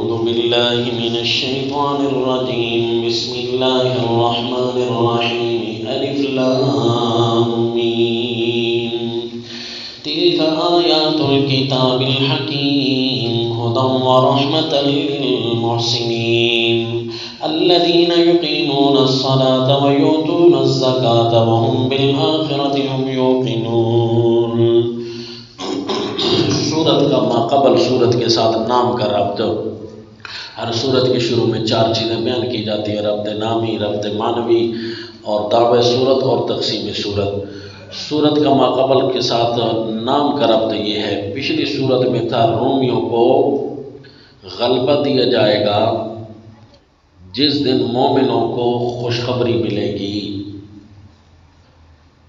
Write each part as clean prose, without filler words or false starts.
أعوذ بالله من الشيطان الرجيم بسم الله الرحمن الرحيم ألف لام ميم تلك آيات الكتاب الحكيم هدى ورحمة للمحسنين الذين يقيمون الصلاة ويؤتون الزكاة وهم بالآخرة هم يوقنون۔ سورت کا ماقبل سورت کے ساتھ نام کا ربط۔ ہر سورت کے شروع میں 4 چیزیں بیان کی جاتی ہیں: ربط نامی، ربط معنوی اور دعوی سورت اور تقسیم سورت۔ سورت کا ماقبل کے ساتھ نام کا ربط یہ ہے، پچھلی سورت میں تھا رومیوں کو غلبہ دیا جائے گا جس دن مومنوں کو خوشخبری ملے گی،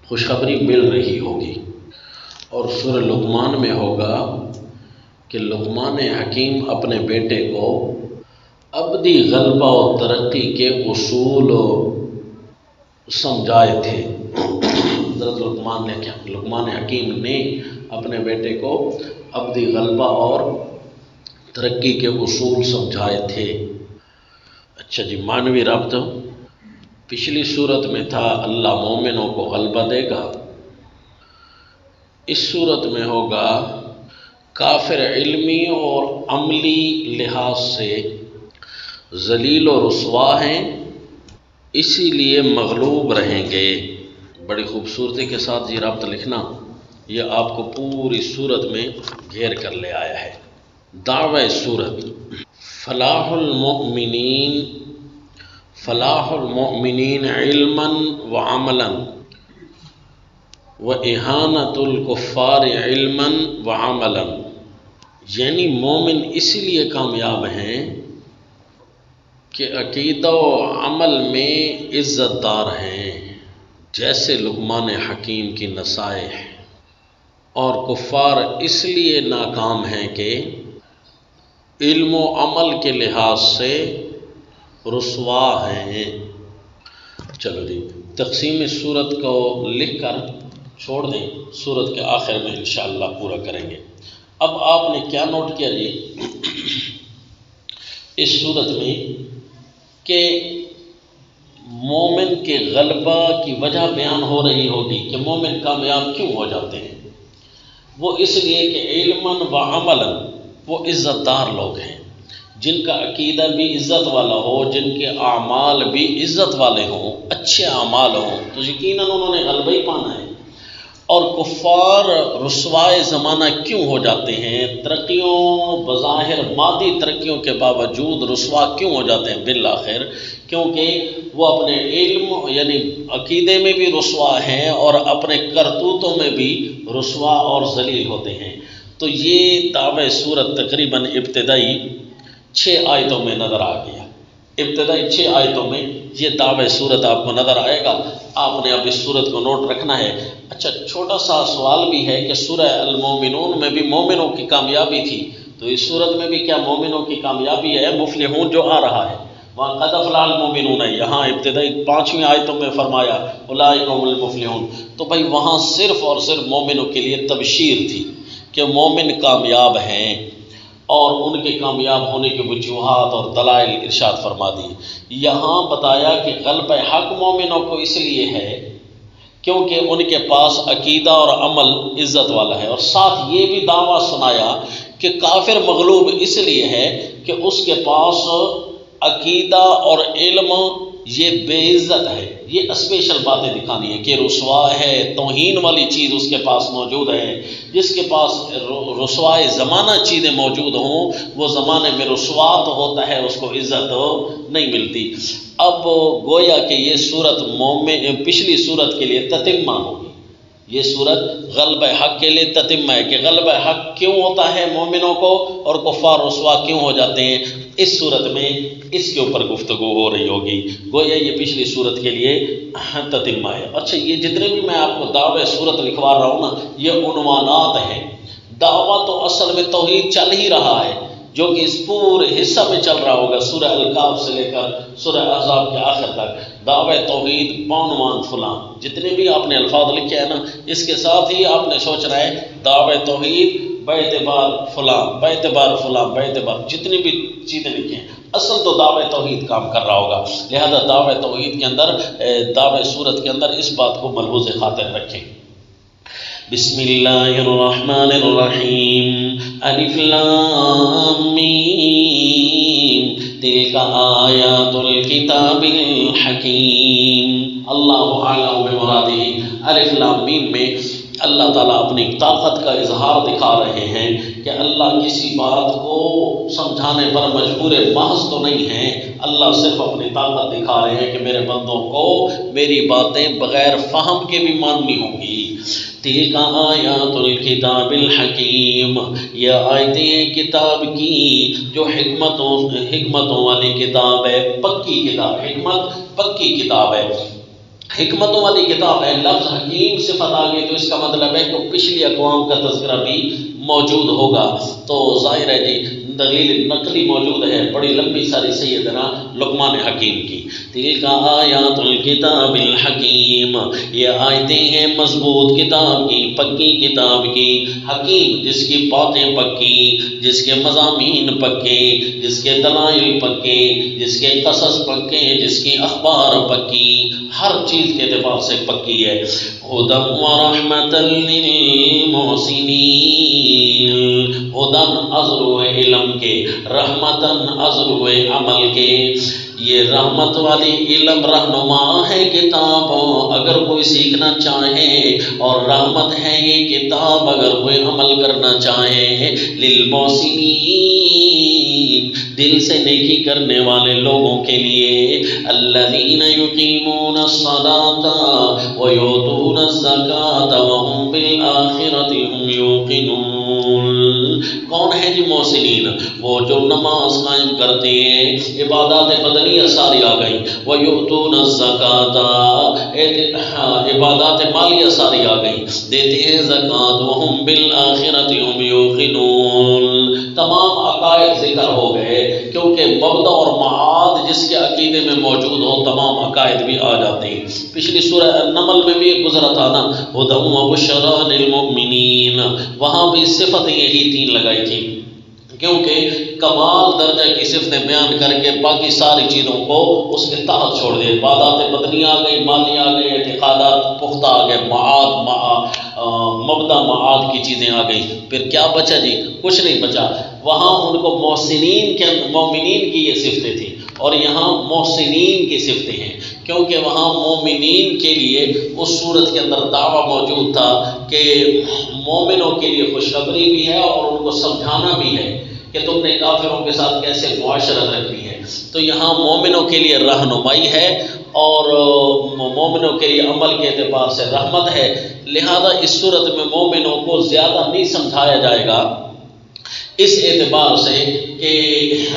خوشخبری مل رہی ہوگی۔ اور سورہ لقمان میں ہوگا کہ لقمان حکیم اپنے بیٹے کو ابدی غلبہ و ترقی کے اصول سمجھائے تھے۔ حضرت لقمان حکیم نے اپنے بیٹے کو ابدی غلبہ اور ترقی کے اصول سمجھائے تھے۔ اچھا جی، معنوی ربط پچھلی صورت میں تھا اللہ مومنوں کو غلبہ دے گا، اس صورت میں ہوگا کافر علمی اور عملی لحاظ سے ذلیل و رسوا ہیں، اسی لیے مغلوب رہیں گے۔ بڑی خوبصورتی کے ساتھ یہ ربط لکھنا، یہ آپ کو پوری صورت میں گھیر کر لے آیا ہے۔ دعوی صورت: فلاح المؤمنین علما و عملا و اہانت الکفار علما و عملا، یعنی مومن اسی لیے کامیاب ہیں کہ عقیدہ و عمل میں عزت دار ہیں جیسے لقمان حکیم کی نصائح، اور کفار اس لیے ناکام ہیں کہ علم و عمل کے لحاظ سے رسوا ہیں۔ چلو جی، تقسیم صورت کو لکھ کر چھوڑ دیں، صورت کے آخر میں انشاءاللہ پورا کریں گے۔ اب آپ نے کیا نوٹ کیا جی اس صورت میں کہ مومن کے غلبہ کی وجہ بیان ہو رہی ہوگی کہ مومن کامیاب کیوں ہو جاتے ہیں۔ وہ اس لیے کہ علماً و عملاً وہ عزت دار لوگ ہیں، جن کا عقیدہ بھی عزت والا ہو، جن کے اعمال بھی عزت والے ہوں، اچھے اعمال ہوں، تو یقیناً انہوں نے غلبہ ہی پانا ہے۔ اور کفار رسوائے زمانہ کیوں ہو جاتے ہیں؟ ترقیوں، بظاہر مادی ترقیوں کے باوجود رسوا کیوں ہو جاتے ہیں بالآخر؟ کیونکہ وہ اپنے علم یعنی عقیدے میں بھی رسوا ہیں اور اپنے کرتوتوں میں بھی رسوا اور ذلیل ہوتے ہیں۔ تو یہ دعوی صورت تقریباً ابتدائی 6 آیتوں میں نظر آ گیا۔ ابتدائی 6 آیتوں میں یہ دعوی صورت آپ کو نظر آئے گا۔ آپ نے اب اس صورت کو نوٹ رکھنا ہے۔ اچھا، چھوٹا سا سوال بھی ہے کہ سورہ المومنون میں بھی مومنوں کی کامیابی تھی، تو اس صورت میں بھی کیا مومنوں کی کامیابی ہے؟ مفلحون جو آ رہا ہے وہاں قد افلح المومنون ہے، یہاں ابتدائی 5ویں آیتوں میں فرمایا اولئک هم المفلحون، تو بھائی وہاں صرف اور صرف مومنوں کے لیے تبشیر تھی کہ مومن کامیاب ہیں، اور ان کے کامیاب ہونے کی وجوہات اور دلائل ارشاد فرما دی۔ یہاں بتایا کہ غلبہ حق مومنوں کو اس لیے ہے کیونکہ ان کے پاس عقیدہ اور عمل عزت والا ہے، اور ساتھ یہ بھی دعویٰ سنایا کہ کافر مغلوب اس لیے ہے کہ اس کے پاس عقیدہ اور علم یہ بے عزت ہے۔ یہ اسپیشل باتیں دکھانی ہے کہ رسوا ہے، توہین والی چیز اس کے پاس موجود ہے۔ جس کے پاس رسوائے زمانہ چیزیں موجود ہوں وہ زمانے میں رسوا تو ہوتا ہے، اس کو عزت نہیں ملتی۔ اب گویا کہ یہ صورت پچھلی صورت کے لیے تتمہ ہوگی، یہ صورت غلبہ حق کے لیے تتمہ ہے کہ غلبہ حق کیوں ہوتا ہے مومنوں کو اور کفار رسوا کیوں ہو جاتے ہیں۔ اس صورت میں اس کے اوپر گفتگو ہو رہی ہوگی، گویا یہ پچھلی صورت کے لیے تتمہ ہے۔ اچھا، یہ جتنے بھی میں آپ کو دعوی صورت لکھوا رہا ہوں نا، یہ عنوانات ہیں۔ دعویٰ تو اصل میں توحید چل ہی رہا ہے، جو کہ اس پورے حصہ میں چل رہا ہوگا، سورہ الکاف سے لے کر سورہ احزاب کے آخر تک۔ دعوی توحید بعنوان فلاں، جتنے بھی آپ نے الفاظ لکھے ہیں نا، اس کے ساتھ ہی آپ نے سوچنا ہے دعوی توحید باعتبار فلاں باعتبار فلاں باعتبار جتنی بھی چیزیں لکھی ہیں، اصل تو دعوے توحید کام کر رہا ہوگا، لہذا دعوے توحید کے اندر دعوے صورت کے اندر اس بات کو ملحوظ خاطر رکھیں۔ بسم اللہ الرحمن الرحیم، الف لام میم، تلک آیات الکتاب الحکیم۔ اللہ اعلم بمرادہ۔ الف لام میم میں اللہ تعالیٰ اپنی طاقت کا اظہار دکھا رہے ہیں کہ اللہ کسی بات کو سمجھانے پر مجبور محض تو نہیں ہیں، اللہ صرف اپنی طاقت دکھا رہے ہیں کہ میرے بندوں کو میری باتیں بغیر فہم کے بھی ماننی ہوں گی۔ تلک آیات الکتاب الحکیم، یہ آیتیں ہیں کتاب کی جو حکمتوں والی کتاب ہے، پکی کتاب، حکمت پکی کتاب ہے، حکمتوں والی کتاب ہے۔ لفظ حکیم صفت آ گئی تو اس کا مطلب ہے کہ پچھلی اقوام کا تذکرہ بھی موجود ہوگا، تو ظاہر ہے جی دلیل نقلی موجود ہے بڑی لمبی ساری سیدنا لقمان حکیم کی۔ تلک آیات الکتاب الحکیم، یہ آیتیں ہیں مضبوط کتاب کی، پکی کتاب کی، حکیم جس کی باتیں پکی، جس کے مضامین پکے، جس کے دلائل پکے، جس کے قصص پکے، جس کی اخبار پکی، ہر چیز کے اعتبار سے پکی ہے۔ ہدی ورحمۃ للمحسنین، ہدن ازرو علم کے، رحمتن ازرو عمل کے، یہ رحمت والی علم رہنما ہے کتاب اگر کوئی سیکھنا چاہے، اور رحمت ہے یہ کتاب اگر کوئی عمل کرنا چاہے۔ للمحسنین، دل سے نیکی کرنے والے لوگوں کے لیے، الذین یقیمون الصلاۃ ویؤتون الزکاۃ وہم بالآخرۃ ہم یوقنون۔ کون ہے جی محسنین؟ وہ جو نماز قائم کرتے ہیں، عبادات بدنیہ ساری آ گئی، ویؤتون الزکاۃ، عبادات مالیہ ساری آ گئی، دیتے ہیں زکوٰۃ، وہم بالآخرۃ ہم یوقنون، تمام عقائد ذکر ہو گئے، کیونکہ مبدا اور معاد جس کے عقیدے میں موجود ہو تمام عقائد بھی آ جاتے ہیں۔ پچھلی سورہ النمل میں بھی گزرا تھا نا، ہدی وبشریٰ للمؤمنین، وہاں بھی صفتیں یہی تین لگائی تھی، کیونکہ کمال درجہ کی صفتیں بیان کر کے باقی ساری چیزوں کو اس کے تحت چھوڑ دے۔ عبادات بدنی آ گئی، مالی آ گئی، اعتقادات پختہ آ گئے، مبدا معاد کی چیزیں آ گئی، پھر کیا بچا جی؟ کچھ نہیں بچا۔ وہاں ان کو محسنین کے مومنین کی یہ صفتیں تھیں، اور یہاں محسنین کی صفتیں ہیں، کیونکہ وہاں مومنین کے لیے اس صورت کے اندر دعویٰ موجود تھا کہ مومنوں کے لیے خوشخبری بھی ہے اور ان کو سمجھانا بھی ہے کہ تم نے کافروں کے ساتھ کیسے معاشرت رکھنی ہے۔ تو یہاں مومنوں کے لیے رہنمائی ہے اور مومنوں کے لیے عمل کے اعتبار سے رحمت ہے، لہذا اس صورت میں مومنوں کو زیادہ نہیں سمجھایا جائے گا اس اعتبار سے کہ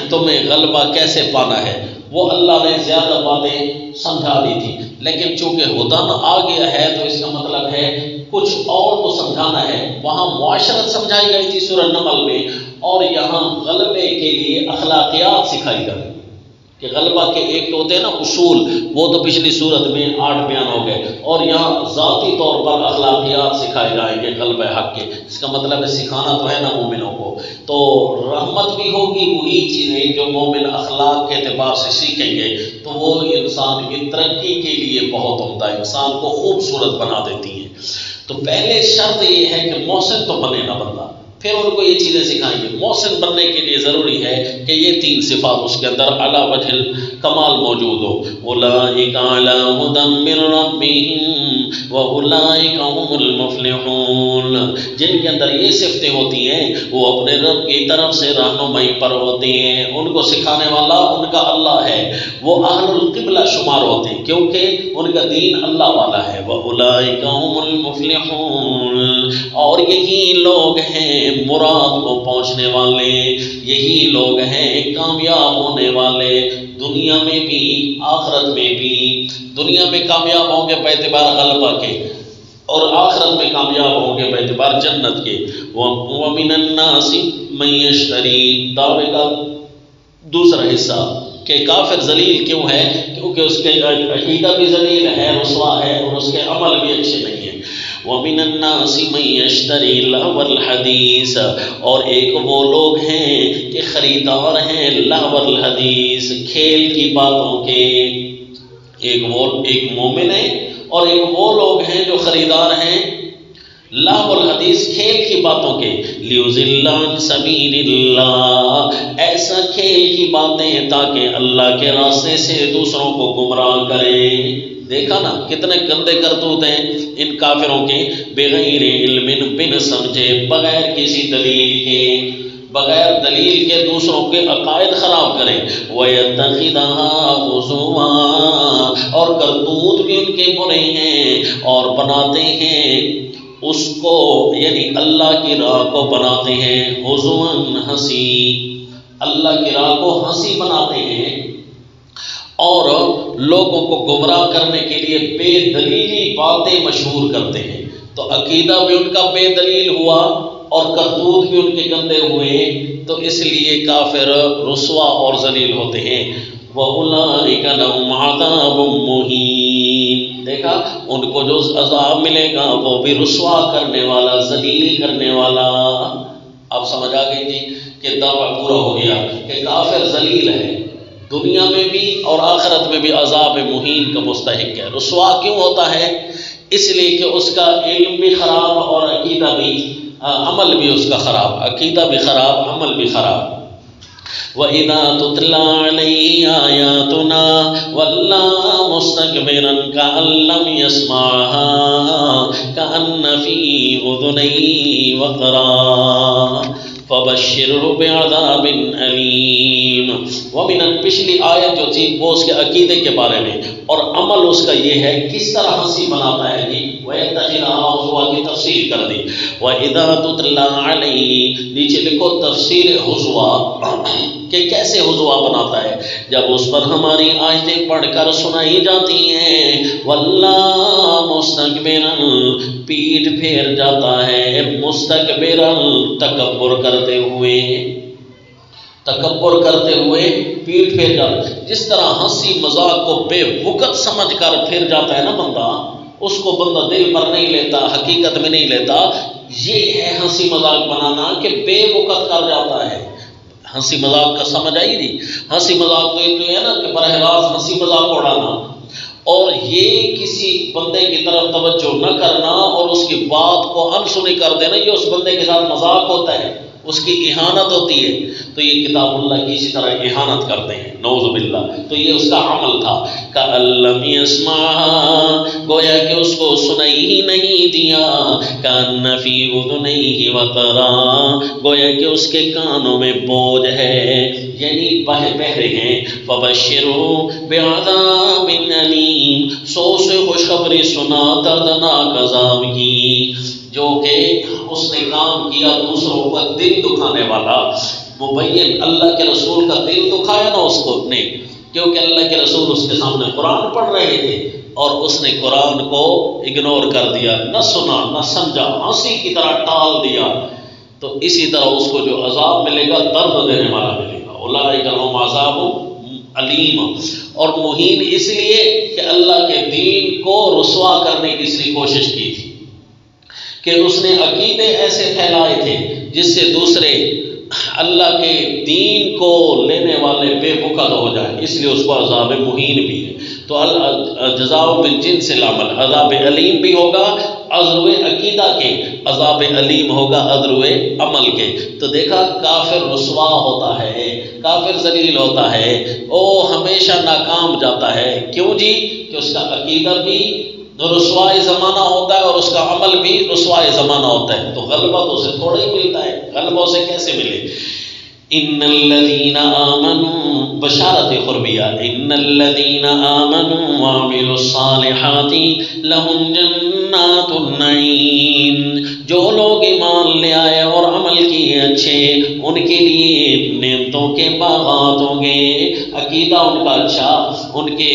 تمہیں غلبہ کیسے پانا ہے، وہ اللہ نے زیادہ باتیں سمجھا دی تھی، لیکن چونکہ ہدن آ گیا ہے تو اس کا مطلب ہے کچھ اور تو سمجھانا ہے۔ وہاں معاشرت سمجھائی گئی تھی سورہ نمل میں، اور یہاں غلبے کے لیے اخلاقیات سکھائی گئی کہ غلبہ کے ایک تو ہوتے ہیں نا اصول، وہ تو پچھلی صورت میں 8 بیان ہو گئے، اور یہاں ذاتی طور پر اخلاقیات سکھائے جائیں گے غلبہ حق کے۔ اس کا مطلب ہے سکھانا تو ہے نا مومنوں کو، تو رحمت بھی ہوگی، وہی چیزیں جو مومن اخلاق کے اعتبار سے سیکھیں گے تو وہ انسان کی ترقی کے لیے بہت عمدہ، انسان کو خوبصورت بنا دیتی ہیں۔ تو پہلے شرط یہ ہے کہ محسن تو بنے نا بندہ، پھر ان کو یہ چیزیں سکھائیں گے۔ محسن بننے کے لیے ضروری ہے کہ یہ 3 صفات اس کے اندر علی وجہ کمال موجود ہو۔ اولئک علی ھدی من ربہم واولئک ھم المفلحون، جن کے اندر یہ صفتیں ہوتی ہیں وہ اپنے رب کی طرف سے رہنمائی پر ہوتے ہیں، ان کو سکھانے والا ان کا اللہ ہے، وہ اہل القبلہ شمار ہوتے ہیں کیونکہ ان کا دین اللہ والا ہے۔ واولئک ھم المفلحون، اور یہی لوگ ہیں مراد کو پہنچنے والے، یہی لوگ ہیں کامیاب ہونے والے، دنیا میں بھی آخرت میں بھی۔ دنیا میں کامیاب ہوں گے باعتبار غلبہ کے، اور آخرت میں کامیاب ہوں گے باعتبار جنت کے۔ وَمِنَ النَّاسِ مَن يَشْتَرِي، دعوے کا دوسرا حصہ کہ کافر ذلیل کیوں ہے؟ کیونکہ اس کے عقیدہ بھی ذلیل ہے، رسوا ہے، اور اس کے عمل بھی اچھے نہیں ہیں۔ وَمِنَ النَّاسِ مَن يَشْتَرِي لَهْوَ الْحَدِيثِ، اور ایک وہ لوگ ہیں کہ خریدار ہیں لہو الحدیث، کھیل کی باتوں کے۔ ایک مومن ہے اور ایک وہ لوگ ہیں جو خریدار ہیں لہو الحدیث، کھیل کی باتوں کے۔ لِيُضِلَّ عَن سَبِيلِ اللَّهِ، ایسا کھیل کی باتیں تاکہ اللہ کے راستے سے دوسروں کو گمراہ کریں۔ دیکھا نا کتنے گندے کرتوت ہیں ان کافروں کے، بغیر علم، بن سمجھے، بغیر کسی دلیل کے، بغیر دلیل کے دوسروں کے عقائد خراب کریں۔ وَيَتَّخِذَهَا هُزُوًا، اور کرتوت بھی ان کے برے ہیں اور بناتے ہیں اس کو، یعنی اللہ کی راہ کو بناتے ہیں ہزواً، ہنسی، اللہ کی راہ کو ہنسی بناتے ہیں اور لوگوں کو گمراہ کرنے کے لیے بے دلیلی باتیں مشہور کرتے ہیں۔ تو عقیدہ بھی ان کا بے دلیل ہوا اور کرتوت بھی ان کے گندے ہوئے، تو اس لیے کافر رسوا اور ذلیل ہوتے ہیں۔ وَأُولَٰئِكَ لَهُمْ عَذَابٌ مُّهِينٌ، دیکھا ان کو جو عذاب ملے گا وہ بھی رسوا کرنے والا، ذلیل کرنے والا۔ اب سمجھ آ گئی جی کہ دعویٰ پورا ہو گیا کہ کافر ذلیل ہے، دنیا میں بھی اور آخرت میں بھی عذاب مہین کا مستحق ہے۔ رسوا کیوں ہوتا ہے؟ اس لیے کہ اس کا علم بھی خراب اور عقیدہ بھی، عمل بھی اس کا خراب، عقیدہ بھی خراب، عمل بھی خراب۔ وَإِذَا تُتْلَىٰ عَلَيْهِ آيَاتُنَا وَلَّىٰ مُسْتَكْبِرًا كَأَن لَّمْ يَسْمَعْهَا كَأَنَّ فِي أُذُنَيْهِ وَقْرًا فَبَشِّرْهُ بِعَذَابٍ أَلِيمٍ۔ وَمِنَ، پچھلی آیت جو تھی وہ اس کے عقیدے کے بارے میں، اور عمل اس کا یہ ہے کس طرح ہنسی بناتا ہے جی، وَيَتَّخِذَهَا هُزُوًا کی تفسیر کر دی۔ وَإِذَا تُتْلَىٰ عَلَيْهِ، نیچے لکھو تفسیر ہزوا، کہ کیسے ہزوا بناتا ہے، جب اس پر ہماری آیتیں پڑھ کر سنائی جاتی ہیں، وَاللَّهُ مُسْتَكْبِرًا، پیٹھ پھیر جاتا ہے، مستکبرًا، تکبر کرتے ہوئے، تکبر کرتے ہوئے پیٹھ پھیر جاتا ہے۔ جس طرح ہنسی مذاق کو بے وقت سمجھ کر پھر جاتا ہے نا بندہ، اس کو بندہ دل پر نہیں لیتا، حقیقت میں نہیں لیتا، یہ ہے ہنسی مذاق بنانا کہ بے وقت کر جاتا ہے۔ ہنسی مذاق کا سمجھ آئی جی؟ ہنسی مذاق تو یہ ہے نا کہ براہ راست ہنسی مذاق اڑانا، اور یہ کسی بندے کی طرف توجہ نہ کرنا اور اس کی بات کو انسنی کر دینا، یہ اس بندے کے ساتھ مذاق ہوتا ہے، اس کی اہانت ہوتی ہے۔ تو یہ کتاب اللہ کی اسی طرح اہانت کرتے ہیں، نعوذ باللہ۔ تو یہ اس کا عمل تھا، کأن لم يسمعها، گویا کہ اس کو سنائی ہی نہیں دیا، کأن فی اذنیہ وقرا، گویا کہ اس کے کانوں میں بوجھ ہے، یعنی بہرے ہیں۔ فبشرہ بعذاب علیم، سو سے خوشخبری سنا دردناک عذاب کی، جو کہ اس نے کام کیا دوسروں کا دل دکھانے والا۔ مبین، اللہ کے رسول کا دل دکھایا نا اس کو نے، کیونکہ اللہ کے رسول اس کے سامنے قرآن پڑھ رہے تھے اور اس نے قرآن کو اگنور کر دیا، نہ سنا نہ سمجھا، ہنسی کی طرح ٹال دیا۔ تو اسی طرح اس کو جو عذاب ملے گا درد دینے والا ملے گا۔ اولئک لہم عذاب علیم، اور مہین اس لیے کہ اللہ کے دین کو رسوا کرنے کی اس نے کوشش کی تھی، کہ اس نے عقیدے ایسے پھیلائے تھے جس سے دوسرے اللہ کے دین کو لینے والے بے وقت ہو جائیں، اس لیے اس کو عذاب مہین بھی ہے۔ تو جزاء بالجنس العمل، عذاب علیم بھی ہوگا عذر عقیدہ کے، عذاب علیم ہوگا عذر عمل کے۔ تو دیکھا کافر رسوا ہوتا ہے، کافر ذلیل ہوتا ہے، وہ ہمیشہ ناکام جاتا ہے۔ کیوں جی؟ کہ اس کا عقیدہ بھی رسوائے زمانہ ہوتا ہے اور اس کا عمل بھی رسوائے زمانہ ہوتا ہے۔ تو غلبہ تو اسے تھوڑا ہی ملتا ہے، غلبہ اسے کیسے ملے؟ ان الذین آمنوا، بشارت قربیہ، ان الذین آمنوا وعملوا الصالحات لہم جنات النعیم، جو لوگ ایمان لے آئے اور عمل کیے اچھے، ان کے لیے نعمتوں کے باغات ہوں گے۔ عقیدہ ان کا اچھا، ان کے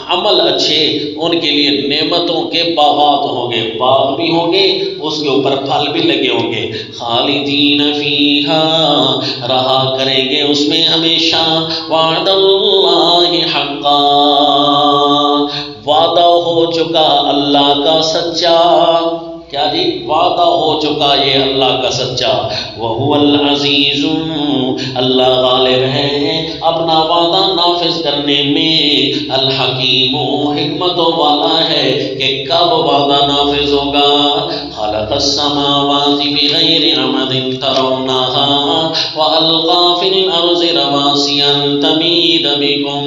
عمل اچھے، ان کے لیے نعمتوں کے باغات ہوں گے، باغ بھی ہوں گے، اس کے اوپر پھل بھی لگے ہوں گے۔ خالدین فیہا، رہا کریں گے اس میں ہمیشہ۔ وعد اللہ حقا، وعدہ ہو چکا اللہ کا سچا، کیا جی وعدہ ہو چکا یہ اللہ کا سچا. وَهُوَ الْعَزِيزُ اللہ غالب ہے اپنا وعدہ نافذ کرنے میں. الحکیم حکمت والا ہے کہ کب وعدہ نافذ ہوگا. خلق السماوات بغیر عمد ترونها وألقى في الأرض رواسي أن تميد بكم.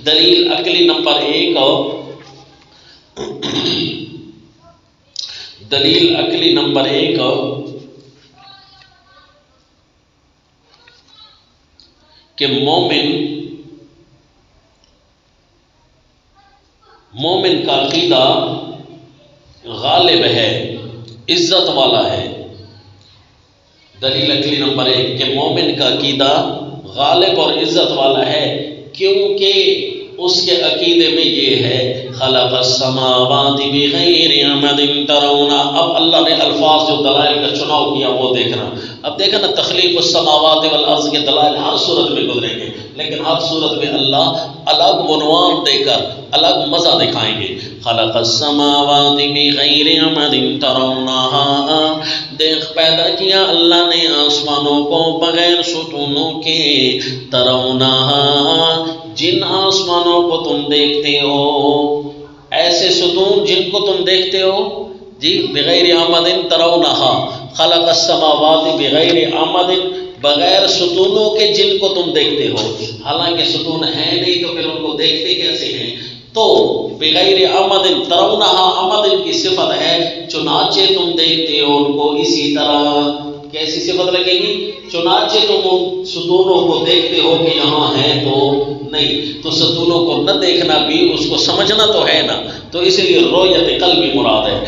دلیل عقلی نمبر 1 دلیل عقلی نمبر 1 کہ مومن کا عقیدہ غالب ہے، عزت والا ہے. دلیل عقلی نمبر 1 کہ مومن کا عقیدہ غالب اور عزت والا ہے، کیونکہ اس کے عقیدے میں یہ ہے خلق السماوات بغیر عمد ترونها. اب اللہ نے الفاظ جو دلائل کا چناؤ کیا وہ دیکھنا. اب دیکھنا تخلیق السماوات والارض کے دلائل ہر صورت میں گزریں گے، لیکن ہر صورت میں اللہ الگ عنوان دے کر الگ مزہ دکھائیں گے. خلق السماوات بغیر عمد ترونها. دیکھ پیدا کیا اللہ نے آسمانوں کو بغیر ستونوں کے. ترونها جن آسمانوں کو تم دیکھتے ہو، ایسے ستون جن کو تم دیکھتے ہو جی. بغیر عمد ترونها خلق السماوات بغیر عمد بغیر ستونوں کے جن کو تم دیکھتے ہو. حالانکہ ستون ہے نہیں تو پھر ان کو دیکھتے کیسے ہیں؟ تو بغیر عمد ترونها عمد کی صفت ہے، چنانچہ تم دیکھتے ہو ان کو اسی طرح. کیسی صفت لگے گی؟ چنانچہ تم ان ستونوں کو دیکھتے ہو کہ یہاں ہے تو نہیں. تو ستونوں کو نہ دیکھنا بھی اس کو سمجھنا تو ہے نا. تو اسی لیے رؤیت قلبی مراد ہے،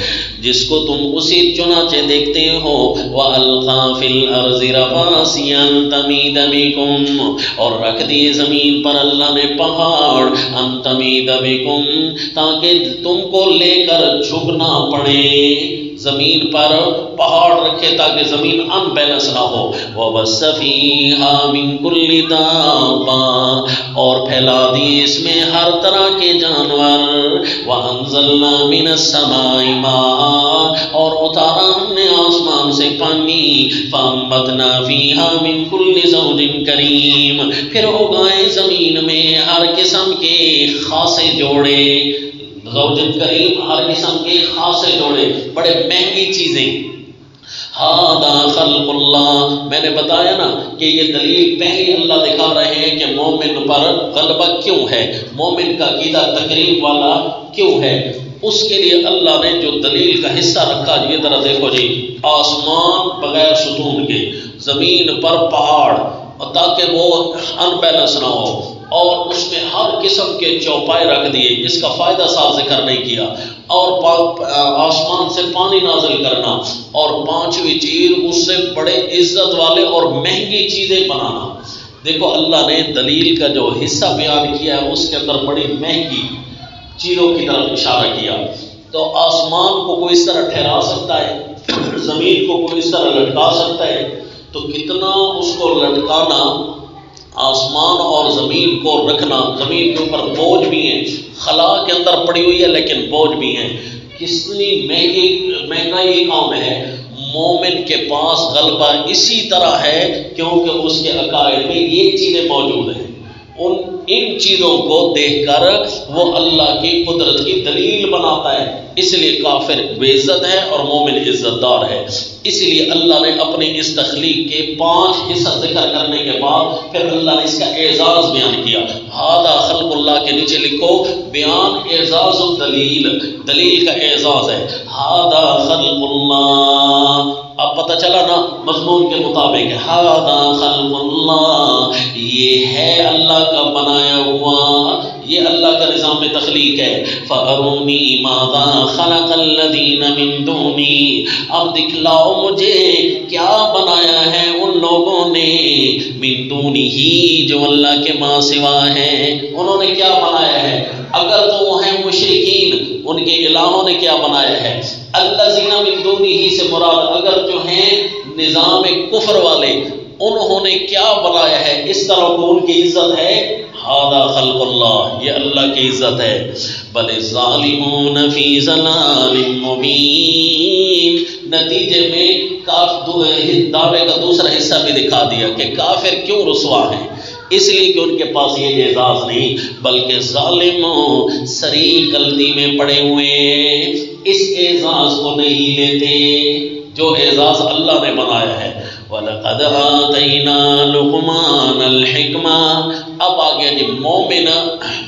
جس کو تم اسی چنانچہ دیکھتے ہو. وَأَلْقَى فِي الْأَرْضِ رَوَاسِيَ أَن تَمِيدَ بِكُمْ اور رکھ دیے زمین پر اللہ نے پہاڑ. أَن تَمِيدَ بِكُمْ تاکہ تم کو لے کر جھکنا پڑے. زمین پر پہاڑ رکھے تاکہ زمین ان بیلنس نہ ہو. وَبَثَّ فِيهَا مِن كُلِّ دَابَّةٍ اور پھیلا دی اس میں ہر طرح کے جانور. وَأَنزَلْنَا مِنَ السَّمَاءِ مَاءً اور اتارا ہم نے آسمان سے پانی. فَأَنبَتْنَا فِيهَا مِن كُلِّ زَوْجٍ كَرِيمٍ پھر اگائے زمین میں ہر قسم کے خاصے جوڑے. زوجن کریم ہر قسم کے خاصے جوڑے، بڑے مہنگی چیزیں. ہاذا خلق اللہ میں نے بتایا نا کہ یہ دلیل پہلی اللہ دکھا رہے ہیں کہ مومن پر غلبہ کیوں ہے، مومن کا عقیدہ تقریب والا کیوں ہے. اس کے لیے اللہ نے جو دلیل کا حصہ رکھا یہ ذرا دیکھو جی. آسمان بغیر ستون کے، زمین پر پہاڑ تاکہ وہ ان بیلنس نہ ہو، اور اس میں ہر قسم کے چوپائے رکھ دیے جس کا فائدہ صاحب ذکر نہیں کیا. اور آسمان سے پانی نازل کرنا، اور 5ویں چیز اس سے بڑے عزت والے اور مہنگی چیزیں بنانا. دیکھو اللہ نے دلیل کا جو حصہ بیان کیا ہے اس کے اندر بڑی مہنگی چیزوں کی طرف اشارہ کیا. تو آسمان کو کوئی اس طرح ٹھہرا سکتا ہے، زمین کو کوئی اس طرح لٹکا سکتا ہے. تو کتنا اس کو لٹکانا، آسمان اور زمین کو رکھنا. زمین کے اوپر بوجھ بھی ہیں، خلا کے اندر پڑی ہوئی ہے لیکن بوجھ بھی ہیں. کتنی مہنگائی کام ہے. مومن کے پاس غلبہ اسی طرح ہے کیونکہ اس کے عقائد میں یہ چیزیں موجود ہیں. ان چیزوں کو دیکھ کر وہ اللہ کی قدرت کی دلیل بناتا ہے. اس لیے کافر بے عزت ہے اور مومن عزت دار ہے. اس لیے اللہ نے اپنی اس تخلیق کے 5 حصہ ذکر کرنے کے بعد پھر اللہ نے اس کا اعزاز بیان کیا. ھذا خلق اللہ کے نیچے لکھو بیان اعزاز الدلیل، دلیل کا اعزاز ہے. ھذا خلق اللہ. اب پتہ چلا نا مضمون کے مطابق ھذا خلق اللہ، یہ ہے اللہ کا بنایا ہوا، یہ اللہ کا نظام تخلیق ہے. فَأَرُونِي مَاذَا خَلَقَ الَّذِينَ مِن دُونِي اب دکھلاؤ مجھے کیا بنایا ہے ان لوگوں نے من دونہ جو اللہ کے ماں سوا ہیں. انہوں نے کیا بنایا ہے؟ اگر تو وہ ہیں مشرکین ان کے الہوں نے کیا بنایا ہے. الذین من دونہ سے مراد اگر جو ہیں نظام کفر والے انہوں نے کیا بنایا ہے، اس طرح کو ان کی عزت ہے، ھذا خلق اللہ، یہ اللہ کی عزت ہے، بل الظالمون فی ضلال مبین۔ نتیجے میں دعوے کا دوسرا حصہ بھی دکھا دیا کہ کافر کیوں رسوا ہیں، اس لیے کہ ان کے پاس یہ اعزاز نہیں، بلکہ ظالموں صریح غلطی میں پڑے ہوئے اس اعزاز کو نہیں لیتے جو اعزاز اللہ نے بنایا ہے۔ وَلَقَدْ آتَيْنَا لُقْمَانَ الْحِكْمَةَ، اب آگے جب مومن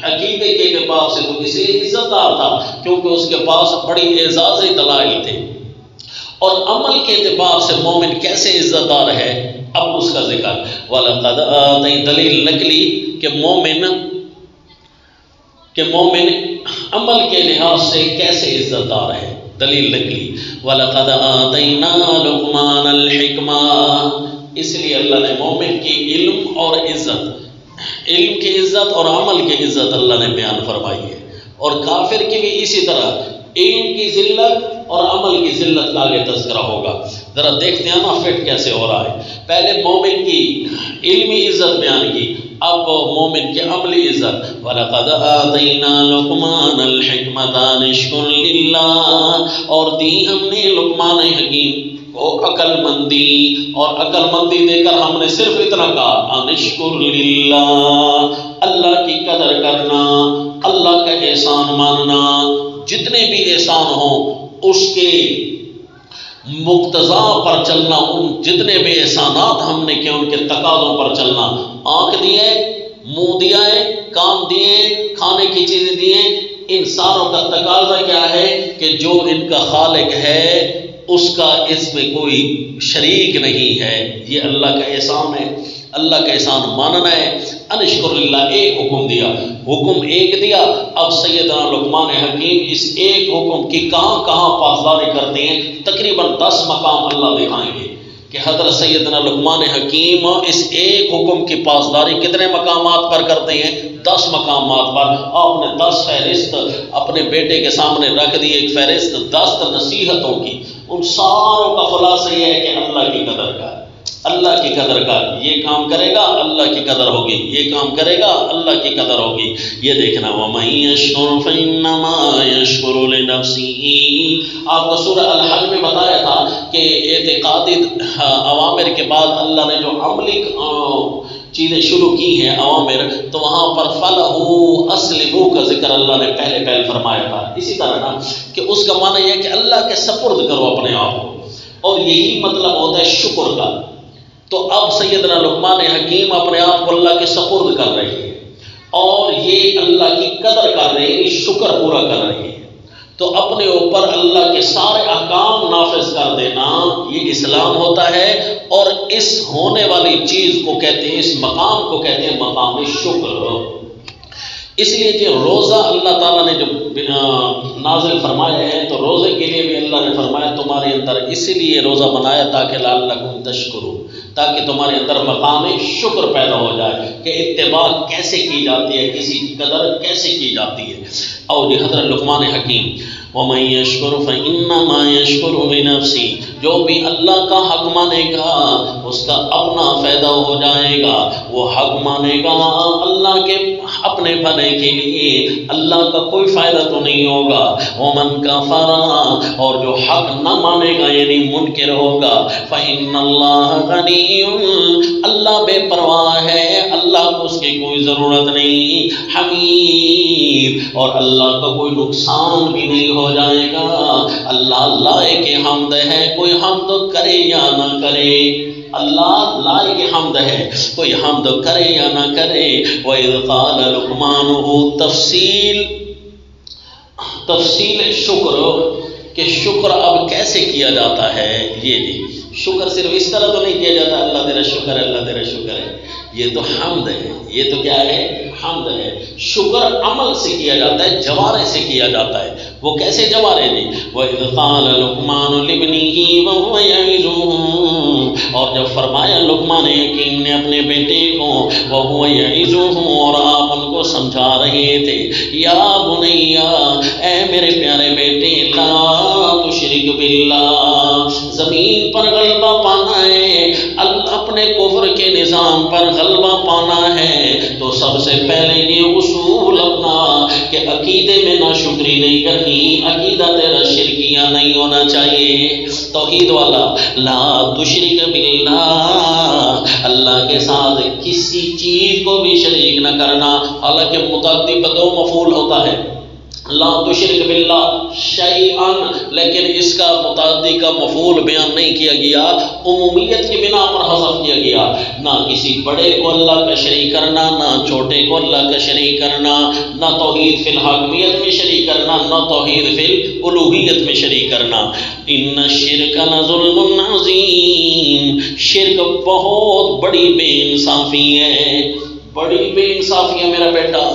عقیدے کے اعتبار سے تو اس لیے عزت دار تھا کیونکہ اس کے پاس بڑی اعزازی دلائل تھے، اور عمل کے اعتبار سے مومن کیسے عزت دار ہے اب اس کا ذکر۔ وَلَقَدْ آتَيْنَا، دلیل نقلی کہ مومن عمل کے لحاظ سے کیسے عزت دار ہے، دلیل نقلی وَلَقَدْ آتَيْنَا لُقْمَانَ الْحِكْمَةَ، اس لیے اللہ نے مومن کی علم اور عزت، علم کی عزت اور عمل کی عزت اللہ نے بیان فرمائی ہے، اور کافر کی بھی اسی طرح علم کی ذلت اور عمل کی ذلت کا آگے تذکرہ ہوگا۔ ذرا دیکھتے ہیں نا فٹ کیسے ہو رہا ہے، پہلے مومن کی علمی عزت بیان کی، اب مومن کی عملی عزت۔ وَلَقَدْ آتَيْنَا لُقْمَانَ الْحِكْمَةَ أَنِ اشْكُرْ لِلَّهِ، اور دی ہم نے لقمان حکیم کو عقل مندی، اور عقل مندی دے کر ہم نے صرف اتنا کہا أَنِ اشْكُرْ لِلَّهِ، اللہ کی قدر کرنا، اللہ کا احسان ماننا، جتنے بھی احسان ہوں اس کے مقتضا پر چلنا، ان جتنے بھی احسانات ہم نے کیے ان کے تقاضوں پر چلنا، آنکھ دیے، منہ دیا ہے، کان دیے، کھانے کی چیزیں دیے، ان ساروں کا تقاضا کیا ہے کہ جو ان کا خالق ہے اس کا اس میں کوئی شریک نہیں ہے، یہ اللہ کا احسان ہے، اللہ کا احسان ماننا ہے۔ انشکر اللہ، ایک حکم دیا، حکم ایک دیا، اب سیدنا لقمان حکیم اس ایک حکم کی کہاں کہاں پاسداری کرتے ہیں، تقریباً 10 مقام اللہ دکھائیں گے کہ حضرت سیدنا لقمان حکیم اس ایک حکم کی پاسداری کتنے مقامات پر کرتے ہیں، 10 مقامات پر۔ آپ نے 10 فہرست اپنے بیٹے کے سامنے رکھ دی، ایک فہرست 10 نصیحتوں کی، ان ساروں کا خلاصہ یہ ہے کہ اللہ کی قدر کا، اللہ کی قدر کا، یہ کام کرے گا اللہ کی قدر ہوگی، یہ کام کرے گا اللہ کی قدر ہوگی، یہ دیکھنا۔ وَمَن يَشْكُرْ فَإِنَّمَا يَشْكُرُ لِنَفْسِهِ، آپ کو سورہ الحج میں بتایا تھا کہ اعتقادی اوامر کے بعد اللہ نے جو عملی چیزیں شروع کی ہیں عوامر، تو وہاں پر فَلَهُ أَسْلِمُوا کا ذکر اللہ نے پہلے فرمایا تھا۔ اسی طرح نا کہ اس کا معنی یہ ہے کہ اللہ کے سپرد کرو اپنے آپ کو، اور یہی مطلب ہوتا ہے شکر کا۔ تو اب سیدنا لقمان حکیم اپنے آپ کو اللہ کے سپرد کر رہے ہیں اور یہ اللہ کی قدر کر رہے ہیں، شکر پورا کر رہے ہیں، تو اپنے اوپر اللہ کے سارے احکام نافذ کر دینا یہ اسلام ہوتا ہے، اور اس ہونے والی چیز کو کہتے ہیں، اس مقام کو کہتے ہیں مقام شکر۔ اس لیے کہ روزہ اللہ تعالیٰ نے جب نازل فرمایا ہے تو روزے کے لیے بھی اللہ نے فرمایا تمہارے اندر اسی لیے روزہ بنایا تاکہ لعلکم تشکرون، تاکہ تمہارے اندر مقام شکر پیدا ہو جائے کہ اتباع کیسے کی جاتی ہے، کسی قدر کیسے کی جاتی ہے۔ اور یہ حضرت لقمان حکیم وَمَن يَشْكُرْ فَإِنَّمَا يَشْكُرُ لِنَفْسِهِ، جو بھی اللہ کا حق مانے گا اس کا اپنا فائدہ ہو جائے گا، وہ حق مانے گا اللہ کے اپنے بھلے کے لیے، اللہ کا کوئی فائدہ تو نہیں ہوگا۔ وَمَن كَفَرَ، اور جو حق نہ مانے گا یعنی منکر ہوگا، فَإِنَّ اللَّهَ غَنِيٌّ، اللہ بے پرواہ ہے، اللہ کو اس کی کوئی ضرورت نہیں، حمید، اور اللہ کا کوئی نقصان بھی نہیں ہو جائے گا، اللہ لائق حمد ہے، کوئی حمد کرے یا نہ کرے، اللہ لائق حمد ہے، کوئی حمد کرے یا نہ کرے۔ وَإِذْ قَالَ لُقْمَانُ، تفصیل شکر کہ شکر اب کیسے کیا جاتا ہے، یہ جی شکر صرف اس طرح تو نہیں کیا جاتا اللہ تیرا شکر ہے اللہ تیرا شکر ہے، یہ تو حمد ہے، یہ تو کیا ہے، حمد ہے۔ شکر عمل سے کیا جاتا ہے، جوارے سے کیا جاتا ہے، وہ کیسے جوارے نہیں۔ وَإِذْ قَالَ لُقْمَانُ لِابْنِهِ وَهُوَ يَعِظُهُ، اور جب فرمایا لقمان حکیم نے اپنے بیٹے کو، وَهُوَ يَعِظُهُ، اور آپ ان کو سمجھا رہے تھے، یا بنیا، اے میرے پیارے بیٹے، لا تشرک باللہ، زمین پر غلبہ پانا ہے، اپنے کفر نظام پر غلبہ پانا ہے تو سب سے پہلے یہ اصول اپنا کہ عقیدے میں ناشکری نہیں کرنی، عقیدہ تیرا شرکیہ نہیں ہونا چاہیے، توحید والا، لا تشرک باللہ، اللہ کے ساتھ کسی چیز کو بھی شریک نہ کرنا۔ حالانکہ متعدی بدو مفعول ہوتا ہے، لا تشرک باللہ شیئا، لیکن اس کا متعدی کا مفعول بیان نہیں کیا گیا، عمومیت کی بنا پر حذف کیا گیا۔ نہ کسی بڑے کو اللہ کا شریک کرنا، نہ چھوٹے کو اللہ کا شریک کرنا، نہ توحید فی الحاکمیت میں شریک کرنا، نہ توحید فی الالوہیت میں شریک کرنا۔ ان الشرک لظلم عظیم، شرک بہت بڑی بے انصافی ہے، بڑی بے انصافی ہے میرا بیٹا۔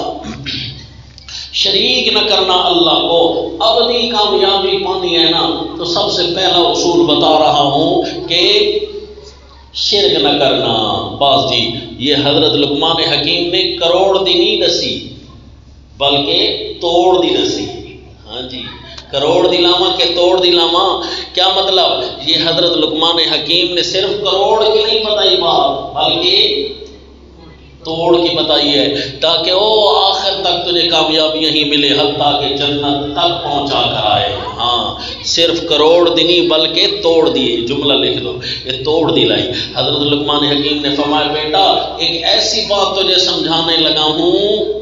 شریک نہ کرنا اللہ کو، ابدی کامیابی پانی ہے نا، تو سب سے پہلا اصول بتا رہا ہوں کہ شرک نہ کرنا۔ باز جی یہ حضرت لقمان حکیم نے کروڑ دی نہیں دسی بلکہ توڑ دی دسی۔ ہاں جی، کروڑ دی لاما کہ توڑ دی لاما، کیا مطلب؟ یہ حضرت لقمان حکیم نے صرف کروڑ کی نہیں بتائی بات، بلکہ توڑ کی بتائی ہے، تاکہ وہ آخر تک تجھے کامیابی یہی ملے، حتیٰ کہ جنت تک پہنچا کر آئے۔ ہاں صرف کروڑ دی نہیں بلکہ توڑ دیے، جملہ لکھ دو، یہ توڑ دی لائی۔ حضرت لقمان حکیم نے فرمایا بیٹا ایک ایسی بات تجھے سمجھانے لگا ہوں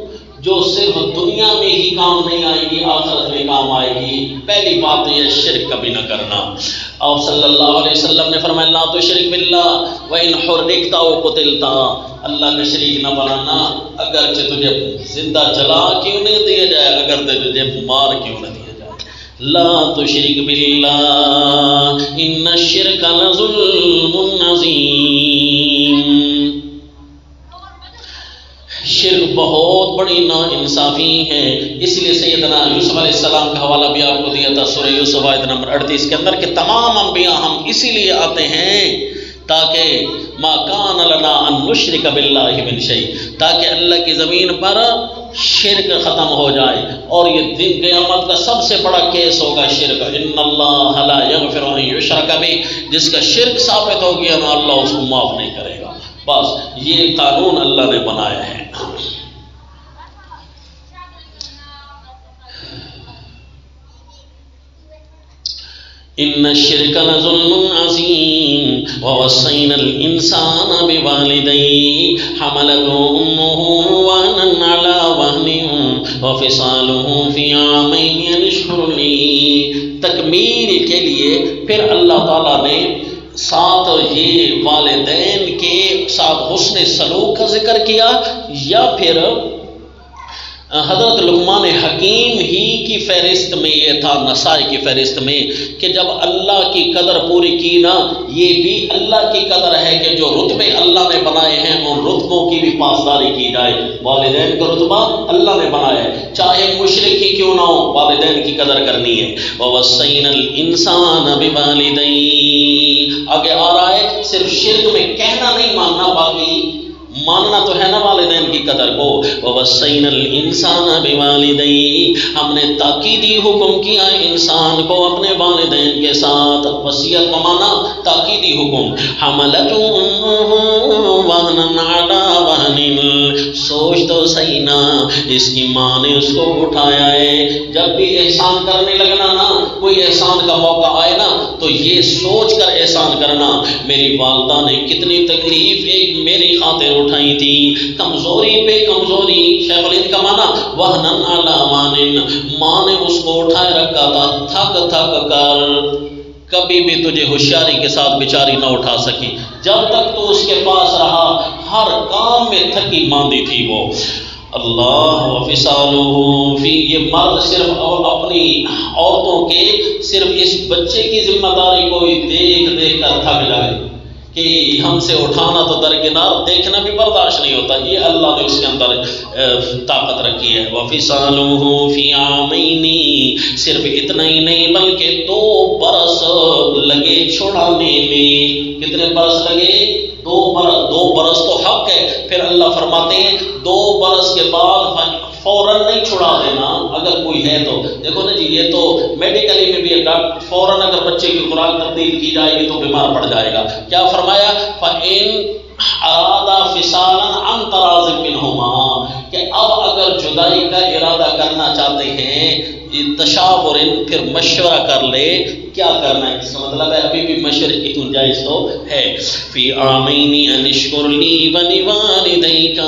جو صرف دنیا میں ہی کام نہیں آئے گی، آخرت میں کام آئے گی۔ پہلی بات تو یہ شرک کبھی نہ کرنا۔ آپ صلی اللہ علیہ وسلم نے فرمایا لا تشرک باللہ وَإِنْ حُرِّقْتَ أَوْ قُتِلْتَ، اللہ کا شریک نہ بنانا، اگرچہ تجھے زندہ جلا کیوں نہیں دیا جائے، اگر تجھے مار کیوں نہ دیا جائے۔ لا تشرک باللہ ان الشرک لظلم عظیم، شرک بہت بڑی نا انصافی ہے۔ اس لیے سیدنا یوسف علیہ السلام کا حوالہ بھی آپ کو دیا تھا سورہ یوسف آیت نمبر 38 کے اندر کہ تمام انبیاء ہم اسی لیے آتے ہیں تاکہ ما کان لنا ان نشرک باللہ من شیء، تاکہ اللہ کی زمین پر شرک ختم ہو جائے۔ اور یہ دن قیامت کا سب سے بڑا کیس ہوگا شرک، ان اللہ لا یغفر ان یشرک بہ، جس کا شرک ثابت ہو گیا نا اللہ اس کو معاف نہیں کرے گا۔ بس یہ قانون اللہ نے بنایا ہے۔ ان الشرک لظلم عظیم ووصینا الانسان بوالدیہ حملته امه وهنا على وهن وفصاله في عامین ان اشکر لی، تکمیل کے لیے پھر اللہ تعالیٰ نے ساتھ یہ والدین کے ساتھ حسن سلوک کا ذکر کیا، یا پھر حضرت لقمان حکیم ہی کی فہرست میں یہ تھا، نسائی کی فہرست میں، کہ جب اللہ کی قدر پوری کی نا، یہ بھی اللہ کی قدر ہے کہ جو رتبے اللہ نے بنائے ہیں ان رتبوں کی بھی پاسداری کی جائے۔ والدین کا رتبہ اللہ نے بنایا ہے، چاہے مشرک ہی کیوں نہ ہو، والدین کی قدر کرنی ہے۔ وَوَصَّيْنَا الْإِنسَانَ بِوَالِدَيْهِ، آگے آ رہا ہے صرف شرک میں کہنا نہیں ماننا، باقی ماننا تو ہے نا والدین کی قدر کو۔ وَوَصَّيْنَا الْإِنسَانَ بِوَالِدَيْهِ، ہم نے تاکیدی حکم کیا انسان کو اپنے والدین کے ساتھ، وصیت کا معنی تاکیدی حکم۔ حَمَلَتْهُ أُمُّهُ وَهْنًا عَلَى وَهْنٍ، سوچ تو صحیح نا، اس کی ماں نے اس کو اٹھایا ہے۔ جب بھی احسان کرنے لگنا نا، کوئی احسان کا موقع آئے نا تو یہ سوچ کر احسان کرنا، میری والدہ نے کتنی تکلیف ایک میری خاطر اٹھائی تھی، کمزوری پہ کمزوری، شیخ الہند کا معنی وہنن علی وہنن، ماں نے اس کو اٹھائے رکھا تھا تھک تھک کر، کبھی بھی تجھے ہوشیاری کے ساتھ بیچاری نہ اٹھا سکی، جب تک تو اس کے پاس رہا ہر کام میں تھکی ماندی تھی وہ۔ اللہ وفصالہ فی، یہ مرد صرف اپنی عورتوں کے صرف اس بچے کی ذمہ داری کو ہی دیکھ دیکھ کر تھک جائے کہ ہم سے اٹھانا تو درکنار، دیکھنا بھی برداشت نہیں ہوتا، یہ اللہ نے اس کے اندر طاقت رکھی ہے۔ وَفِصَالُهُ فِي عَامَيْنِ، صرف اتنا ہی نہیں بلکہ 2 برس لگے چھڑانے میں۔ کتنے برس لگے؟ 2 برس۔ 2 برس تو حق ہے، پھر اللہ فرماتے ہیں 2 برس کے بعد فوراً نہیں چھڑا دینا اگر کوئی ہے تو۔ دیکھو نا جی، یہ تو میڈیکلی میں بھی ہے، فوراً اگر بچے کی خوراک تبدیل کی جائے گی تو بیمار پڑ جائے گا۔ کیا فرمایا؟ فَإِن ارادہ فصالا عن تراض منہما، کہ اب اگر جدائی کا ارادہ کرنا چاہتے ہیں تشاور، پھر مشورہ کر لے کیا کرنا ہے۔ اس کا مطلب ہے ابھی بھی مشورے کی گنجائش تو ہے۔ فی عامین ان اشکر لی ولوالدیک،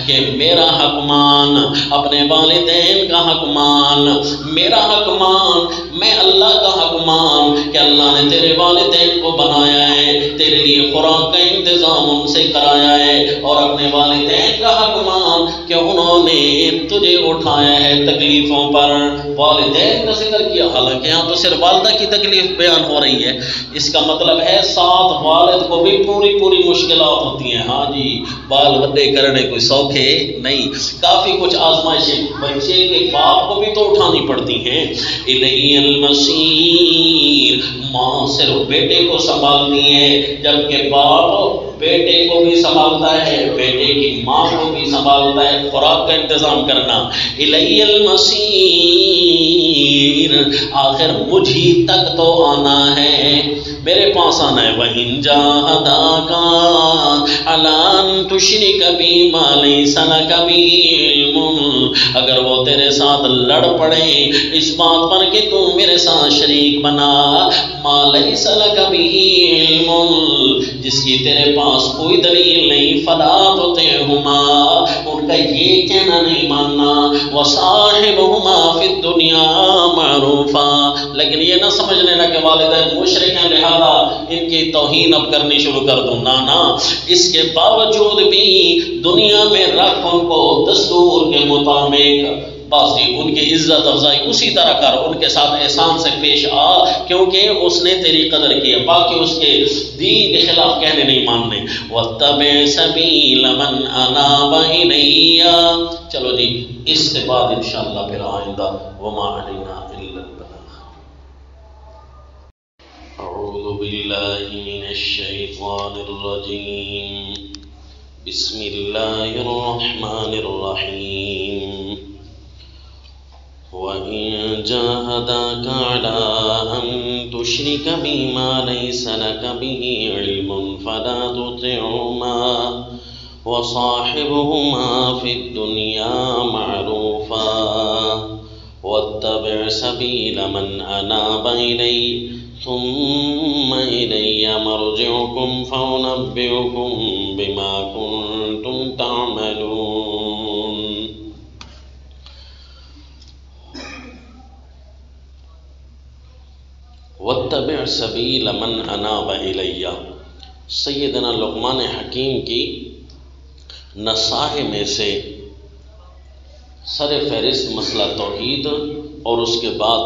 کہ میرا حق مان، اپنے والدین کا حق مان، میرا حق مان، میں اللہ کا حق مان کہ اللہ نے تیرے والدین کو بنایا ہے، تیرے لیے خوراک کا انتظام ان سے کرایا ہے، اور اپنے والدین کا حق مان کہ انہوں نے تجھے اٹھایا ہے تکلیفوں پر۔ والدین کا ذکر کیا، حالانکہ یہاں تو صرف والدہ کی تکلیف بیان ہو رہی ہے، اس کا مطلب ہے ساتھ والد کو بھی پوری مشکلات ہوتی ہیں۔ ہاں جی، بال بڑے کرنے کوئی سوکھے نہیں، کافی کچھ آزمائشیں بچے کے باپ کو بھی تو اٹھانی پڑتی ہیں۔ الیہ المصیر، ماں صرف بیٹے کو سنبھالتی ہے، جبکہ باپ بیٹے کو بھی سنبھالتا ہے، بیٹے کی ماں کو بھی سنبھالتا ہے، خوراک کا انتظام کرنا۔ الیہ المصیر، آخر مجھی تک تو آنا ہے، میرے پاس آنا ہے۔ وَإِن جَاهَدَاكَ عَلَىٰ أَن تُشْرِكَ بِي مَا لَيْسَ لَكَ بِهِ عِلْمٌ، اگر وہ تیرے ساتھ لڑ پڑیں اس بات پر کہ تو میرے ساتھ شریک بنا، مَا لَيْسَ لَكَ بِهِ عِلْمٌ، جس کی تیرے پاس کوئی دلیل نہیں، فَلَا تُطِعْهُمَا، ان کا یہ کہنا نہیں ماننا، وَصَاحِبْهُمَا فِي الدُّنْيَا مَعْرُوفًا، لیکن یہ نہ سمجھ لینا کہ والدین مشرک ہیں لہذا ان کی توہین اب کرنی شروع کر دوں، نہ اس کے باوجود بھی دنیا میں رکھ ان کو دستور کے مطابق، بس جی ان کی عزت افزائی اسی طرح کر، ان کے ساتھ احسان سے پیش آ، کیونکہ اس نے تیری قدر کی ہے، باقی اس کے دین کے خلاف کہنے نہیں ماننے۔ وَاتَّبِعْ سَبِيلَ مَنْ أَنَابَ إِلَيَّ، چلو جی اس کے بعد انشاءاللہ پھر آئندہ وَمَا عَلَيْنَا إِلَّا الْبَلَاغُ۔ اعوذ باللہ من الشیطان الرجیم، بسم اللہ الرحمن الرحیم۔ وَإِن جَاهَدَاكَ عَلَىٰ أَن تُشْرِكَ بِي مَا لَيْسَ لَكَ بِهِ عِلْمٌ فَلَا تُطِعْهُمَا وَصَاحِبْهُمَا فِي الدُّنْيَا مَعْرُوفًا وَاتَّبِعْ سَبِيلَ مَنْ أَنَابَ إِلَيَّ ثُمَّ إِلَيَّ مَرْجِعُكُمْ فَأُنَبِّئُكُمْ بِمَا كُنتُمْ تَعْمَلُونَ۔ وَاتَّبِعْ سَبِيلَ مَنْ أَنَابَ إِلَيَّ، سیدنا لقمان حکیم کی نصائح میں سے سر فہرست مسئلہ توحید، اور اس کے بعد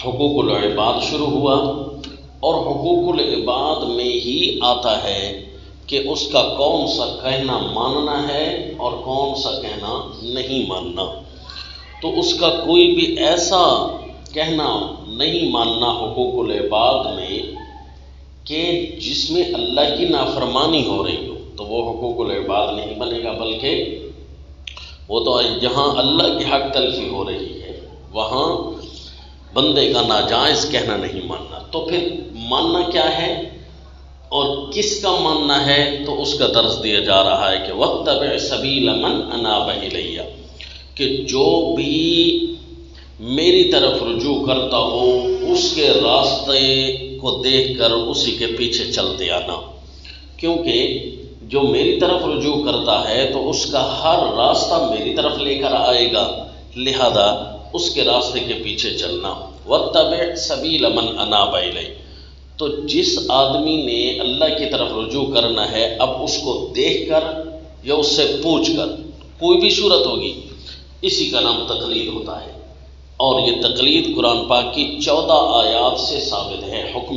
حقوق العباد شروع ہوا، اور حقوق العباد میں ہی آتا ہے کہ اس کا کون سا کہنا ماننا ہے اور کون سا کہنا نہیں ماننا۔ تو اس کا کوئی بھی ایسا کہنا نہیں ماننا حقوق العباد میں کہ جس میں اللہ کی نافرمانی ہو رہی ہو، تو وہ حقوق العباد نہیں بنے گا، بلکہ وہ تو جہاں اللہ کی حق تلفی ہو رہی ہے وہاں بندے کا ناجائز کہنا نہیں ماننا۔ تو پھر ماننا کیا ہے اور کس کا ماننا ہے، تو اس کا درس دیا جا رہا ہے کہ وَاتَّبِعْ سَبِيلَ مَنْ أَنَابَ إِلَيَّ، کہ جو بھی میری طرف رجوع کرتا ہو اس کے راستے کو دیکھ کر اسی کے پیچھے چلتے آنا، کیونکہ جو میری طرف رجوع کرتا ہے تو اس کا ہر راستہ میری طرف لے کر آئے گا، لہذا اس کے راستے کے پیچھے چلنا۔ وَاتَّبِعْ سَبِيلَ مَنْ أَنَابَ إِلَيَّ، تو جس آدمی نے اللہ کی طرف رجوع کرنا ہے، اب اس کو دیکھ کر یا اس سے پوچھ کر، کوئی بھی صورت ہوگی، اسی کا نام تقلید ہوتا ہے۔ اور یہ تقلید قرآن پاک کی 14 آیات سے ثابت ہے۔ حکم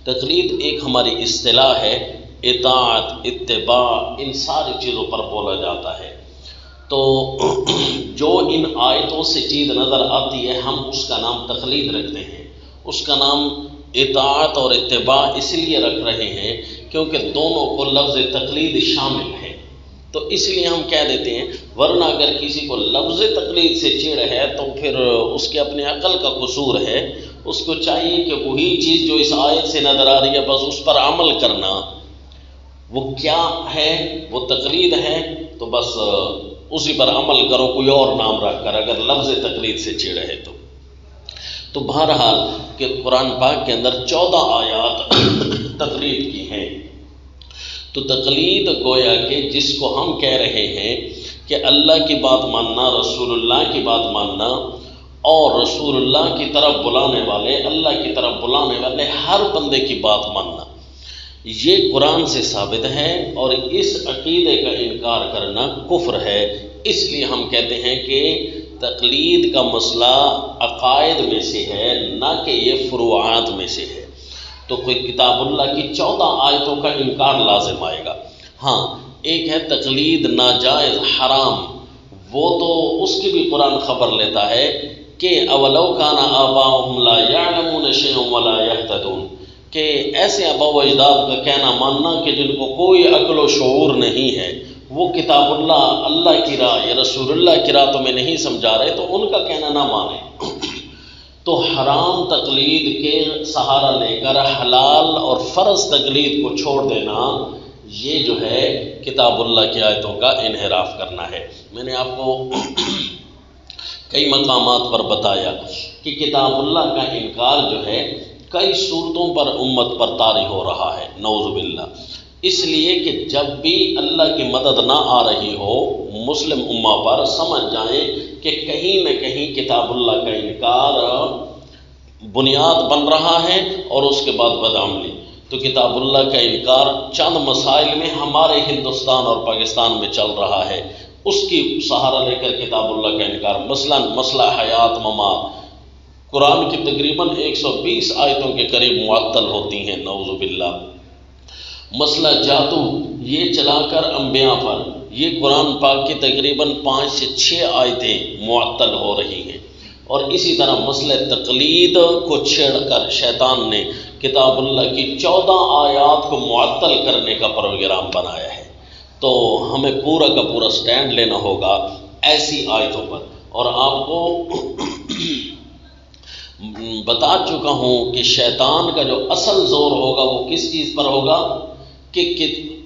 تقلید ایک ہماری اصطلاح ہے، اطاعت، اتباع، ان ساری چیزوں پر بولا جاتا ہے۔ تو جو ان آیتوں سے چیز نظر آتی ہے ہم اس کا نام تقلید رکھتے ہیں، اس کا نام اطاعت اور اتباع اس لیے رکھ رہے ہیں کیونکہ دونوں کو لفظ تقلید شامل ہے، تو اس لیے ہم کہہ دیتے ہیں، ورنہ اگر کسی کو لفظ تقلید سے چڑ ہے تو پھر اس کے اپنے عقل کا قصور ہے، اس کو چاہیے کہ وہی چیز جو اس آیت سے نظر آ رہی ہے بس اس پر عمل کرنا، وہ کیا ہے، وہ تقلید ہے تو بس اسی پر عمل کرو، کوئی اور نام رکھ کر، اگر لفظ تقلید سے چڑ ہے تو بہرحال کہ قرآن پاک کے اندر 14 آیات تقلید کی ہیں۔ تو تقلید گویا کہ جس کو ہم کہہ رہے ہیں کہ اللہ کی بات ماننا، رسول اللہ کی بات ماننا، اور رسول اللہ کی طرف بلانے والے، اللہ کی طرف بلانے والے ہر بندے کی بات ماننا، یہ قرآن سے ثابت ہے، اور اس عقیدے کا انکار کرنا کفر ہے۔ اس لیے ہم کہتے ہیں کہ تقلید کا مسئلہ عقائد میں سے ہے، نہ کہ یہ فروعات میں سے ہے۔ تو کوئی کتاب اللہ کی 14 آیتوں کا انکار لازم آئے گا۔ ہاں، ایک ہے تقلید ناجائز حرام، وہ تو اس کی بھی قرآن خبر لیتا ہے کہ اولو کان آباؤہم لا یعلمون شیئا ولا یہتدون، کہ ایسے آبا و اجداد کا کہنا ماننا کہ جن کو کوئی عقل و شعور نہیں ہے، وہ کتاب اللہ، اللہ کی راہ یا رسول اللہ کی راہ تمہیں نہیں سمجھا رہے، تو ان کا کہنا نہ مانیں۔ تو حرام تقلید کے سہارا لے کر حلال اور فرض تقلید کو چھوڑ دینا، یہ جو ہے کتاب اللہ کی آیتوں کا انحراف کرنا ہے۔ میں نے آپ کو کئی مقامات پر بتایا کہ کتاب اللہ کا انکار جو ہے کئی صورتوں پر امت پر طاری ہو رہا ہے، نعوذ باللہ۔ اس لیے کہ جب بھی اللہ کی مدد نہ آ رہی ہو مسلم امہ پر، سمجھ جائیں کہ کہیں نہ کہیں کتاب اللہ کا انکار بنیاد بن رہا ہے اور اس کے بعد بدعملی۔ تو کتاب اللہ کا انکار چند مسائل میں ہمارے ہندوستان اور پاکستان میں چل رہا ہے، اس کی سہارا لے کر کتاب اللہ کا انکار، مثلا مسئلہ حیات ممات، قرآن کی تقریباً 120 آیتوں کے قریب معطل ہوتی ہیں، نعوذ باللہ۔ مسئلہ جادو یہ چلا کر انبیاء پر، یہ قرآن پاک کی تقریباً 5 سے 6 آیتیں معطل ہو رہی ہیں، اور اسی طرح مسئلہ تقلید کو چھیڑ کر شیطان نے کتاب اللہ کی 14 آیات کو معطل کرنے کا پروگرام بنایا ہے۔ تو ہمیں پورا کا پورا سٹینڈ لینا ہوگا ایسی آیتوں پر، اور آپ کو بتا چکا ہوں کہ شیطان کا جو اصل زور ہوگا وہ کس چیز پر ہوگا کہ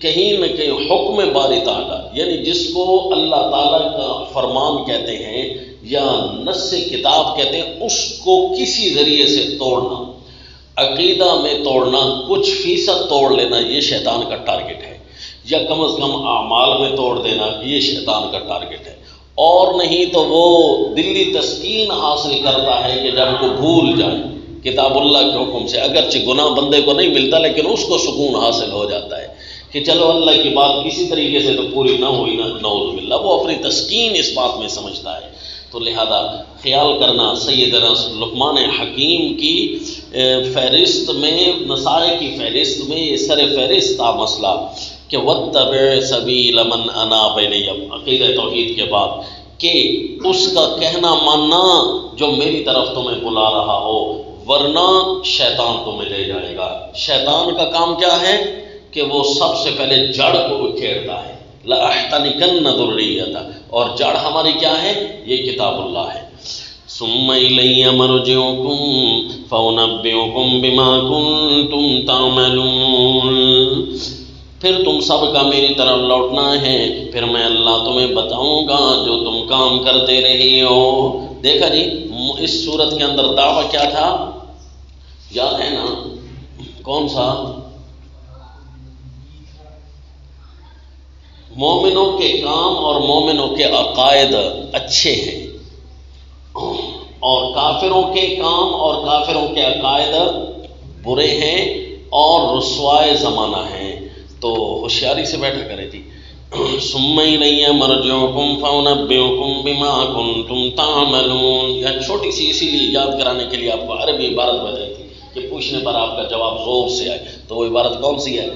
کہیں نہ کہیں حکم باری تعالیٰ، یعنی جس کو اللہ تعالیٰ کا فرمان کہتے ہیں یا نص کتاب کہتے ہیں، اس کو کسی ذریعے سے توڑنا، عقیدہ میں توڑنا، کچھ فیصد توڑ لینا، یہ شیطان کا ٹارگٹ ہے، یا کم از کم اعمال میں توڑ دینا، یہ شیطان کا ٹارگٹ ہے۔ اور نہیں تو وہ دلی تسکین حاصل کرتا ہے کہ جب کو بھول جائے کتاب اللہ کے حکم سے، اگرچہ گناہ بندے کو نہیں ملتا لیکن اس کو سکون حاصل ہو جاتا ہے کہ چلو اللہ کی بات کسی طریقے سے تو پوری نہ ہوئی نا، نعوذ باللہ، وہ اپنی تسکین اس بات میں سمجھتا ہے۔ تو لہذا خیال کرنا، سیدنا لقمان حکیم کی فہرست میں، نصائح کی فہرست میں یہ سر فہرست تھا مسئلہ کہ وَاتَّبِعْ سَبِيلَ مَنْ أَنَابَ إِلَيَّ، عقیدہ توحید کے بعد، کہ اس کا کہنا ماننا جو میری طرف تمہیں بلا رہا ہو، ورنہ شیطان تمہیں لے جائے گا۔ شیطان کا کام کیا ہے کہ وہ سب سے پہلے جڑ کو اکھیڑتا ہے، لَأَحْتَنِكَنَّ ذُرِّيَّتَهُ، اور جڑ ہماری کیا ہے؟ یہ کتاب اللہ ہے۔ ثُمَّ إِلَيَّ مَرْجِعُكُمْ فَأُنَبِّئُكُمْ بِمَا كُنْتُمْ تَعْمَلُونَ، پھر تم سب کا میری طرف لوٹنا ہے، پھر میں اللہ تمہیں بتاؤں گا جو تم کام کرتے رہی ہو۔ دیکھا جی، اس صورت کے اندر دعویٰ کیا تھا؟ یاد ہے نا؟ کون سا؟ مومنوں کے کام اور مومنوں کے عقائد اچھے ہیں، اور کافروں کے کام اور کافروں کے عقائد برے ہیں اور رسوائے زمانہ ہیں۔ تو ہوشیاری سے بیٹھا کرے تھی۔ ثُمَّ إِلَيَّ مَرْجِعُكُمْ فَأُنَبِّئُكُمْ بِمَا كُنْتُمْ تَعْمَلُونَ، یا چھوٹی سی اسی لیے یاد کرانے کے لیے آپ کو عربی عبارت بتائی تھی کہ پوچھنے پر آپ کا جواب زور سے آئے، تو وہ عبارت کون سی ہے؟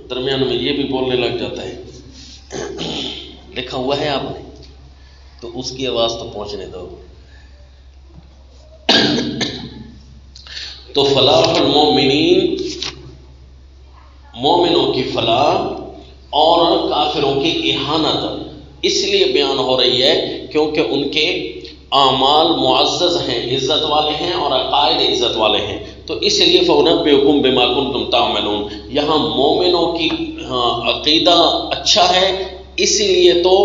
درمیان میں یہ بھی بولنے لگ جاتا ہے، لکھا ہوا ہے آپ نے، تو اس کی آواز تو پہنچنے دو۔ تو فلاح المومنین، مومنوں کی فلاح اور کافروں کی اہانت، اس لیے بیان ہو رہی ہے کیونکہ ان کے اعمال معزز ہیں، عزت والے ہیں اور عقائد عزت والے ہیں، تو اس لیے فَأُنَبِّئُكُم بِمَا كُنتُم تَعْمَلُونَ، یہاں مومنوں کی عقیدہ اچھا ہے، اسی لیے تو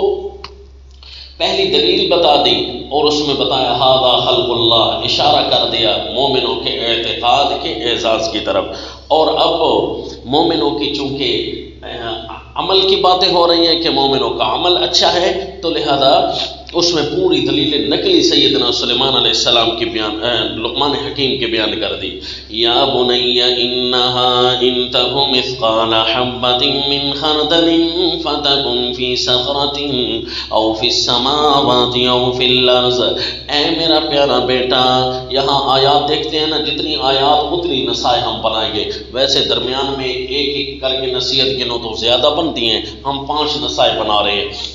پہلی دلیل بتا دی اور اس میں بتایا ھذا خلق اللہ، اشارہ کر دیا مومنوں کے اعتقاد کے اعزاز کی طرف، اور اب مومنوں کی چونکہ عمل کی باتیں ہو رہی ہیں کہ مومنوں کا عمل اچھا ہے، تو لہذا اس میں پوری دلیل نقلی سیدنا سلیمان علیہ السلام کی بیان، لقمان حکیم کے بیان کر دی۔ یا بنی انہا ان تک مثقال حبۃ من خردل فتکن فی صخرۃ او فی السماوات او فی الارض، اے میرا پیارا بیٹا، یہاں آیات دیکھتے ہیں نا، جتنی آیات اتنی نصائح ہم بنائیں گے، ویسے درمیان میں ایک ایک کر کے نصیحت گنو تو زیادہ بنتی ہیں، ہم 5 نصائح بنا رہے ہیں۔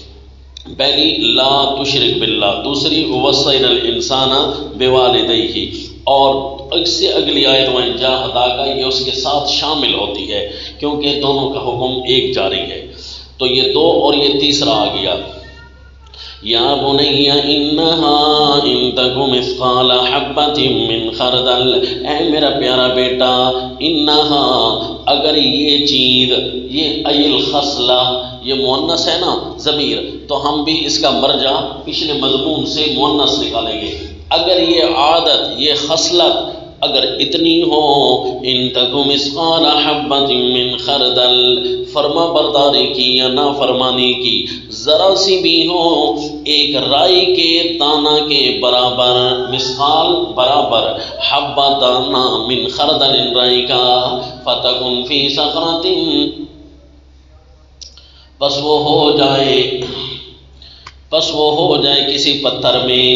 پہلی لا تشرک باللہ، دوسری وصینا الانسان بوالدیہ، اور اس سے اگلی آیت وَإِن جَاهَدَاكَ، یہ اس کے ساتھ شامل ہوتی ہے کیونکہ دونوں کا حکم ایک جاری ہے، تو یہ 2 اور یہ تیسرا آ گیا۔ یا بنی انہا ان تک مثقال حبۃ من خردل، اے میرا پیارا بیٹا، انہا اگر یہ چیز، یہ ایل خصلہ، یہ مؤنث ہے نا ضمیر، تو ہم بھی اس کا مرجع پچھلے مضمون سے مؤنث نکالیں گے، اگر یہ عادت، یہ خصلت اگر اتنی ہو، ان تک مثقال حبۃ من خردل، فرما برداری کی یا نافرمانی کی ذرا سی بھی ہو، ایک رائی کے دانہ کے برابر، مثقال برابر، حبہ دانہ، من خردل رائی کا، فتکن فی صخرۃ، بس وہ ہو جائے کسی پتھر میں،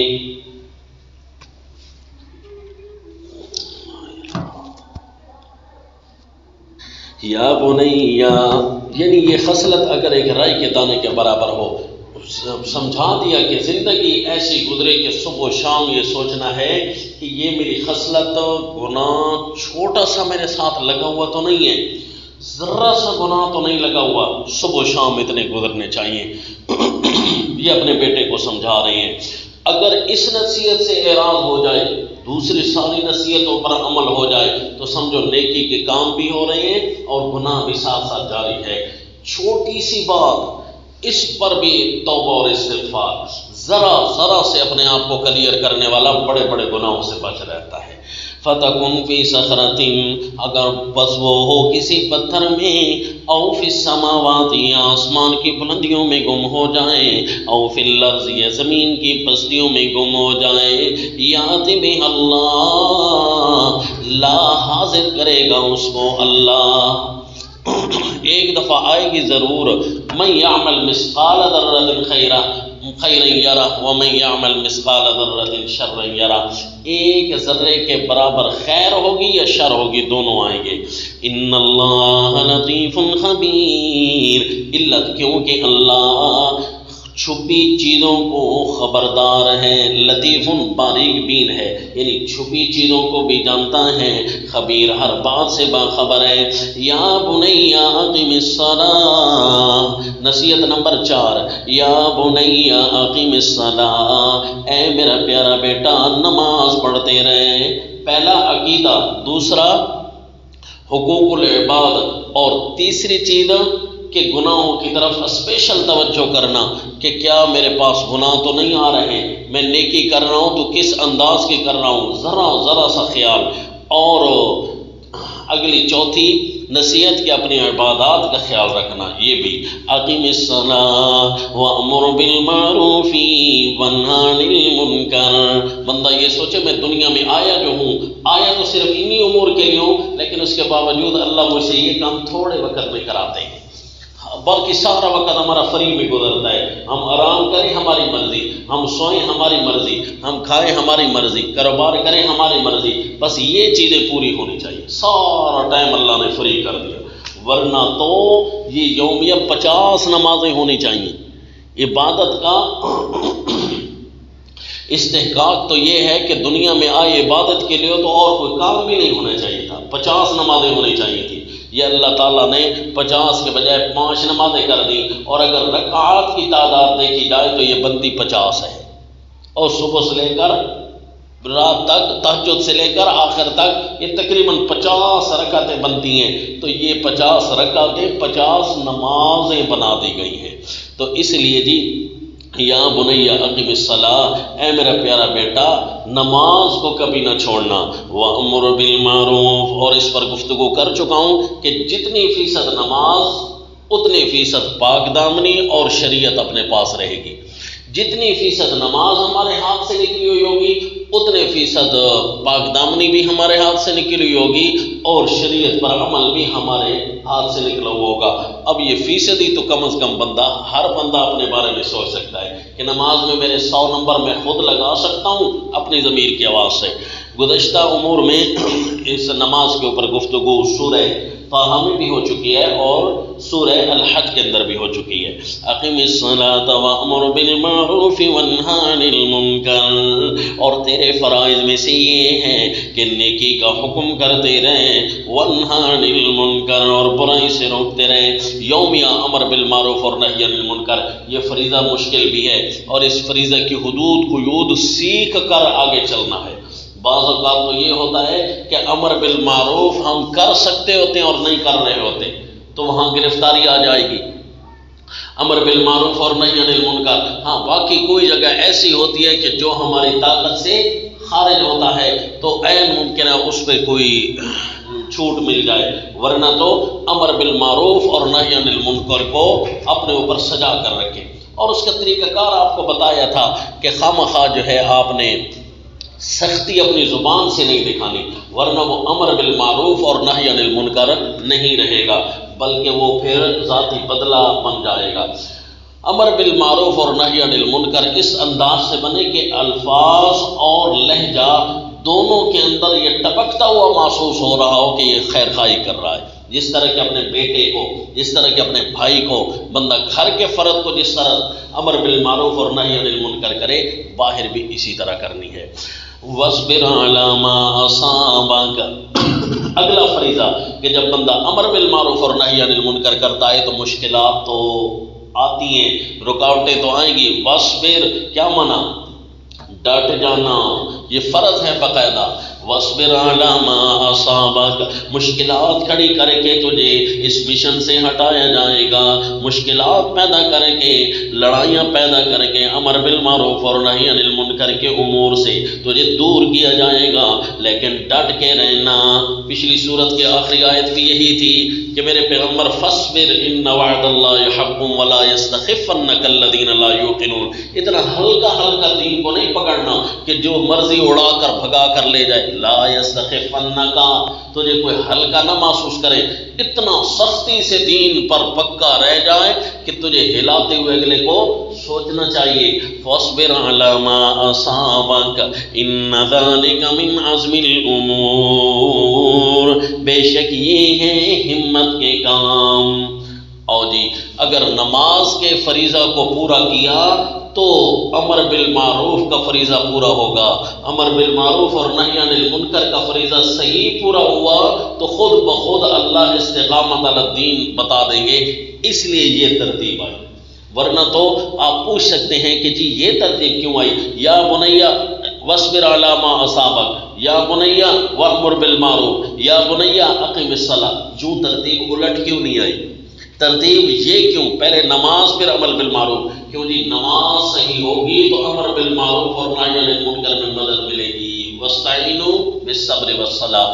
یا بنیا، یعنی یہ خصلت اگر ایک رائی کے دانے کے برابر ہو، سمجھا دیا کہ زندگی ایسی گزرے کہ صبح و شام یہ سوچنا ہے کہ یہ میری خصلت، گناہ چھوٹا سا میرے ساتھ لگا ہوا تو نہیں ہے، ذرا سا گناہ تو نہیں لگا ہوا، صبح و شام اتنے گزرنے چاہیے۔ یہ اپنے بیٹے کو سمجھا رہے ہیں، اگر اس نصیحت سے اعراض ہو جائے، دوسری ساری نصیحتوں پر عمل ہو جائے، تو سمجھو نیکی کے کام بھی ہو رہے ہیں اور گناہ بھی ساتھ ساتھ جاری ہے۔ چھوٹی سی بات، اس پر بھی توبہ اور استغفار، ذرا سے اپنے آپ کو کلیئر کرنے والا بڑے بڑے گناہوں سے بچ رہتا ہے۔ فتکن فی صخرۃ، اگر بس وہ ہو کسی پتھر میں، او فی السماوات، یا آسمان کی بلندیوں میں گم ہو جائے، او فی الارض، یا زمین کی پستیوں میں گم ہو جائے، یات بہ اللہ، لا حاضر کرے گا اس کو اللہ، ایک دفعہ آئے گی ضرور۔ من یعمل مثقال ذرۃ خیرا یرہ ومن یعمل مثقال ذرۃ شرا یرہ، ایک ذرے کے برابر خیر ہوگی یا شر ہوگی، دونوں آئیں گے۔ ان اللہ لطیف خبیر، علت کیونکہ اللہ چھپی چیزوں کو خبردار ہے، لطیف باریک بین ہے، یعنی چھپی چیزوں کو بھی جانتا ہے، خبیر ہر بات سے باخبر ہے۔ یا بنی اقم الصلاۃ، نصیحت نمبر 4، یا بنی اقم الصلاۃ، اے میرا پیارا بیٹا نماز پڑھتے رہے، پہلا عقیدہ، دوسرا حقوق العباد، اور تیسری چیز کہ گناہوں کی طرف اسپیشل توجہ کرنا کہ کیا میرے پاس گناہ تو نہیں آ رہے ہیں، میں نیکی کر رہا ہوں تو کس انداز کی کر رہا ہوں، ذرا سا خیال۔ اور اگلی چوتھی نصیحت کہ اپنی عبادات کا خیال رکھنا، یہ بھی اقم الصلاۃ وامر بالمعروف وانہی عن المنکر۔ بندہ یہ سوچے میں دنیا میں آیا جو ہوں، آیا تو صرف انہی امور کے لیے ہوں، لیکن اس کے باوجود اللہ مجھ سے یہ کام تھوڑے وقت میں کراتے ہیں، باقی سارا وقت ہمارا فری میں گزرتا ہے، ہم آرام کریں ہماری مرضی، ہم سوئیں ہماری مرضی، ہم کھائیں ہماری مرضی، کاروبار کریں ہماری مرضی، بس یہ چیزیں پوری ہونی چاہیے، سارا ٹائم اللہ نے فری کر دیا، ورنہ تو یہ یومیہ 50 نمازیں ہونی چاہیے۔ عبادت کا استحقاق تو یہ ہے کہ دنیا میں آئے عبادت کے لیے تو اور کوئی کام بھی نہیں ہونا چاہیے تھا، 50 نمازیں ہونی چاہیے تھی، یہ اللہ تعالیٰ نے 50 کے بجائے 5 نمازیں کر دی، اور اگر رکعات کی تعداد دیکھی جائے تو یہ بنتی 50 ہے، اور صبح سے لے کر رات تک، تہجد سے لے کر آخر تک یہ تقریباً 50 رکعتیں بنتی ہیں، تو یہ 50 رکعتیں 50 نمازیں بنا دی گئی ہیں۔ تو اس لیے جی یا بنی اقم الصلاۃ، اے میرا پیارا بیٹا نماز کو کبھی نہ چھوڑنا، وامر بالمعروف، اور اس پر گفتگو کر چکا ہوں کہ جتنی فیصد نماز اتنی فیصد پاک دامنی اور شریعت اپنے پاس رہے گی، جتنی فیصد نماز ہمارے ہاتھ سے نکلی ہوئی ہوگی اتنے فیصد پاک دامنی بھی ہمارے ہاتھ سے نکلی ہوئی ہوگی، اور شریعت پر عمل بھی ہمارے ہاتھ سے نکلا ہوا ہوگا۔ اب یہ فیصدی تو کم از کم ہر بندہ اپنے بارے میں سوچ سکتا ہے کہ نماز میں میرے 100 نمبر میں خود لگا سکتا ہوں اپنی ضمیر کی آواز سے۔ گزشتہ امور میں اس نماز کے اوپر گفتگو سورہ طٰہٰ میں بھی ہو چکی ہے اور سورہ الحج کے اندر بھی ہو چکی ہے۔ اقم الصلاۃ وامر بالمعروف وانہی عن المنکر، اور تیرے فرائض میں سے یہ ہے کہ نیکی کا حکم کرتے رہیں، وانہی عن المنکر، اور برائی سے روکتے رہیں۔ یومیہ امر بالمعروف اور نہی عن المنکر، یہ فریضہ مشکل بھی ہے، اور اس فریضہ کی حدود قیود سیکھ کر آگے چلنا ہے۔ بعض اوقات تو یہ ہوتا ہے کہ امر بالمعروف ہم کر سکتے ہوتے ہیں اور نہیں کر رہے ہوتے، تو وہاں گرفتاری آ جائے گی۔ امر بالمعروف اور نہی عن المنکر، ہاں باقی کوئی جگہ ایسی ہوتی ہے کہ جو ہماری طاقت سے خارج ہوتا ہے تو عین ممکن ہے اس پہ کوئی چھوٹ مل جائے، ورنہ تو امر بالمعروف اور نہی عن المنکر کو اپنے اوپر سجا کر رکھے۔ اور اس کا طریقہ کار آپ کو بتایا تھا کہ خواہ جو ہے آپ نے سختی اپنی زبان سے نہیں دکھانی، ورنہ وہ امر بالمعروف اور نہی عن المنکر نہیں رہے گا، بلکہ وہ پھر ذاتی بدلہ بن جائے گا۔ امر بالمعروف اور نہی عن المنکر اس انداز سے بنے کہ الفاظ اور لہجہ دونوں کے اندر یہ ٹپکتا ہوا محسوس ہو رہا ہو کہ یہ خیر خواہی کر رہا ہے۔ جس طرح کہ اپنے بیٹے کو، جس طرح کہ اپنے بھائی کو، بندہ گھر کے فرد کو جس طرح امر بالمعروف اور نہی عن المنکر کرے، باہر بھی اسی طرح کرنی ہے۔ وَاصْبِرْ عَلَىٰ مَا أَصَابَكَ، اگلا فریضہ کہ جب بندہ امر بالمعروف اور نہی عن المنکر کرتا ہے تو مشکلات تو آتی ہیں، رکاوٹیں تو آئیں گی۔ وَاصْبِرْ کیا معنی؟ ڈٹ جانا، یہ فرض ہے باقاعدہ۔ وَاصْبِرْ عَلَىٰ مَا أَصَابَكَ، مشکلات کھڑی کر کے تجھے اس مشن سے ہٹایا جائے گا، مشکلات پیدا کر کے، لڑائیاں پیدا کر کے امر بالمعروف اور نہی عن المنکر کے امور سے تجھے دور کیا جائے گا، لیکن ڈٹ کے رہنا۔ پچھلی سورت کی آخری آیت بھی یہی تھی کہ میرے پیغمبر فَاصْبِرْ إِنَّ وَعْدَ اللَّهِ حَقٌّ وَلَا يَسْتَخِفَّنَّكَ الَّذِينَ لَا يُوقِنُونَ، اتنا ہلکا دین کو نہیں پکڑنا کہ جو مرضی اڑا کر بھگا کر لے جائے۔ لا یستخفنک، تجھے کوئی ہلکا نہ محسوس کرے، اتنا سختی سے دین پر پکا رہ جائے کہ تجھے ہلاتے ہوئے اگلے کو سوچنا چاہیے۔ فاصبر علی ما اصابک ان ذلک من عزم الامور، بے شک یہ ہے ہمت کے کام۔ اور جی اگر نماز کے فریضہ کو پورا کیا تو امر بالمعروف کا فریضہ پورا ہوگا، امر بالمعروف اور نہی عن المنکر کا فریضہ صحیح پورا ہوا تو خود بخود اللہ استقامت علی الدین بتا دیں گے، اس لیے یہ ترتیب آئی۔ ورنہ تو آپ پوچھ سکتے ہیں کہ جی یہ ترتیب کیوں آئی؟ یا بنیا واصبر علی ما اصابک، یا بنیا وامر بالمعروف، یا بنیا اقم الصلاۃ، جو ترتیب الٹ کیوں نہیں آئی؟ ترتیب یہ کیوں؟ پہلے نماز پھر عمل بالمعروف، کیوں جی نماز صحیح ہوگی تو امر بالمعروف اور نہی عن المنکر میں مدد ملے گی۔ واستعینوا بالصبر والصلاۃ،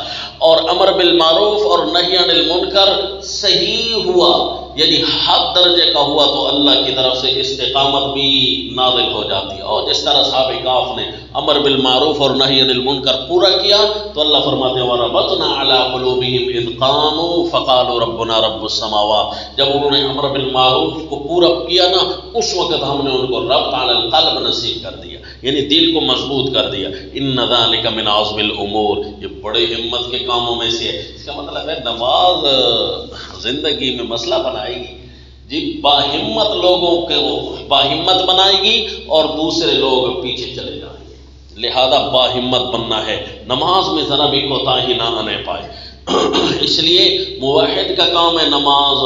اور امر بالمعروف اور نہی عن المنکر صحیح ہوا یعنی حق درجے کا ہوا تو اللہ کی طرف سے استقامت بھی نازل ہو جاتی ہے۔ اور جس طرح صحابہ کہف نے امر بالمعروف اور نہی عن المنکر پورا کیا تو اللہ فرماتے ہیں وَرَبَطْنَا عَلَىٰ قُلُوبِهِمْ إِذْ قَامُوا فَقَالُوا رَبُّنَا رَبُّ السَّمَاوَاتِ، جب انہوں نے امر بالمعروف کو پورا کیا نا، اس وقت ہم نے ان کو ربط علی القلب نصیب کر دیا، یعنی دل کو مضبوط کر دیا۔ إِنَّ ذَلِكَ مِنْ عَزْمِ الْأُمُورِ، یہ بڑے ہمت کے کاموں میں سے ہے۔ اس کا مطلب ہے نماز زندگی میں مسئلہ بنائے گی جی، باہمت لوگوں کو باہمت بنائے گی اور دوسرے لوگ پیچھے چلے جائیں گے، لہذا باہمت بننا ہے، نماز میں ذرا بھی کوتاہی نہ آنے پائے۔ اس لیے موحد کا کام ہے نماز.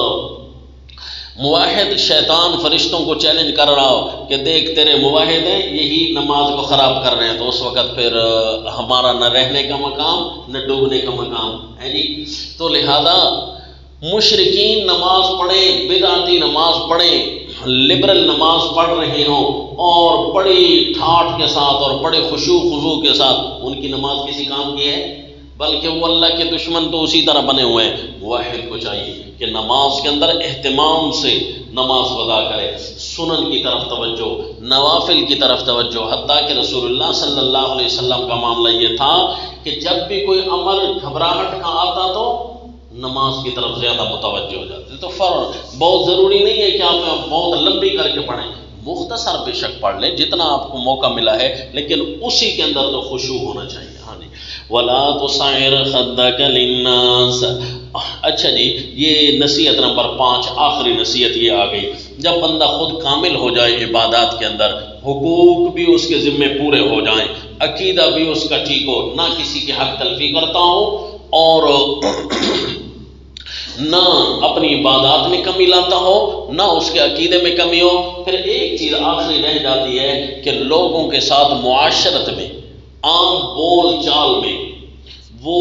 موحد شیطان فرشتوں کو چیلنج کر رہا ہو کہ دیکھ تیرے موحد ہیں یہی نماز کو خراب کر رہے ہیں، تو اس وقت پھر ہمارا نہ رہنے کا مقام نہ ڈوبنے کا مقام ہے جی. تو لہذا مشرکین نماز پڑھیں، بدعتی نماز پڑھیں، لبرل نماز پڑھ رہے ہوں اور بڑی ٹھاٹھ کے ساتھ اور بڑے خشوع خضوع کے ساتھ، ان کی نماز کسی کام کی ہے؟ بلکہ وہ اللہ کے دشمن تو اسی طرح بنے ہوئے ہیں. موحد کو چاہیے کہ نماز کے اندر اہتمام سے نماز ادا کرے، سنن کی طرف توجہ، نوافل کی طرف توجہ. حتیٰ کہ رسول اللہ صلی اللہ علیہ وسلم کا معاملہ یہ تھا کہ جب بھی کوئی عمل گھبراہٹ کا آتا تو نماز کی طرف زیادہ متوجہ ہو جاتے. تو بہت ضروری نہیں ہے کہ آپ بہت لمبی کر کے پڑھیں، مختصر بے شک پڑھ لیں جتنا آپ کو موقع ملا ہے، لیکن اسی کے اندر تو خشوع ہونا چاہیے. ہاں جی. وَلَا تُصَعِّرْ خَدَّكَ لِلنَّاسِ. اچھا جی، یہ نصیحت نمبر 5، آخری نصیحت یہ آ گئی. جب بندہ خود کامل ہو جائے عبادات کے اندر، حقوق بھی اس کے ذمے پورے ہو جائیں، عقیدہ بھی اس کا ٹھیک ہو، نہ کسی کی حق تلفی کرتا ہو اور نہ اپنی عبادات میں کمی لاتا ہو، نہ اس کے عقیدے میں کمی ہو، پھر ایک چیز آخری رہ جاتی ہے کہ لوگوں کے ساتھ معاشرت میں، عام بول چال میں وہ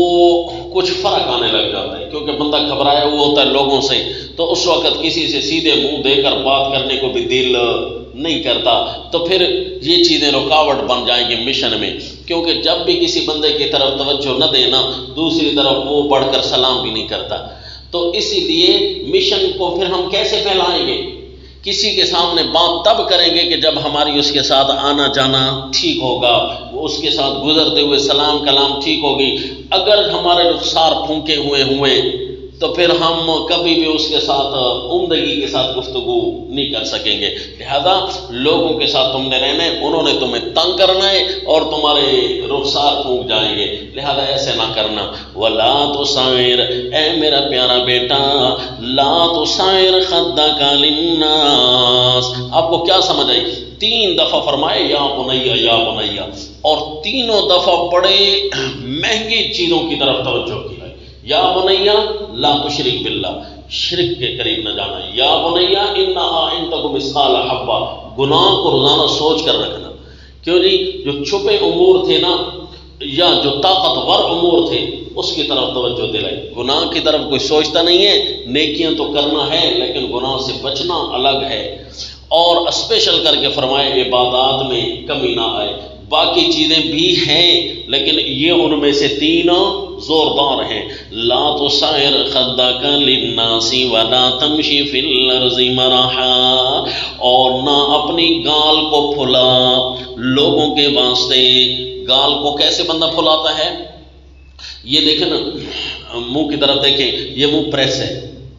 کچھ فرق آنے لگ جاتا ہے. کیونکہ بندہ گھبرایا ہوا ہوتا ہے لوگوں سے، تو اس وقت کسی سے سیدھے منہ دے کر بات کرنے کو بھی دل نہیں کرتا. تو پھر یہ چیزیں رکاوٹ بن جائیں گی مشن میں. کیونکہ جب بھی کسی بندے کی طرف توجہ نہ دینا، دوسری طرف وہ بڑھ کر سلام بھی نہیں کرتا. تو اسی لیے مشن کو پھر ہم کیسے پھیلائیں گے؟ کسی کے سامنے بات تب کریں گے کہ جب ہماری اس کے ساتھ آنا جانا ٹھیک ہوگا، اس کے ساتھ گزرتے ہوئے سلام کلام ٹھیک ہوگی. اگر ہمارے رخسار پھونکے ہوئے تو پھر ہم کبھی بھی اس کے ساتھ عمدگی کے ساتھ گفتگو نہیں کر سکیں گے. لہذا لوگوں کے ساتھ تم نے رہنا ہے، انہوں نے تمہیں تنگ کرنا ہے اور تمہارے رخسار پھونک جائیں گے. لہذا ایسے نہ کرنا. وَلَا تُصَعِّرْ، اے میرا پیارا بیٹا، لا تُصَعِّرْ خَدَّكَ لِلنَّاسِ. آپ کو کیا سمجھ آئی؟ 3 دفعہ فرمائے یا بنیا یا بنیا، اور تینوں دفعہ بڑے مہنگی چیزوں کی طرف توجہ کی. یا بنیا لا تشرک باللہ، شرک کے قریب نہ جانا. یا بنیا انہا ان تک مثقال حبہ، گناہ کو روزانہ سوچ کر رکھنا. کیوں جی؟ جو چھپے امور تھے نا، یا جو طاقتور امور تھے، اس کی طرف توجہ دلائی. گناہ کی طرف کوئی سوچتا نہیں ہے، نیکیاں تو کرنا ہے لیکن گناہ سے بچنا الگ ہے. اور اسپیشل کر کے فرمائے عبادات میں کمی نہ آئے. باقی چیزیں بھی ہیں لیکن یہ ان میں سے 3 زوردار ہیں. لا تُصَعِّرْ خَدَّكَ لِلنَّاسِ وَلَا تَمْشِ فِي الْأَرْضِ مَرَحًا، اور نہ اپنی گال کو پھلا لوگوں کے واسطے. گال کو کیسے بندہ پھلاتا ہے؟ یہ دیکھیں نا، منہ کی طرف دیکھیں، یہ منہ پریس ہے،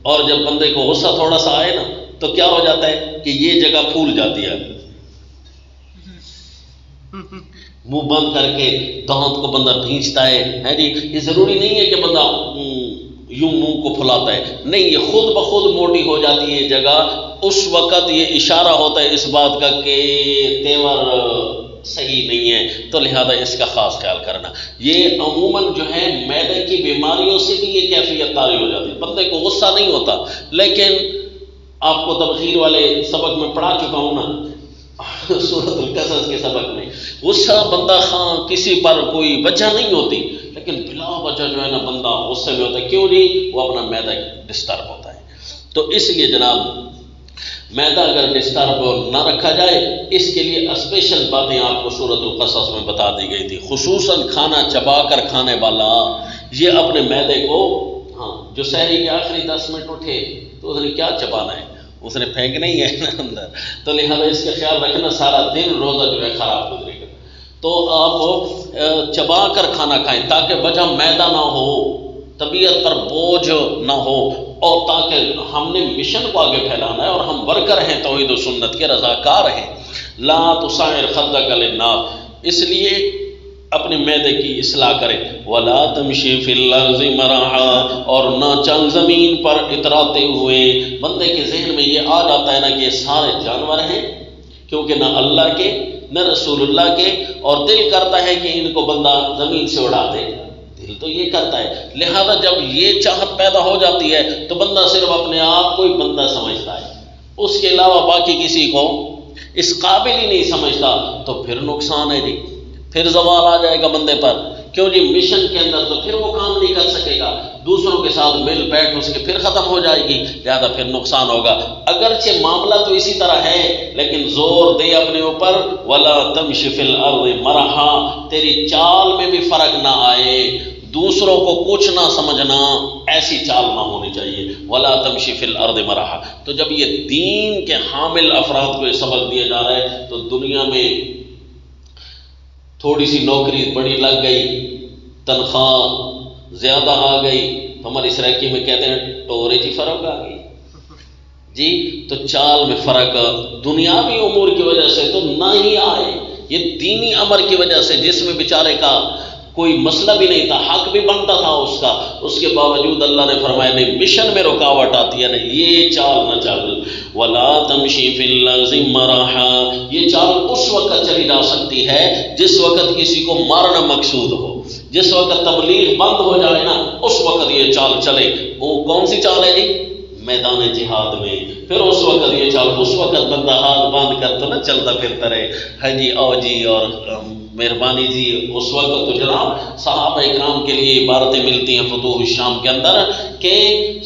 اور جب بندے کو غصہ تھوڑا سا آئے نا تو کیا ہو جاتا ہے کہ یہ جگہ پھول جاتی ہے. منہ بند کر کے دانت کو بندہ بھینچتا ہے جی. یہ ضروری نہیں ہے کہ بندہ یوں منہ کو پھلاتا ہے، نہیں، یہ خود بخود موٹی ہو جاتی ہے جگہ. اس وقت یہ اشارہ ہوتا ہے اس بات کا کہ تیور صحیح نہیں ہے. تو لہذا اس کا خاص خیال کرنا. یہ عموماً جو ہے معدے کی بیماریوں سے بھی یہ کیفیت طاری ہو جاتی ہے. بندے کو غصہ نہیں ہوتا، لیکن آپ کو تبخیر والے سبق میں پڑھا چکا ہوں نا، سورۃ القصص کے سبق میں، غصہ بندہ خاں کسی پر کوئی وجہ نہیں ہوتی، لیکن بلا وجہ جو ہے نا بندہ غصے میں ہوتا ہے. کیوں نہیں؟ وہ اپنا معدہ ڈسٹرب ہوتا ہے. تو اس لیے جناب معدہ اگر ڈسٹرب نہ رکھا جائے، اس کے لیے اسپیشل باتیں آپ کو سورۃ القصص میں بتا دی گئی تھی. خصوصاً کھانا چبا کر کھانے والا، یہ اپنے معدے کو، ہاں، جو سحری کے آخری 10 منٹ اٹھے تو اس نے کیا چبانا ہے؟ اس نے پھینکنا ہی ہے نا اندر. تو لہٰذا اس کا خیال رکھنا، سارا دن روزہ جو ہے خراب گزرے گا. تو آپ چبا کر کھانا کھائیں تاکہ وجہ معدہ نہ ہو، طبیعت پر بوجھ نہ ہو، اور تاکہ ہم نے مشن کو آگے پھیلانا ہے اور ہم ورکر ہیں توحید و سنت کے، رضاکار ہیں. لا تُصَعِّرْ خَدَّكَ لِلنَّاسِ، اس لیے اپنے معدے کی اصلاح کریں. وَلَا تَمْشِ فِي الْأَرْضِ مَرَحًا، اور نہ چل زمین پر اتراتے ہوئے. بندے کے ذہن میں یہ آ جاتا ہے نا کہ یہ سارے جانور ہیں، کیونکہ نہ اللہ کے نہ رسول اللہ کے، اور دل کرتا ہے کہ ان کو بندہ زمین سے اڑا دے. دل تو یہ کرتا ہے، لہذا جب یہ چاہت پیدا ہو جاتی ہے تو بندہ صرف اپنے آپ کو ہی بندہ سمجھتا ہے، اس کے علاوہ باقی کسی کو اس قابل ہی نہیں سمجھتا، تو پھر نقصان ہے جی، پھر زوال آ جائے گا بندے پر، کیوں جی مشن کے اندر تو پھر وہ کام نہیں کر سکے گا، دوسروں کے ساتھ مل بیٹھ اس کے پھر ختم ہو جائے گی، لہذا پھر نقصان ہوگا۔ اگرچہ معاملہ تو اسی طرح ہے، لیکن زور دے اپنے اوپر، وَلَا تَمْشِ فِي الْأَرْضِ مَرَحًا، تیری چال میں بھی فرق نہ آئے، دوسروں کو کچھ نہ سمجھنا، ایسی چال نہ ہونی چاہیے، وَلَا تَمْشِ فِي الْأَرْضِ مَرَحًا۔ تو جب یہ دین کے حامل افراد کو یہ سبق دیا جا رہا ہے تو دنیا میں تھوڑی سی نوکری بڑی لگ گئی، تنخواہ زیادہ آ گئی، تو ہماری سرائکی میں کہتے ہیں ٹورے کی فرق آ گئی جی، تو چال میں فرق دنیاوی امور کی وجہ سے تو نہ ہی آئے، یہ دینی امر کی وجہ سے جس میں بیچارے کا کوئی مسئلہ بھی نہیں تھا، حق بھی بنتا تھا اس کا، اس کے باوجود اللہ نے فرمایا نہیں، مشن میں رکاوٹ آتی ہے، نہیں یہ چال نہ چل، وَلَا تَمْشِي فِي الْأَرْضِ مَرَحًا، یہ چال اس وقت چلی جا سکتی ہے جس وقت کسی کو مارنا مقصود ہو، جس وقت تبلیغ بند ہو جائے نا اس وقت یہ چال چلے، وہ کون سی چال ہے جی؟ میدان جہاد میں، پھر اس وقت یہ چال، اس وقت بندہ ہاتھ باندھ کر تو نہ چلتا پھرتا رہے، ہاں جی آؤ جی اور مہربانی جی، اس وقت تو جناب صحابہ اکرام کے لیے عبارتیں ملتی ہیں فتوح الشام کے اندر کہ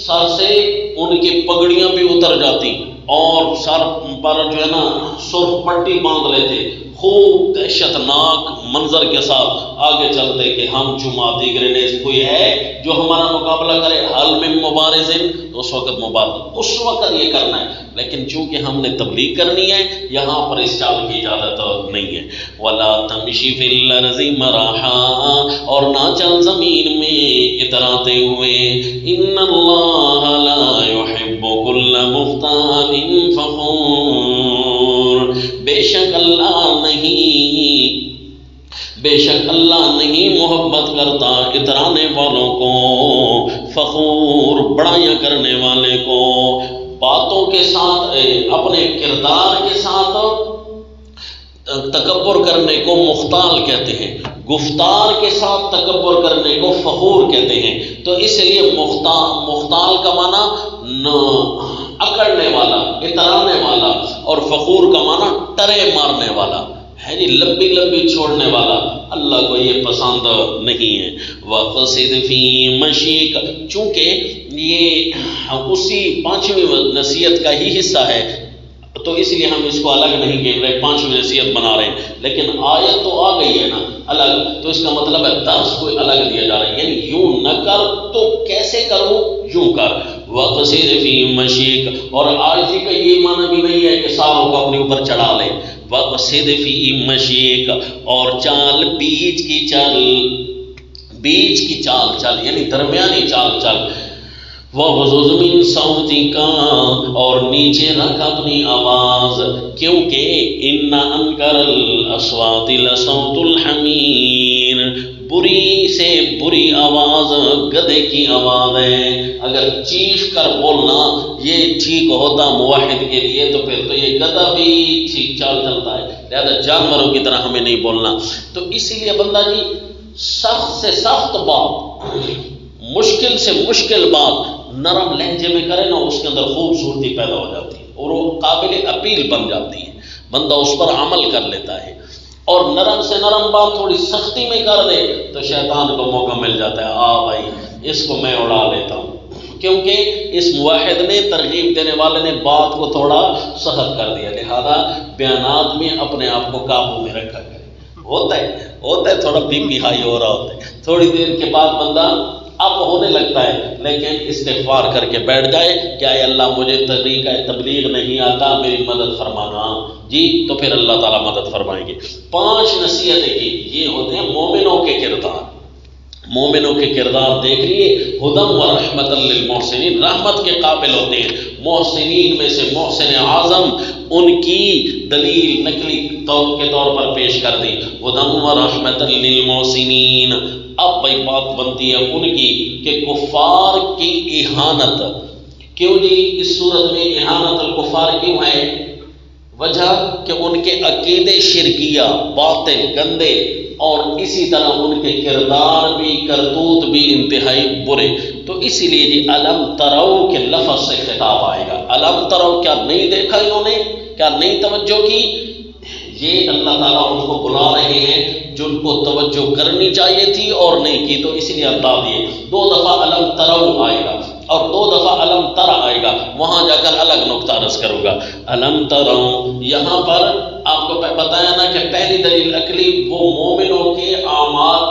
سر سے ان کی پگڑیاں بھی اتر جاتی اور سر پر جو ہے نا سرخ پٹی باندھ لیتے، خوب دہشت ناک منظر کے ساتھ آگے چلتے کہ ہم جمعہ دیگر نیز کوئی ہے جو ہمارا مقابلہ کرے، حل من مبارزن، تو اس وقت مبارز، اس وقت یہ کرنا ہے، لیکن چونکہ ہم نے تبلیغ کرنی ہے یہاں پر اس چال کی اجازت نہیں ہے۔ وَلَا تَمْشِ فِي الْأَرْضِ مَرَحًا، اور نہ چل زمین میں اتراتے ہوئے، إِنَّ اللَّهَ لَا يُحِبُّ كُلَّ مُخْتَالٍ فَخُورٍ، بے شک اللہ نہیں محبت کرتا اترانے والوں کو، فخور بڑائیاں کرنے والے کو، باتوں کے ساتھ اپنے کردار کے ساتھ تکبر کرنے کو مختال کہتے ہیں، گفتار کے ساتھ تکبر کرنے کو فخور کہتے ہیں، تو اس لیے مختال کا معنی اکڑنے والا، اترانے والا، اور فخور کا معنی ٹرے مارنے والا ہے جی، لمبی لمبی چھوڑنے والا، اللہ کو یہ پسند نہیں ہے۔ وَقَصِدْ فِي مَشِيكَ، چونکہ یہ اسی 5ویں نصیحت کا ہی حصہ ہے تو اس لیے ہم اس کو الگ نہیں کہہ رہے، 5ویں نصیحت بنا رہے ہیں، لیکن آیت تو آ گئی ہے نا الگ، تو اس کا مطلب ہے درس کوئی الگ دیا جا رہا ہے، یعنی یوں نہ کر تو کیسے کروں، یوں کر۔ وَقَصِدْ فِي مَشِيكَ، اور عاجزی کا یہ معنی بھی نہیں ہے کہ ساروں کو اپنے اوپر چڑھا لے، وَقَصِدْ فِي مَشِيكَ، اور چال بیچ کی چال چل، یعنی درمیانی چال چل، وَغْضُضْ مِن صَوْتِكَ، اور نیچے رکھ اپنی آواز، کیونکہ إِنَّ أَنكَرَ الْأَصْوَاتِ لَصَوْتُ الْحَمِيرِ، بری سے بری آواز گدھے کی آواز ہے، اگر چیخ کر بولنا یہ ٹھیک ہوتا موحد کے لیے تو پھر تو یہ گدھا بھی ٹھیک چال چلتا ہے، لہذا جانوروں کی طرح ہمیں نہیں بولنا۔ تو اسی لیے بندہ جی سخت سے سخت بات، مشکل سے مشکل بات نرم لہجے میں کرے نا، اس کے اندر خوبصورتی پیدا ہو جاتی ہے اور وہ قابل اپیل بن جاتی ہے، بندہ اس پر عمل کر لیتا ہے، اور نرم سے نرم بات تھوڑی سختی میں کر دے تو شیطان کو موقع مل جاتا ہے، آ بھائی اس کو میں اڑا لیتا ہوں، کیونکہ اس موحد نے، ترغیب دینے والے نے بات کو تھوڑا سخت کر دیا، لہذا بیانات میں اپنے آپ کو قابو میں رکھا کرے۔ ہوتا ہے تھوڑا بی پی ہائی ہو رہا ہوتا ہے، تھوڑی دیر کے بعد بندہ اب ہونے لگتا ہے، لیکن استغفار کر کے بیٹھ جائے کہ اے اللہ مجھے طریقہ تبلیغ نہیں آتا، میری مدد فرمانا جی، تو پھر اللہ تعالیٰ مدد فرمائیں گے۔ 5 نصیحتیں کی، یہ ہوتے ہیں مومنوں کے کردار، مومنوں کے کردار دیکھ لیے، ہدی و رحمت للمحسنین، رحمت کے قابل ہوتے ہیں، محسنین میں سے محسن اعظم ان کی دلیل نقلی کے طور پر پیش کر دی، ہدی و رحمت للمحسنین۔ اب بھائی بات بنتی ہے ان کی کہ کفار کی اہانت، کیوں جی اس صورت میں اہانت الکفار کیوں ہے؟ وجہ کہ ان کے عقیدے شرکیہ باطل گندے اور اسی طرح ان کے کردار بھی کرتوت بھی انتہائی برے. تو اسی لیے جی الم ترو کے لفظ سے خطاب آئے گا. الم ترو، کیا نہیں دیکھا انہوں نے، کیا نہیں توجہ کی؟ یہ اللہ تعالیٰ ان کو بلا رہے ہیں جن کو توجہ کرنی چاہیے تھی اور نہیں کی، تو اس لیے اللہ دیے 2 دفعہ الم ترو آئے گا اور 2 دفعہ الم تر آئے گا. وہاں جا کر الگ نقطہ عرض کروں گا. الم ترو یہاں پر آپ کو بتایا نا کہ پہلی دلیل عقلی وہ مومنوں کے اعمال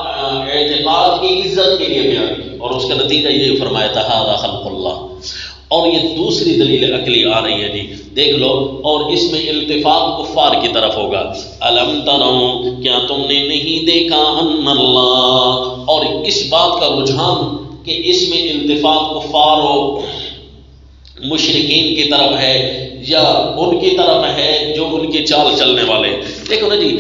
اعتقاد کی عزت کے لیے بیان کی اور اس کا نتیجہ یہ فرمایا تھا ھذا خلق اللہ. اور یہ دوسری دلیل عقلی آ رہی ہے جی، دیکھ لو، اور اس میں التفات کفار کی طرف ہوگا. الم ترو، کیا تم نے نہیں دیکھا، ان اللہ، اور اس بات کا رجحان کہ اس میں التفات کفار و مشرکین کی طرف ہے یا ان کی طرف ہے جو ان کی چال چلنے والے. دیکھو نا جی،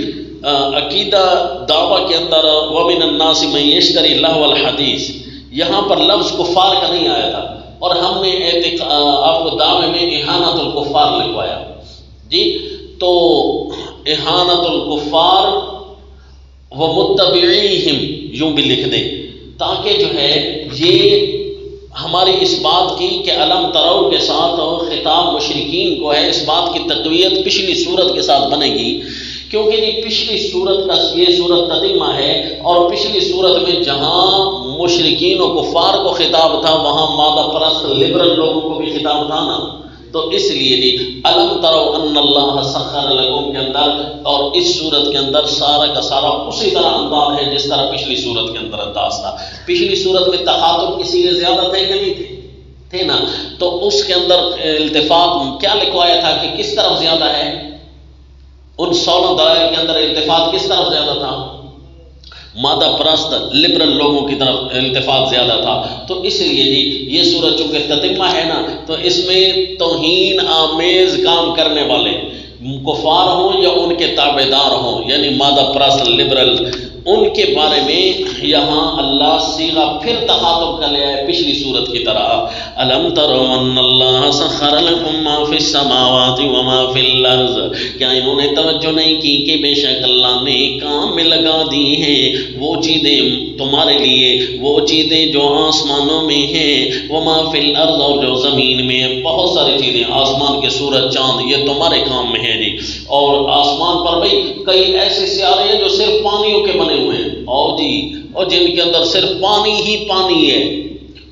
عقیدہ دعویٰ کے اندر وَمِنَ النَّاسِ مَن يَشْتَرِي لَهْوَ الْحَدِيثِ، یہاں پر لفظ کفار کا نہیں آیا تھا اور ہم نے آپ کو دعوے میں احانت الکفار لکھوایا جی. تو احانت الکفار و متبعیہم یوں بھی لکھ دیں تاکہ جو ہے یہ ہماری اس بات کی کہ الم ترو کے ساتھ خطاب مشرکین کو ہے، اس بات کی تقویت پچھلی صورت کے ساتھ بنے گی. کیونکہ یہ پچھلی صورت کا یہ صورت تتمہ ہے اور پچھلی صورت میں جہاں مشرکین و کفار کو خطاب تھا وہاں مادہ پرست لبرل لوگوں کو بھی خطاب تھا نا. تو اس لیے جی الم ترو ان اللہ سخر لکم کے اندر اور اس صورت کے اندر سارا کا سارا اسی طرح انداز ہے جس طرح پچھلی صورت کے اندر انداز تھا. پچھلی صورت میں تخاطب کسی کے زیادہ تھے کہ نہیں تھے نا، تو اس کے اندر التفات کیا لکھوایا تھا کہ کس طرف زیادہ ہے، ان 16 دلائل کے اندر التفات کس طرف زیادہ تھا، مادہ پرست لبرل لوگوں کی طرف التفات زیادہ تھا. تو اس لیے جی یہ صورت چونکہ تتمہ ہے نا تو اس میں توہین آمیز کام کرنے والے کفار ہوں یا ان کے تابعدار ہوں یعنی مادہ پرست لبرل، ان کے بارے میں یہاں اللہ صیغہ پھر تخاطب کر لیا ہے پچھلی صورت کی طرح. الم ترو ان اللہ سخر لکم ما فی السماوات وما فی الارض، کیا انہوں نے توجہ نہیں کی کہ بے شک اللہ نے کام میں لگا دی ہیں وہ چیزیں تمہارے لیے، وہ چیزیں جو آسمانوں میں ہیں، وما فی الارض اور جو زمین میں ہیں. بہت ساری چیزیں، آسمان کے سورج چاند یہ تمہارے کام میں ہیں جی. اور آسمان پر بھائی کئی ایسے سیارے ہیں جو صرف پانیوں کے بنے ہوئے ہیں اور جن کے اندر صرف پانی ہی پانی ہے،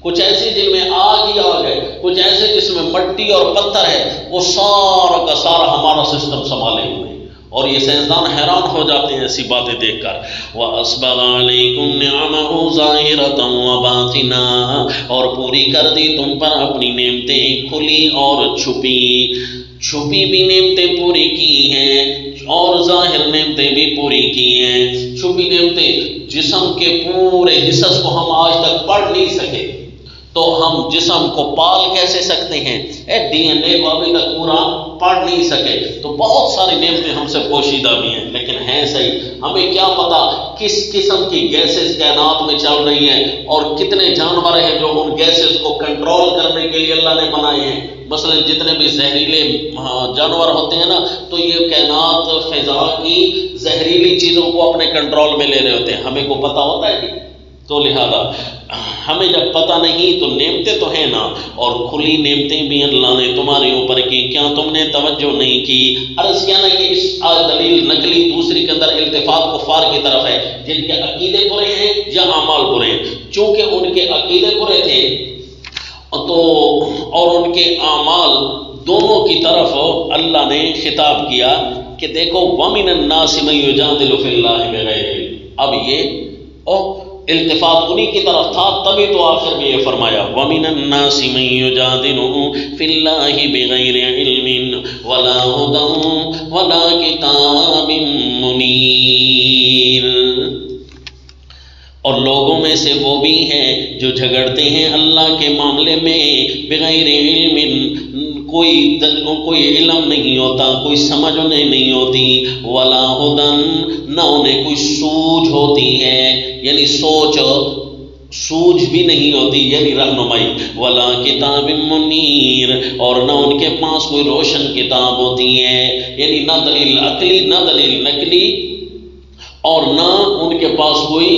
کچھ ایسے جن میں آگ ہی آگ ہے، کچھ ایسے جس میں مٹی اور پتھر ہے، وہ سارا کا سارا ہمارا سسٹم سنبھالے ہوئے ہیں. اور یہ سائنسدان حیران ہو جاتے ہیں ایسی باتیں دیکھ کر. وَأَسْبَغَ عَلَيْكُمْ نِعَمَهُ ظَاهِرَةً وَبَاطِنًا، اور پوری کر دی تم پر اپنی نعمتیں کھلی اور چھپی بھی نعمتیں پوری کی ہیں اور ظاہر نعمتیں بھی پوری کی ہیں. چھپی نعمتیں جسم کے پورے حصص کو ہم آج تک پڑھ نہیں سکے تو ہم جسم کو پال کیسے سکتے ہیں، ڈی این اے کو ابھی تک پورا پڑھ نہیں سکے. تو بہت ساری نعمتیں ہم سے پوشیدہ بھی ہیں لیکن ہیں صحیح. ہمیں کیا پتا کس قسم کی گیسز کائنات میں چل رہی ہیں اور کتنے جانور ہیں جو ان گیسز کو کنٹرول کرنے کے لیے اللہ نے بنائے ہیں. مثلا جتنے بھی زہریلے جانور ہوتے ہیں نا تو یہ کائنات فضا کی زہریلی چیزوں کو اپنے کنٹرول میں لے رہے ہوتے ہیں. ہمیں کو پتہ ہوتا ہے کہ تو لہذا ہمیں جب پتہ نہیں تو نعمتیں تو ہیں نا، اور کھلی نعمتیں بھی اللہ نے تمہارے اوپر کی، کیا تم نے توجہ نہیں کی. عرض کیا نا کہ اس دلیل نقلی دوسری کے اندر التفات کفار کی طرف ہے جن کے عقیدے برے ہیں یا اعمال برے ہیں. چونکہ ان کے عقیدے برے تھے تو اور ان کے اعمال دونوں کی طرف اللہ نے خطاب کیا کہ دیکھو وَمِنَ النَّاسِ مَن يُجَادِلُ فِي اللَّهِ بِغَيْرِ عِلْمٍ. اب یہ التفات انہی کی طرف تھا تبھی تو آخر میں یہ فرمایا وَمِنَ النَّاسِ مَن يُجَادِلُ فِي اللَّهِ بِغَيْرِ عِلْمٍ وَلَا هُدًى وَلَا كِتَابٍ مُنِيرٍ. اور لوگوں میں سے وہ بھی ہیں جو جھگڑتے ہیں اللہ کے معاملے میں بغیر علم، کوئی علم نہیں ہوتا، کوئی سمجھ انہیں نہیں ہوتی، ولا ہدن، نہ انہیں کوئی سوجھ ہوتی ہے، یعنی سوجھ بھی نہیں ہوتی، یعنی رہنمائی، ولا کتاب منیر، اور نہ ان کے پاس کوئی روشن کتاب ہوتی ہے، یعنی نہ دلیل عقلی نہ دلیل نقلی، اور نہ ان کے پاس کوئی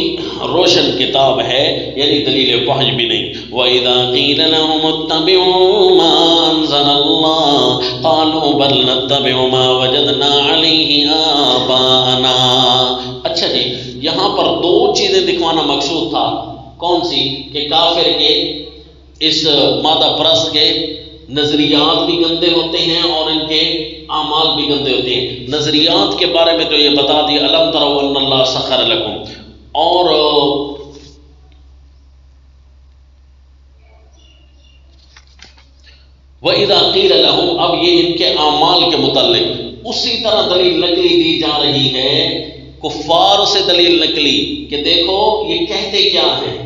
روشن کتاب ہے، یعنی دلیل وحی بھی نہیں۔ وَإِذَا قِيلَ لَهُمُ اتَّبِعُوا مَا أَنزَلَ اللَّهُ قَالُوا بَلْ نَتَّبِعُ مَا وَجَدْنَا عَلَيْهِ آبَاءَنَا۔ اچھا جی، یہاں پر دو چیزیں دکھوانا مقصود تھا، کون سی؟ کہ کافر کے اس مادہ پرست کے نظریات بھی گندے ہوتے ہیں اور ان کے اعمال بھی گندے ہوتے ہیں۔ نظریات کے بارے میں تو یہ بتا دیا، الم تروا ان اللہ سخر لکم، اور وَإِذَا قِيلَ لَهُمْ، اب یہ ان کے اعمال کے متعلق اسی طرح دلیل نقلی دی جا رہی ہے، کفار سے دلیل نقلی کہ دیکھو یہ کہتے کیا ہیں۔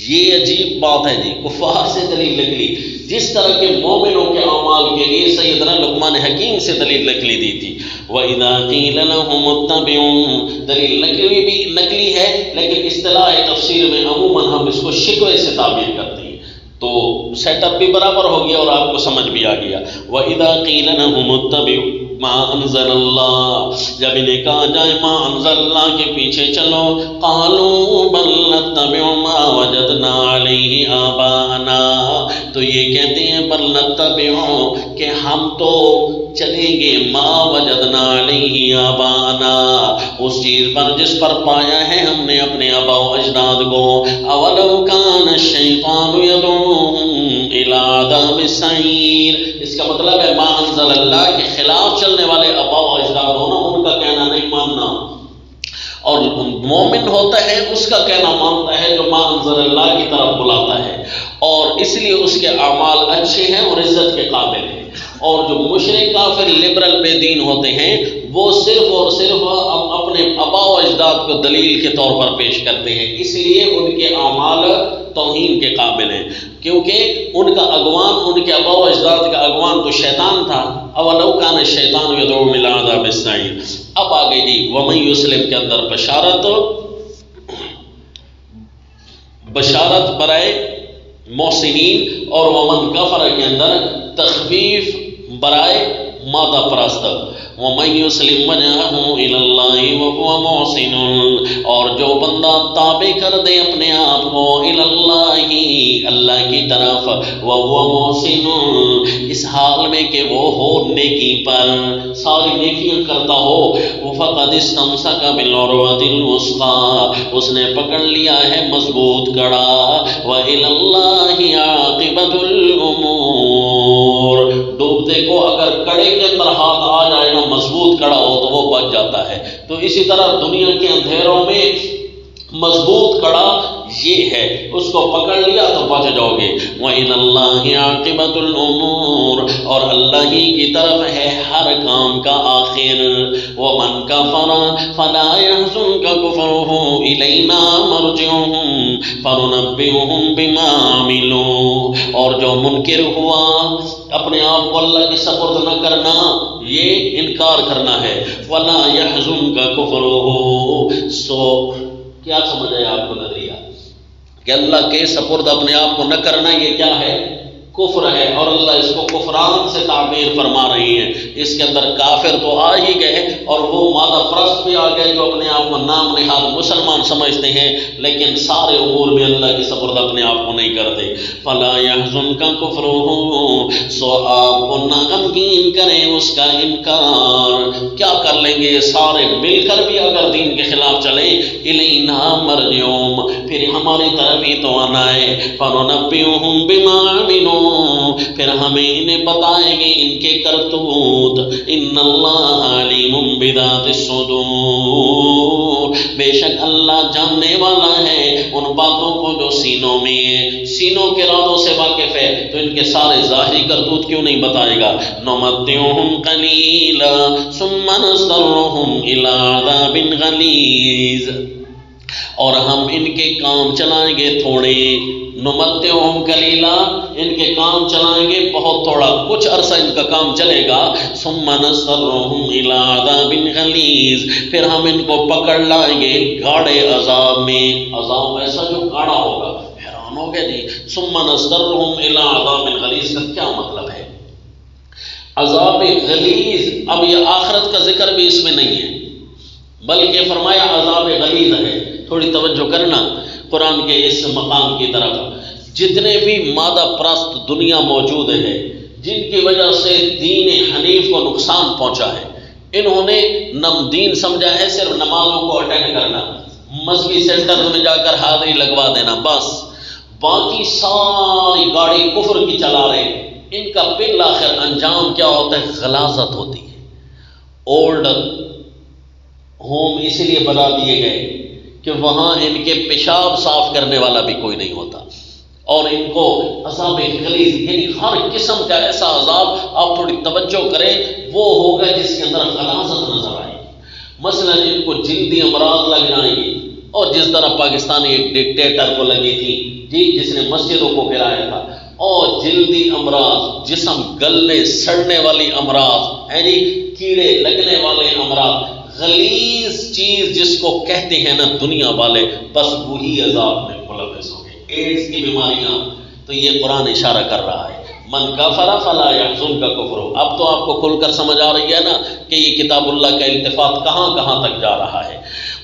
یہ عجیب بات ہے جی، کفار سے دلیل نقلی، جس طرح کے مومنوں کے اعمال کے لیے سیدنا لقمان حکیم سے دلیل نقلی دی تھی۔ وَإِذَا قِيلَ لَهُمُ اتَّبِعُوا، دلیل نقلی بھی نقلی ہے، لیکن اصطلاح تفسیر میں عموماً ہم اس کو شکوے سے تعبیر کرتے ہیں، تو سیٹ اپ بھی برابر ہو گیا اور آپ کو سمجھ بھی آ گیا۔ وَإِذَا قِيلَ لَهُمُ اتَّبِعُوا مَا أَنزَلَ اللَّهُ، جب انہیں کہا جائے ما انزل اللہ کے پیچھے چلو، قَالُوا بَلْ نَتَّبِعُ مَا وَجَدْنَا عَلَيْهِ آبَاءَنَا، تو یہ کہتے ہیں بل نتبعو، کہ ہم تو چلیں گے ما وجدنا علیہ آباءنا، اس چیز پر جس پر پایا ہے ہم نے اپنے آباء و اجداد کو۔ اولو کان الشیطان یدعوہم الی عذاب السعیر، اس کا مطلب ہے ما انزل اللہ کے خلاف چلنے والے آباء و اجداد ہونا، ان کا کہنا نہیں ماننا، اور مومن ہوتا ہے اس کا کہنا مانتا ہے جو ما انزل اللہ کی طرف بلاتا ہے، اور اس لیے اس کے اعمال اچھے ہیں اور عزت کے قابل ہیں۔ اور جو مشرک کافر لبرل بے دین ہوتے ہیں وہ صرف اور صرف اپنے آباء و اجداد کو دلیل کے طور پر پیش کرتے ہیں، اس لیے ان کے اعمال توہین کے قابل ہیں، کیونکہ ان کا اگوان، ان کے آباء و اجداد کا اگوان تو شیطان تھا۔ اولو کان الشیطان یدعو الی عذاب السعیر۔ اب آگے جی ومن یسلم کے اندر بشارت برائے محسنین، اور ومن کفر کے اندر تخفیف برائے مادہ پرست۔ ومن یسلم وجہہ الی اللہ وہو محسن، اور جو بندہ تابع کر دے اپنے آپ کو الی اللہ، اللہ کی طرف، وہو محسن، اس حال میں کہ وہ ہو نیکی پر، ساری نیکیاں کرتا ہو، فقد استمسک بالعروۃ الوثقی، اس نے پکڑ لیا ہے مضبوط کڑا، وإلی اللہ عاقبۃ الامور، ڈوبتے کو اگر کڑے کے اندر ہاتھ آ جائے گا، مضبوط کڑا ہو تو وہ بچ جاتا ہے۔ تو اسی طرح دنیا کے اندھیروں میں مضبوط کڑا یہ ہے، اس کو پکڑ لیا تو بچ جاؤ گے۔ وَإِلَى اللَّهِ عَاقِبَةُ الْأُمُورِ، اور اللہ ہی کی طرف ہے ہر کام کا آخر۔ وَمَنْ كَفَرَ فَلَا يَحْزُنْكَ كُفْرُهُ إِلَيْنَا مَرْجِعُهُمْ فَنُنَبِّئُهُمْ بِمَا عَمِلُوا، اور جو منکر ہوا اپنے آپ کو اللہ کے سپرد نہ کرنا، یہ انکار کرنا ہے۔ وَلَا يَحْزُنْكَ كُفْرُهُ، سو کیا سمجھ آیا آپ کو نظریہ کہ اللہ کے سپرد اپنے آپ کو نہ کرنا یہ کیا ہے؟ کفر ہے، اور اللہ اس کو کفران سے تعبیر فرما رہی ہیں۔ اس کے اندر کافر تو آ ہی گئے، اور وہ مادہ پرست بھی آ گئے جو اپنے آپ کو نام نہاد مسلمان سمجھتے ہیں، لیکن سارے امور میں اللہ کے سپرد اپنے آپ کو نہیں کرتے۔ فلا يحزنك كفرهم، سو آپ کو نہ غمگین کریں اس کا انکار۔ کیا کر لیں گے سارے مل کر بھی اگر دین کے خلاف چلیں؟ الینا مرجعهم، پھر ہماری طرف ہی تو آنا ہے۔ فننبئهم بما عملوا، پھر ہمیں انہیں بتائیں گے ان کے کرتوت۔ ان اللہ علیم بذات الصدور، بے شک اللہ جاننے والا ہے ان باتوں کو جو سینوں میں ہے، سینوں کے رازوں سے واقف ہے، تو ان کے سارے ظاہری کرتوت کیوں نہیں بتائے گا؟ نمتعهم قلیلا ثم نضطرهم الی عذاب غلیظ، اور ہم ان کے کام چلائیں گے تھوڑے، نمتعہم قلیلا، ان کے کام چلائیں گے بہت تھوڑا، کچھ عرصہ ان کا کام چلے گا، ثم نضطرہم الی عذاب غلیظ، پھر ہم ان کو پکڑ لائیں گے گاڑے عذاب میں، عذاب ایسا جو گاڑا ہوگا۔ حیران ہو گئے جی، ثم نضطرہم الی عذاب غلیظ کا کیا مطلب ہے؟ عذاب غلیظ، اب یہ آخرت کا ذکر بھی اس میں نہیں ہے بلکہ فرمایا عذاب غلیظ ہے۔ تھوڑی توجہ کرنا قرآن کے اس مقام کی طرف۔ جتنے بھی مادہ پرست دنیا موجود ہے جن کی وجہ سے دین حنیف کو نقصان پہنچا ہے، انہوں نے دین سمجھا ہے صرف نمازوں کو اٹینڈ کرنا، مذہبی سینٹر میں جا کر حاضری لگوا دینا، بس باقی ساری گاڑی کفر کی چلا رہے ہیں۔ ان کا بالآخر انجام کیا ہوتا ہے؟ غلاظت ہوتی ہے۔ اولڈ ہوم اسی لیے بنا دیے گئے کہ وہاں ان کے پیشاب صاف کرنے والا بھی کوئی نہیں ہوتا، اور ان کو عذاب غلیظ یعنی ہر قسم کا ایسا عذاب، آپ تھوڑی توجہ کریں، وہ ہوگا جس کے اندر غلاظت نظر آئے گی۔ مثلا ان کو جلدی امراض لگ جائیں گے، اور جس طرح پاکستانی ایک ڈکٹیٹر کو لگی تھی جی، جس نے مسجدوں کو گرایا تھا، اور جلدی امراض، جسم گلنے سڑنے والی امراض، یعنی کیڑے لگنے والے امراض، غلیظ چیز جس کو کہتے ہیں نا دنیا والے، بس وہی عذاب میں ملوث ہو گئے۔ ایڈز کی بیماریاں، تو یہ قرآن اشارہ کر رہا ہے من کفر فلا یحزنک کفرہ۔ اب تو آپ کو کھل کر سمجھ آ رہی ہے نا کہ یہ کتاب اللہ کا التفات کہاں کہاں تک جا رہا ہے۔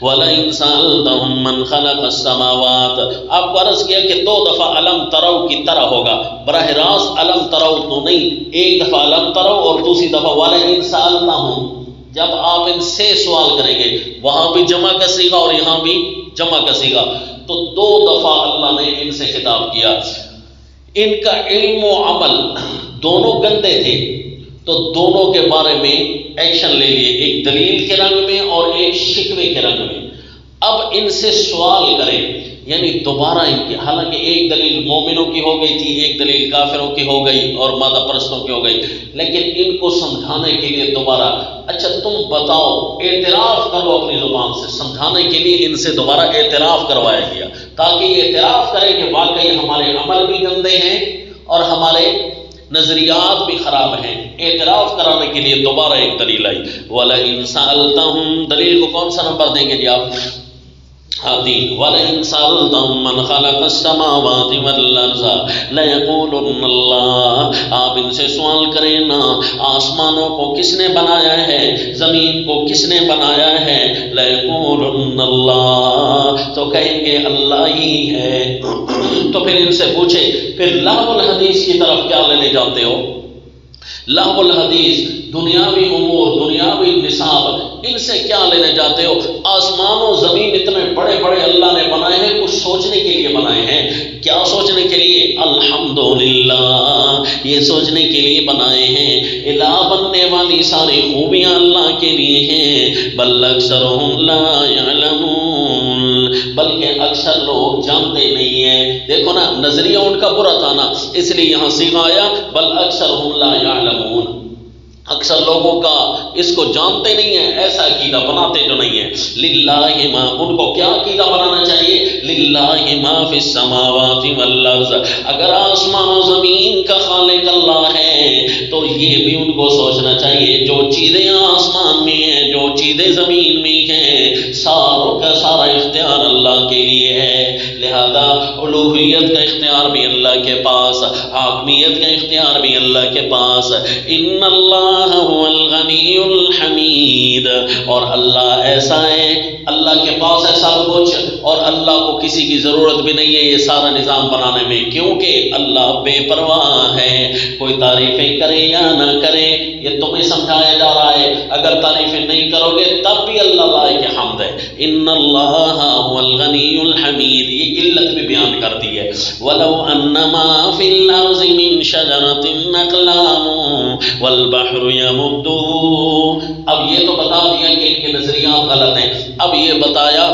وَلَئِن سَأَلْتَهُم مَّن خَلَقَ السَّمَاوَاتِ، آپ کو عرض کیا کہ 2 دفعہ علم ترو کی طرح ہوگا، براہ راست علم ترو تو نہیں، ایک دفعہ علم ترو اور دوسری دفعہ وَلَئِن سَأَلْتَهُم۔ جب آپ ان سے سوال کریں گے، وہاں بھی جمع کا صیغہ اور یہاں بھی جمع کا صیغہ، تو 2 دفعہ اللہ نے ان سے خطاب کیا۔ ان کا علم و عمل دونوں گندے تھے، تو دونوں کے بارے میں ایکشن لے لیے، ایک دلیل کے رنگ میں اور ایک شکوے کے رنگ میں۔ اب ان سے سوال کریں، یعنی دوبارہ ان کی، حالانکہ ایک دلیل مومنوں کی ہو گئی تھی، ایک دلیل کافروں کی ہو گئی اور مادہ پرستوں کی ہو گئی، لیکن ان کو سمجھانے کے لیے دوبارہ، اچھا تم بتاؤ، اعتراف کرو اپنی زبان سے، سمجھانے کے لیے ان سے دوبارہ اعتراف کروایا گیا تاکہ یہ اعتراف کرے کہ واقعی ہمارے عمل بھی گندے ہیں اور ہمارے نظریات بھی خراب ہیں۔ اعتراف کرانے کے لیے دوبارہ ایک دلیل آئی، وَلَئِن سَأَلْتَهُم، دلیل کو کون سا نمبر دیں گے جی آپ؟ وَلَئِن سَأَلْتَهُم مَّن خَلَقَ السَّمَاوَاتِ وَالْأَرْضَ لَيَقُولُنَّ اللَّهُ، آپ ان سے سوال کریں نا، آسمانوں کو کس نے بنایا ہے، زمین کو کس نے بنایا ہے، لَيَقُولُنَّ اللَّهُ، تو کہیں گے اللہ ہی ہے۔ تو پھر ان سے پوچھے، پھر لہو الحدیث کی طرف کیا لینے جاتے ہو؟ لہو الحدیث، دنیاوی امور، دنیاوی نصاب، ان سے کیا لینے جاتے ہو؟ آسمان و زمین اتنے بڑے بڑے اللہ نے بنائے ہیں، کچھ سوچنے کے لیے بنائے ہیں۔ کیا سوچنے کے لیے؟ الحمدللہ، یہ سوچنے کے لیے بنائے ہیں۔ الہ بننے والی ساری خوبیاں اللہ کے لیے ہیں۔ بل اکثرهم لا يعلمون، بلکہ اکثر لوگ جانتے نہیں ہیں۔ دیکھو نا، نظریہ ان کا برا تھا نا، اس لیے یہاں صیغہ آیا بل اکثرهم لا يعلمون، اکثر لوگوں کا اس کو جانتے نہیں ہیں، ایسا عقیدہ بناتے جو نہیں ہیں۔ للہ ما، ان کو کیا عقیدہ بنانا چاہیے؟ للہ ما فی السماوات والارض، اگر آسمان و زمین کا خالق اللہ ہے تو یہ بھی ان کو سوچنا چاہیے جو چیزیں آسمان میں ہیں، جو چیزیں زمین میں ہیں، ساروں کا سارا اختیار اللہ کے لیے ہے۔ لہذا الوہیت کا اختیار بھی اللہ کے پاس، حاکمیت کا اختیار بھی اللہ کے پاس۔ ان اللہ هو الغنی الحمید، اور اللہ ایسا ہے، اللہ کے پاس ہے سب کچھ، اور اللہ کو کسی کی ضرورت بھی نہیں ہے یہ سارا نظام بنانے میں، کیونکہ اللہ بے پرواہ ہے۔ کوئی تعریفیں کرے یا نہ کرے، یہ تمہیں سمجھایا جا رہا ہے، اگر تعریفیں نہیں کرو گے تب بھی اللہ لائق حمد ہے۔ ان اللہ هو الغنی الحمید، یہ علت بھی بیان کر دی ہے۔ ولو انما فی الارض من شجرۃ اقلام والبحر یمدہ، اب یہ تو بتا دیا کہ ان کے نظریات غلط ہیں، اب یہ بتایا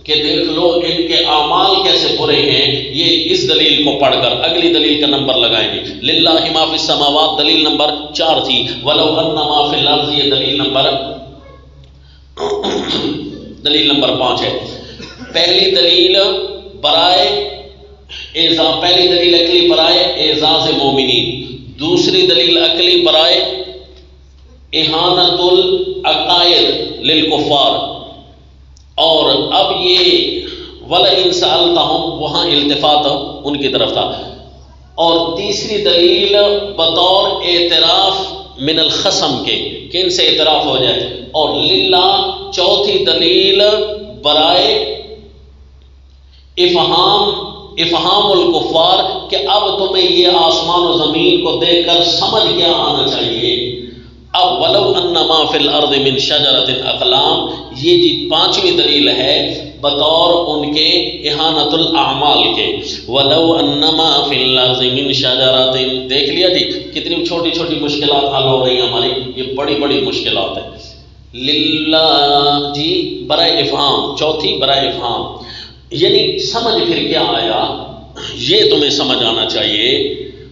کہ دیکھ لو ان کے اعمال کیسے برے ہیں، یہ اس دلیل کو پڑھ کر اگلی دلیل کا نمبر لگائیں گے۔ للہ ما فی السماوات دلیل نمبر 4 تھی، ولو ان ما فی الارض یہ دلیل نمبر 5 ہے۔ پہلی دلیل برائے پہلی دلیل عقلی برائے اعزاز مومنین، دوسری دلیل عقلی برائے اہانت العقائد للکفار، اور اب یہ وَلَئِن سَأَلْتَهُمْ وہاں التفات ان کی طرف تھا، اور تیسری دلیل بطور اعتراف من الخصم کے کہ ان سے اعتراف ہو جائے، اور للہ چوتھی دلیل برائے افہام الکفار کہ اب تمہیں یہ آسمان و زمین کو دیکھ کر سمجھ کیا آنا چاہیے۔ اب ولو انما فی الارض من شجرۃ اقلام، یہ جی پانچویں دلیل ہے بطور ان کے اہانت الاعمال کے، ولو انما فی الارض من شجرۃ، دیکھ لیا جی کتنی چھوٹی چھوٹی مشکلات حل ہو رہی ہیں ہماری، یہ بڑی بڑی مشکلات ہیں۔ للہ جی برائے افہام، چوتھی برائے افہام، یعنی سمجھ پھر کیا آیا، یہ تمہیں سمجھ آنا چاہیے۔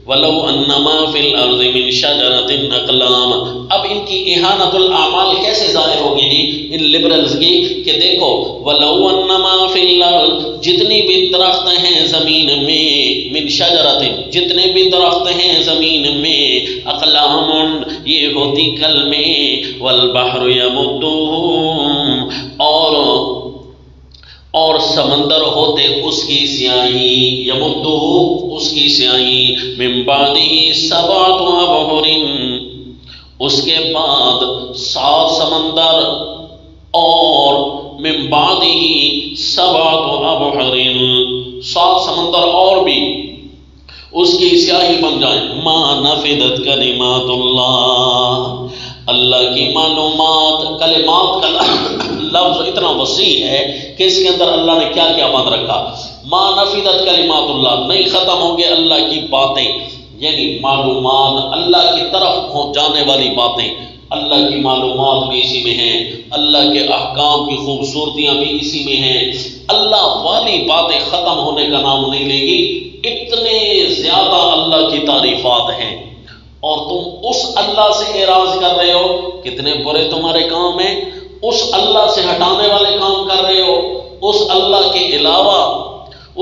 ولو انما فی الارض من شجرۃ اقلام، اب ان کی اہانت الاعمال کیسے ظاہر ہوگی جی ان لبرلز کی کہ دیکھو ولو انما فی الارض، جتنی بھی درخت ہیں زمین میں، من شجرۃ، جتنے بھی درخت ہیں زمین میں، اقلام یہ ہوتی کلمیں، والبحر یمدہ، اور سمندر ہوتے اس کی سیاہی، یمدہ اس کی سیاہی، من بعدہ سبعۃ ابحر، اس کے بعد 7 سمندر، اور من بعدہ سبعۃ ابحر، 7 سمندر اور بھی اس کی سیاہی بن جائیں، ما نفدت کلمات اللہ، اللہ کی معلومات، کلمات کا لفظ اتنا وسیع ہے کہ اس کے اندر اللہ نے کیا کیا بند رکھا، ما نفدت کلمات اللہ، نہیں ختم ہوں گے اللہ کی باتیں، یعنی معلومات، اللہ کی طرف جانے والی باتیں، اللہ کی معلومات بھی اسی میں ہیں، اللہ کے احکام کی خوبصورتیاں بھی اسی میں ہیں، اللہ والی باتیں ختم ہونے کا نام نہیں لے گی، اتنے زیادہ اللہ کی تعریفات ہیں، اور تم اس اللہ سے اعراض کر رہے ہو، کتنے برے تمہارے کام ہیں، اس اللہ سے ہٹانے والے کام کر رہے ہو، اس اللہ کے علاوہ،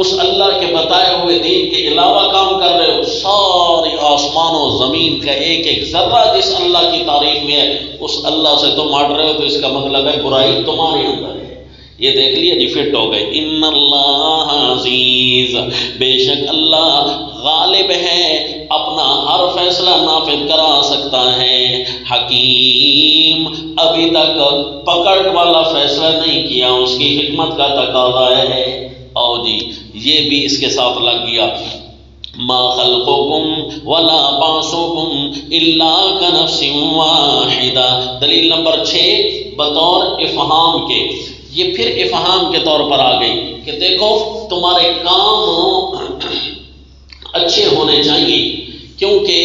اس اللہ کے بتائے ہوئے دین کے علاوہ کام کر رہے ہو، ساری آسمان و زمین کا ایک ایک ذرہ جس اللہ کی تعریف میں ہے، اس اللہ سے تم ہٹ رہے ہو، تو اس کا مطلب ہے برائی تمہارے اندر ہے۔ یہ دیکھ لیا جی، فٹ ہو گئے۔ ان اللہ عزیز، بے شک اللہ غالب ہے، اپنا ہر فیصلہ نافذ کرا سکتا ہے، حکیم، ابھی تک پکڑ والا فیصلہ نہیں کیا، اس کی حکمت کا تقاضا ہے۔ او جی یہ بھی اس کے ساتھ لگ گیا، ما خلقکم ولا بعثکم الا کنفس واحدہ، دلیل نمبر 6 بطور افہام کے، یہ پھر افہام کے طور پر آ گئی کہ دیکھو تمہارے کام اچھے ہونے چاہیے، کیونکہ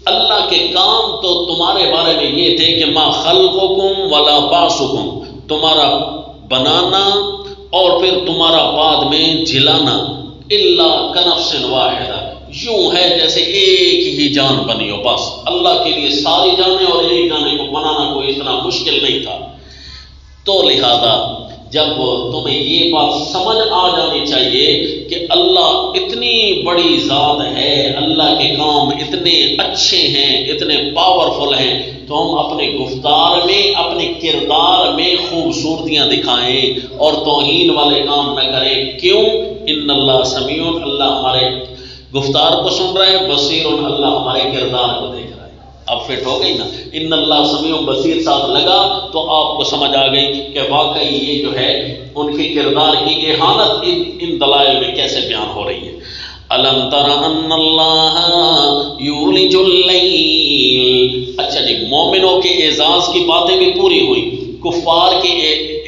اللہ کے کام تو تمہارے بارے میں یہ تھے کہ ما خلقکم ولا بعثکم، تمہارا بنانا اور پھر تمہارا بعد میں جلانا، الا کنفس واحدہ، یوں ہے جیسے ایک ہی جان بنی ہو، بس اللہ کے لیے ساری جانیں اور ایک جانے کو بنانا کوئی اتنا مشکل نہیں تھا۔ تو لہذا جب تمہیں یہ بات سمجھ آ جانی چاہیے کہ اللہ اتنی بڑی ذات ہے، اللہ کے کام اتنے اچھے ہیں، اتنے پاورفل ہیں، تو ہم اپنے گفتار میں، اپنے کردار میں خوبصورتیاں دکھائیں اور توہین والے کام نہ کریں۔ کیوں؟ ان اللہ سمیع، اللہ ہمارے گفتار کو سن رہے ہیں، بصیر، اللہ ہمارے کردار کو دیکھ رہا ہے۔ اب فٹ ہو گئی نا، ان اللہ سمیع بصیر ساتھ لگا تو آپ کو سمجھ آ گئی کہ واقعی یہ جو ہے ان کے کردار کی اہانت ان دلائل میں کیسے بیان ہو رہی ہے۔ الم تر ان اللہ یولج اللیل، اچھا جی مومنوں کے اعزاز کی باتیں بھی پوری ہوئی، کفار کی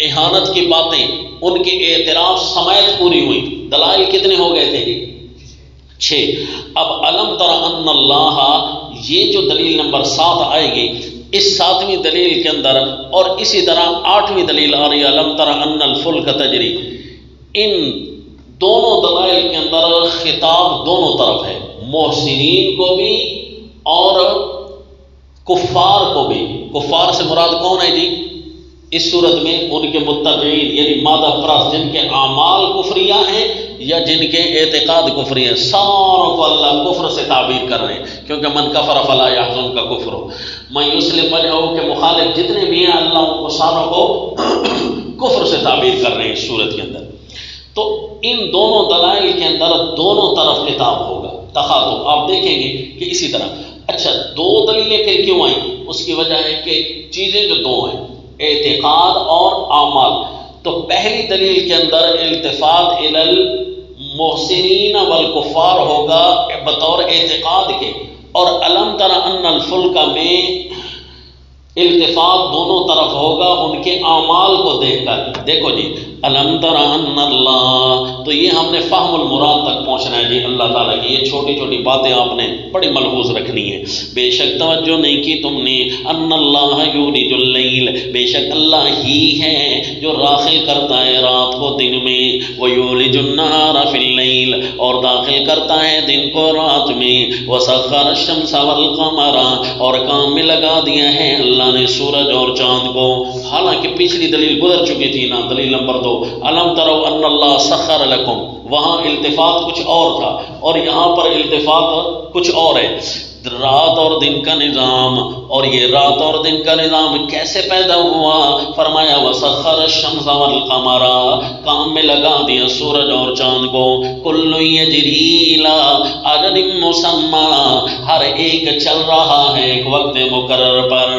اہانت کی باتیں، ان کے اعتراف سمیت پوری ہوئی، دلائل کتنے ہو گئے تھے جی؟ 6۔ اب الم تر ان اللہ، یہ جو دلیل نمبر 7 آئے گی، اس 7ویں دلیل کے اندر اور اسی طرح 8ویں دلیل آ رہی ہے الم تر ان الفلک تجری، ان دونوں دلائل کے اندر خطاب دونوں طرف ہے، محسنین کو بھی اور کفار کو بھی۔ کفار سے مراد کون ہے جی؟ اس صورت میں ان کے متقین یعنی مادہ پرست جن کے اعمال کفریہ ہیں یا جن کے اعتقاد کفری ہیں، ساروں کو اللہ کفر سے تعبیر کر رہے ہیں، کیونکہ من کفر فلا یحزن کا کفر ہو، من یسلم وجہہ کے مخالف جتنے بھی ہیں اللہ ان کو ساروں کو کفر سے تعبیر کر رہے ہیں اس صورت کے اندر۔ تو ان دونوں دلائل کے اندر دونوں طرف خطاب ہوگا، تخاطب آپ دیکھیں گے کہ اسی طرح۔ اچھا، دو دلیلیں پھر کیوں آئیں؟ اس کی وجہ ہے کہ چیزیں جو دو ہیں، اعتقاد اور اعمال۔ تو پہلی دلیل کے اندر التفات الی المحسنین والکفار ہوگا بطور اعتقاد کے، اور الم تر ان الفلک میں التفات دونوں طرف ہوگا ان کے اعمال کو دیکھ کر۔ دیکھو جی، الم تر ان اللہ، تو یہ ہم نے فہم المراد تک پہنچنا ہے جی اللہ تعالیٰ کی۔ یہ چھوٹی چھوٹی باتیں آپ نے بڑی ملحوظ رکھنی ہے۔ بے شک توجہ نہیں کی تم نے، ان اللہ یولج اللیل، بے شک اللہ ہی ہے جو داخل کرتا ہے رات کو دن میں، ویولج النہار فی اللیل، اور داخل کرتا ہے دن کو رات میں، وسخر الشمس والقمر، اور کام میں لگا دیا ہے اللہ نے سورج اور چاند کو۔ حالانکہ پچھلی دلیل گزر چکی تھی نا، دلیل نمبر 2، الم تروا ان اللہ سخر لکم، وہاں التفات کچھ اور تھا اور یہاں پر التفات کچھ اور ہے، رات اور دن کا نظام۔ اور یہ رات اور دن کا نظام کیسے پیدا ہوا؟ فرمایا وسخر الشمس والقمر، کام میں لگا دیا سورج اور چاند کو، کل یجری الی اجل مسمی، ہر ایک چل رہا ہے ایک وقت مقرر پر۔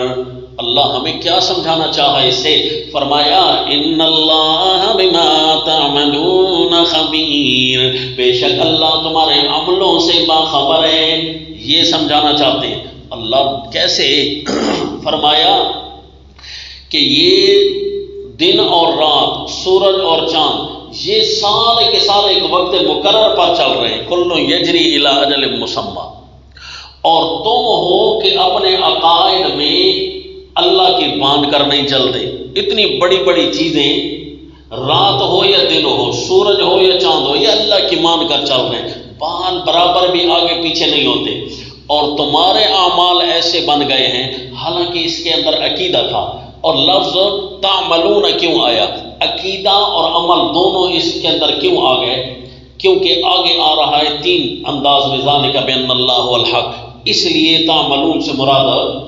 اللہ ہمیں کیا سمجھانا چاہا اس سے؟ فرمایا ان اللہ بما تعملون خبیر، بے شک اللہ تمہارے عملوں سے باخبر ہے۔ یہ سمجھانا چاہتے ہیں اللہ کیسے؟ فرمایا کہ یہ دن اور رات، سورج اور چاند، یہ سارے کے سارے ایک وقت مقرر پر چل رہے ہیں، کل یجری الی اجل مسمی، اور تم ہو کہ اپنے عقائد میں اللہ کی باندھ کر نہیں چلتے۔ اتنی بڑی بڑی چیزیں، رات ہو یا دن ہو، سورج ہو یا چاند ہو، یہ اللہ کی مان کر چل رہے ہیں، بال برابر بھی آگے پیچھے نہیں ہوتے، اور تمہارے اعمال ایسے بن گئے ہیں۔ حالانکہ اس کے اندر عقیدہ تھا، اور لفظ تعملون کیوں آیا؟ عقیدہ اور عمل دونوں اس کے اندر کیوں آ گئے؟ کیونکہ آگے آ رہا ہے 3 انداز میں، ذالک بان اللہ هو الحق، اس لیے تعملون سے مراد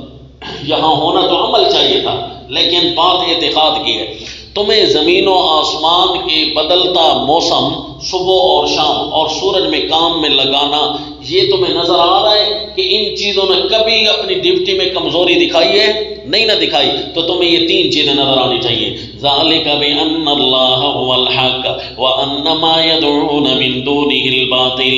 یہاں ہونا تو عمل چاہیے تھا، لیکن بات اعتقاد کی ہے۔ تمہیں زمین و آسمان کے بدلتا موسم، صبح اور شام اور سورج میں کام میں لگانا، یہ تمہیں نظر آ رہا ہے کہ ان چیزوں نے کبھی اپنی ڈیوٹی میں کمزوری دکھائی ہے؟ نہیں نہ دکھائی۔ تو تمہیں یہ 3 چیزیں نظر آنی چاہیے، ذالک بان اللہ هو الحق وان ما يدعون من دونه الباطل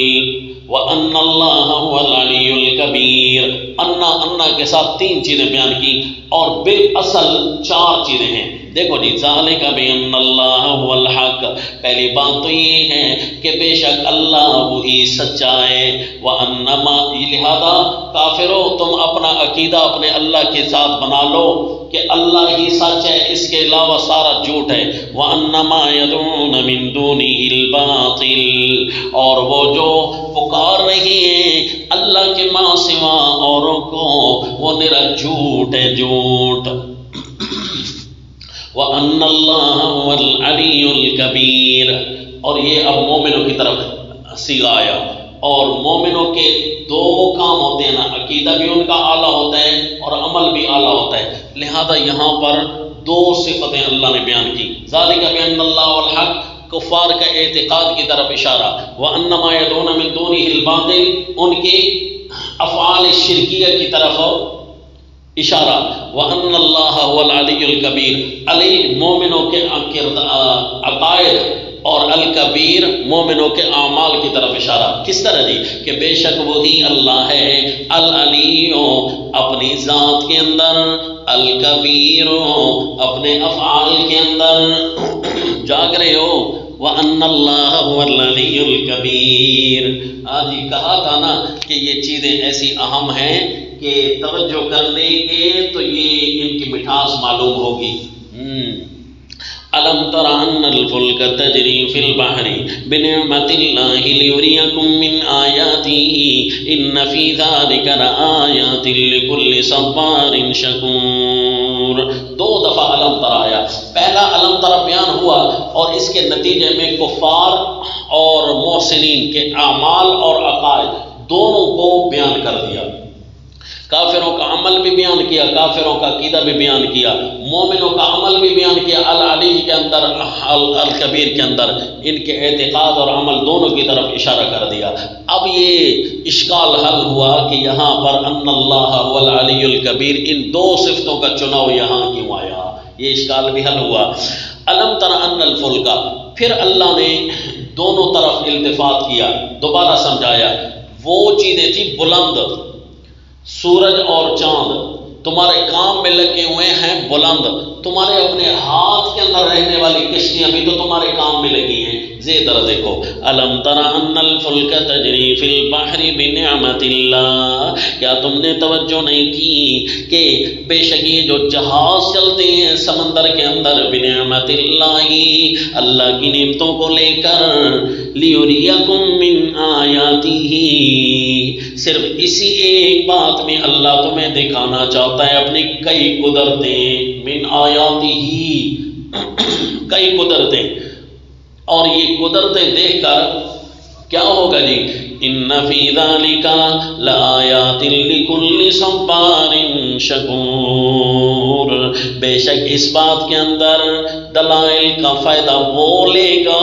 وَأَنَّ اللَّهَ هُوَ الْعَلِيُّ الْكَبِيرُ۔ انا کے ساتھ 3 چیزیں بیان کی، اور بالاصل 4 چیزیں ہیں۔ دیکھو جی، ذالک بان اللہ هو الحق، پہلی بات تو یہ ہے کہ بے شک اللہ وہی سچا ہے، وَأَنَّمَا، لہذا کافرو تم اپنا عقیدہ اپنے اللہ کے ساتھ بنا لو کہ اللہ ہی سچ ہے، اس کے علاوہ سارا جھوٹ ہے۔ وَأَنَّمَا يَدْعُونَ مِن دُونِهِ الْبَاطِلُ، اور وہ جو پکار رہی ہیں اللہ کے ماں سوا اوروں کو، وہ نرا جھوٹ ہے، جھوٹ۔ وَأَنَّ اللَّهَ هُوَ الْعَلِيُّ الْكَبِيرُ، اور یہ اب مومنوں کی طرف صیغہ آیا، اور مومنوں کے 2 کام ہوتے ہیں نا، عقیدہ بھی ان کا اعلیٰ ہوتا ہے اور عمل بھی اعلیٰ ہوتا ہے، لہذا یہاں پر 2 صفتیں اللہ نے بیان کی، ذالک بان اللہ الحق، کفار کا اعتقاد کی طرف اشارہ، وَأَنَّمَا يَدْعُونَ مِن دُونِهِ الْبَاطِلُ، ان کے افعال شرکیہ کی طرف اشارہ، وَأَنَّ اللَّهَ هُوَ الْعَلِيُّ الْكَبِيرُ، علی مومنوں کے عقائد اور الکبیر مومنوں کے اعمال کی طرف اشارہ۔ کس طرح جی؟ کہ بے شک وہی اللہ ہے، العلی اپنی ذات کے اندر، الکبیر اپنے افعال کے اندر، جاگ رہے ہو؟ وَأَنَّ اللَّهَ هُوَ الْعَلِيُّ الْكَبِيرُ۔ آج ہی کہا تھا نا کہ یہ چیزیں ایسی اہم ہیں کہ توجہ کر لیں گے تو یہ ان کی مٹھاس معلوم ہوگی۔ أَلَمْ تَرَ أَنَّ الْفُلْكَ تَجْرِي فِي الْبَحْرِ بِنِعْمَتِ اللَّهِ لِيُرِيَكُم مِّنْ آيَاتِهِ إِنَّ فِي ذَلِكَ لَآيَاتٍ لِكُلِّ صَبَّارٍ شَكُورٍ۔ 2 دفعہ الم تر آیا طرح بیان ہوا، اور اس کے نتیجے میں کفار اور محسنین کے اعمال اور عقائد دونوں کو بیان کر دیا۔ کافروں کا عمل بھی بیان کیا، کافروں کا عقیدہ بھی بیان کیا، مومنوں کا عمل بھی بیان کیا، العلی کے اندر الکبیر کے اندر ان کے اعتقاد اور عمل دونوں کی طرف اشارہ کر دیا۔ اب یہ اشکال حل ہوا کہ یہاں پر ان اللہ هو العلی الکبیر، ان دو صفتوں کا چناؤ یہاں کیوں آیا؟ یہ اشکال بھی حل ہوا۔ الم تر ان الفلک، پھر اللہ نے دونوں طرف التفات کیا، دوبارہ سمجھایا۔ وہ چیزیں تھی بلند، سورج اور چاند تمہارے کام میں لگے ہوئے ہیں بلند، تمہارے اپنے ہاتھ کے اندر رہنے والی کشتیاں بھی تو تمہارے کام میں لگی ہیں۔ ذرا دیکھو، الم تر ان الفلک تجری فی البحر بنعمت اللہ، کیا تم نے توجہ نہیں کی کہ بے شک یہ جو جہاز چلتے ہیں سمندر کے اندر بنعمت اللہ، اللہ کی نعمتوں کو لے کر، لیریکم من آیاتہ، صرف اسی ایک بات میں اللہ تمہیں دکھانا چاہتا ہے اپنی کئی قدرتیں، من آیاتہ، کئی قدرتیں، اور یہ قدرتیں دیکھ کر کیا ہوگا جی؟ ان فی ذالک لآیات لکل صبار شکور، بے شک اس بات کے اندر دلائل کا فائدہ وہ لے گا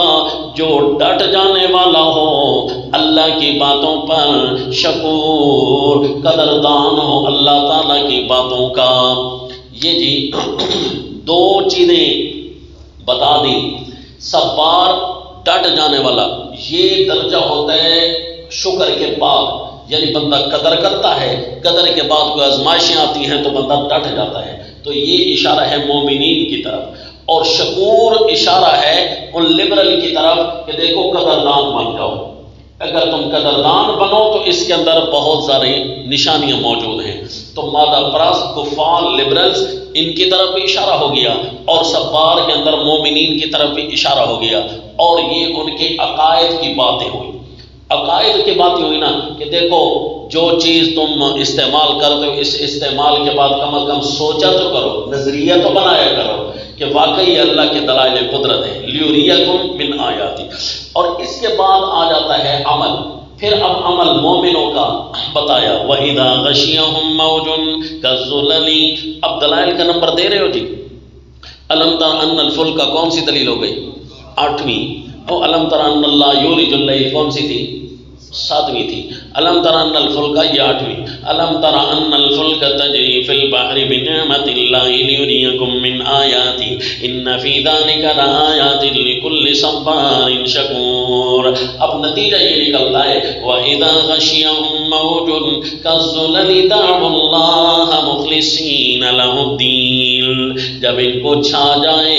جو ڈٹ جانے والا ہو اللہ کی باتوں پر، شکور، قدردان ہو اللہ تعالیٰ کی باتوں کا۔ یہ جی دو چیزیں بتا دی، صبار ڈٹ جانے والا، یہ درجہ ہوتا ہے شکر کے بعد، یعنی بندہ قدر کرتا ہے، قدر کے بعد کوئی آزمائشیں آتی ہیں تو بندہ ڈٹ جاتا ہے، تو یہ اشارہ ہے مومنین کی طرف، اور شکور اشارہ ہے ان لبرل کی طرف کہ دیکھو قدردان بن جاؤ۔ اگر تم قدردان بنو تو اس کے اندر بہت ساری نشانیاں موجود ہیں۔ تو مادہ پرست، کفار، لبرلز، ان کی طرف بھی اشارہ ہو گیا، اور صبار کے اندر مومنین کی طرف بھی اشارہ ہو گیا، اور یہ ان کے عقائد کی باتیں ہوئی۔ عقائد کی باتیں ہوئی نا کہ دیکھو جو چیز تم استعمال کرتے ہو اس استعمال کے بعد کم از کم سوچا تو کرو، نظریہ تو بنایا کرو کہ واقعی اللہ کے دلائل قدرت ہے، لیریکم من آیاتی۔ اور اس کے بعد آ جاتا ہے عمل، پھر اب عمل مومنوں کا بتایا، وَإِذَا غَشِيَهُم مَّوْجٌ كَالظُّلَلِ۔ اب دلائل کا نمبر دے رہے ہو جی؟ الم تر ان الفلک کون سی دلیل ہو گئی؟ 8ویں۔ اور الم تر ان اللہ یولج اللیل کون سی تھی؟ 7ویں تھی۔ الم تر ان الفلک یہ 8ویں۔ الم تر ان الفلک تجری فی البحر بنعمت اللہ لیریکم من آیاتی ان فی ذلک لآیات لکل صبار شکور۔ اب نتیجہ یہ نکلتا ہے وَإِذَا غَشِيَهُم مَّوْجٌ كَالظُّلَلِ دَعَوُا اللَّهَ مُخْلِصِينَ لَهُ الدِّينَ، جب ان کو چھا جائے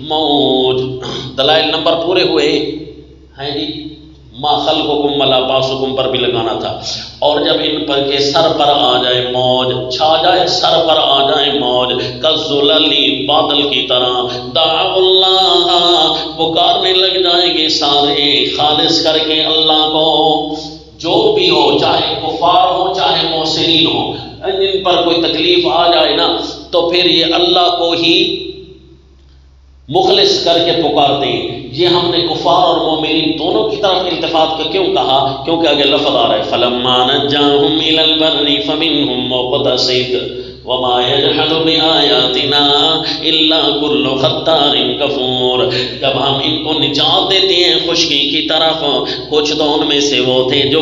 موج۔ دلائل نمبر پورے ہوئے ہیں جی؟ ما خلقکم ولا بعثکم پر بھی لگانا تھا، اور جب ان پر کے سر پر آ جائے موج، چھا جائے، سر پر آ جائے موج، کالظللی، بادل کی طرح، دعوا اللہ، پکارنے لگ جائیں گے سارے خالص کر کے اللہ کو، جو بھی ہو، چاہے کفار ہو چاہے محسنین ہو، ان پر کوئی تکلیف آ جائے نا تو پھر یہ اللہ کو ہی مخلص کر کے پکارتے ہیں۔ یہ ہم نے کفار اور مومنین دونوں کی طرف التفات کا کیوں کہا؟ کیونکہ آگے لفظ آ رہا ہے فَلَمَّا نَجَّاهُمْ إِلَى الْبَرِّ فَمِنْهُمْ مُقْتَصِدٌ وَمَا يَجْحَدُ بِآيَاتِنَا إِلَّا كُلُّ خَتَّارٍ كَفُورٍ۔ جب ہم ان کو نجات دیتے ہیں خشکی کی طرف، کچھ تو ان میں سے وہ تھے جو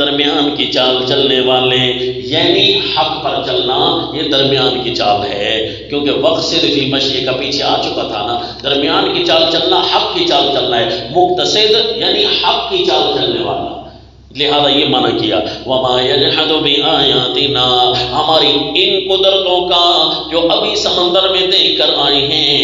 درمیان کی چال چلنے والے، یعنی حق پر چلنا یہ درمیان کی چال ہے، کیونکہ وقت سے فی المشی کا پیچھے آ چکا تھا نا، درمیان کی چال چلنا حق کی چال چلنا ہے، مقتصد یعنی حق کی چال چلنے والا، لہذا یہ منع کیا وَمَا يَجْحَدُ بِآيَاتِنَا، ہماری ان قدرتوں کا جو ابھی سمندر میں دیکھ کر آئے ہیں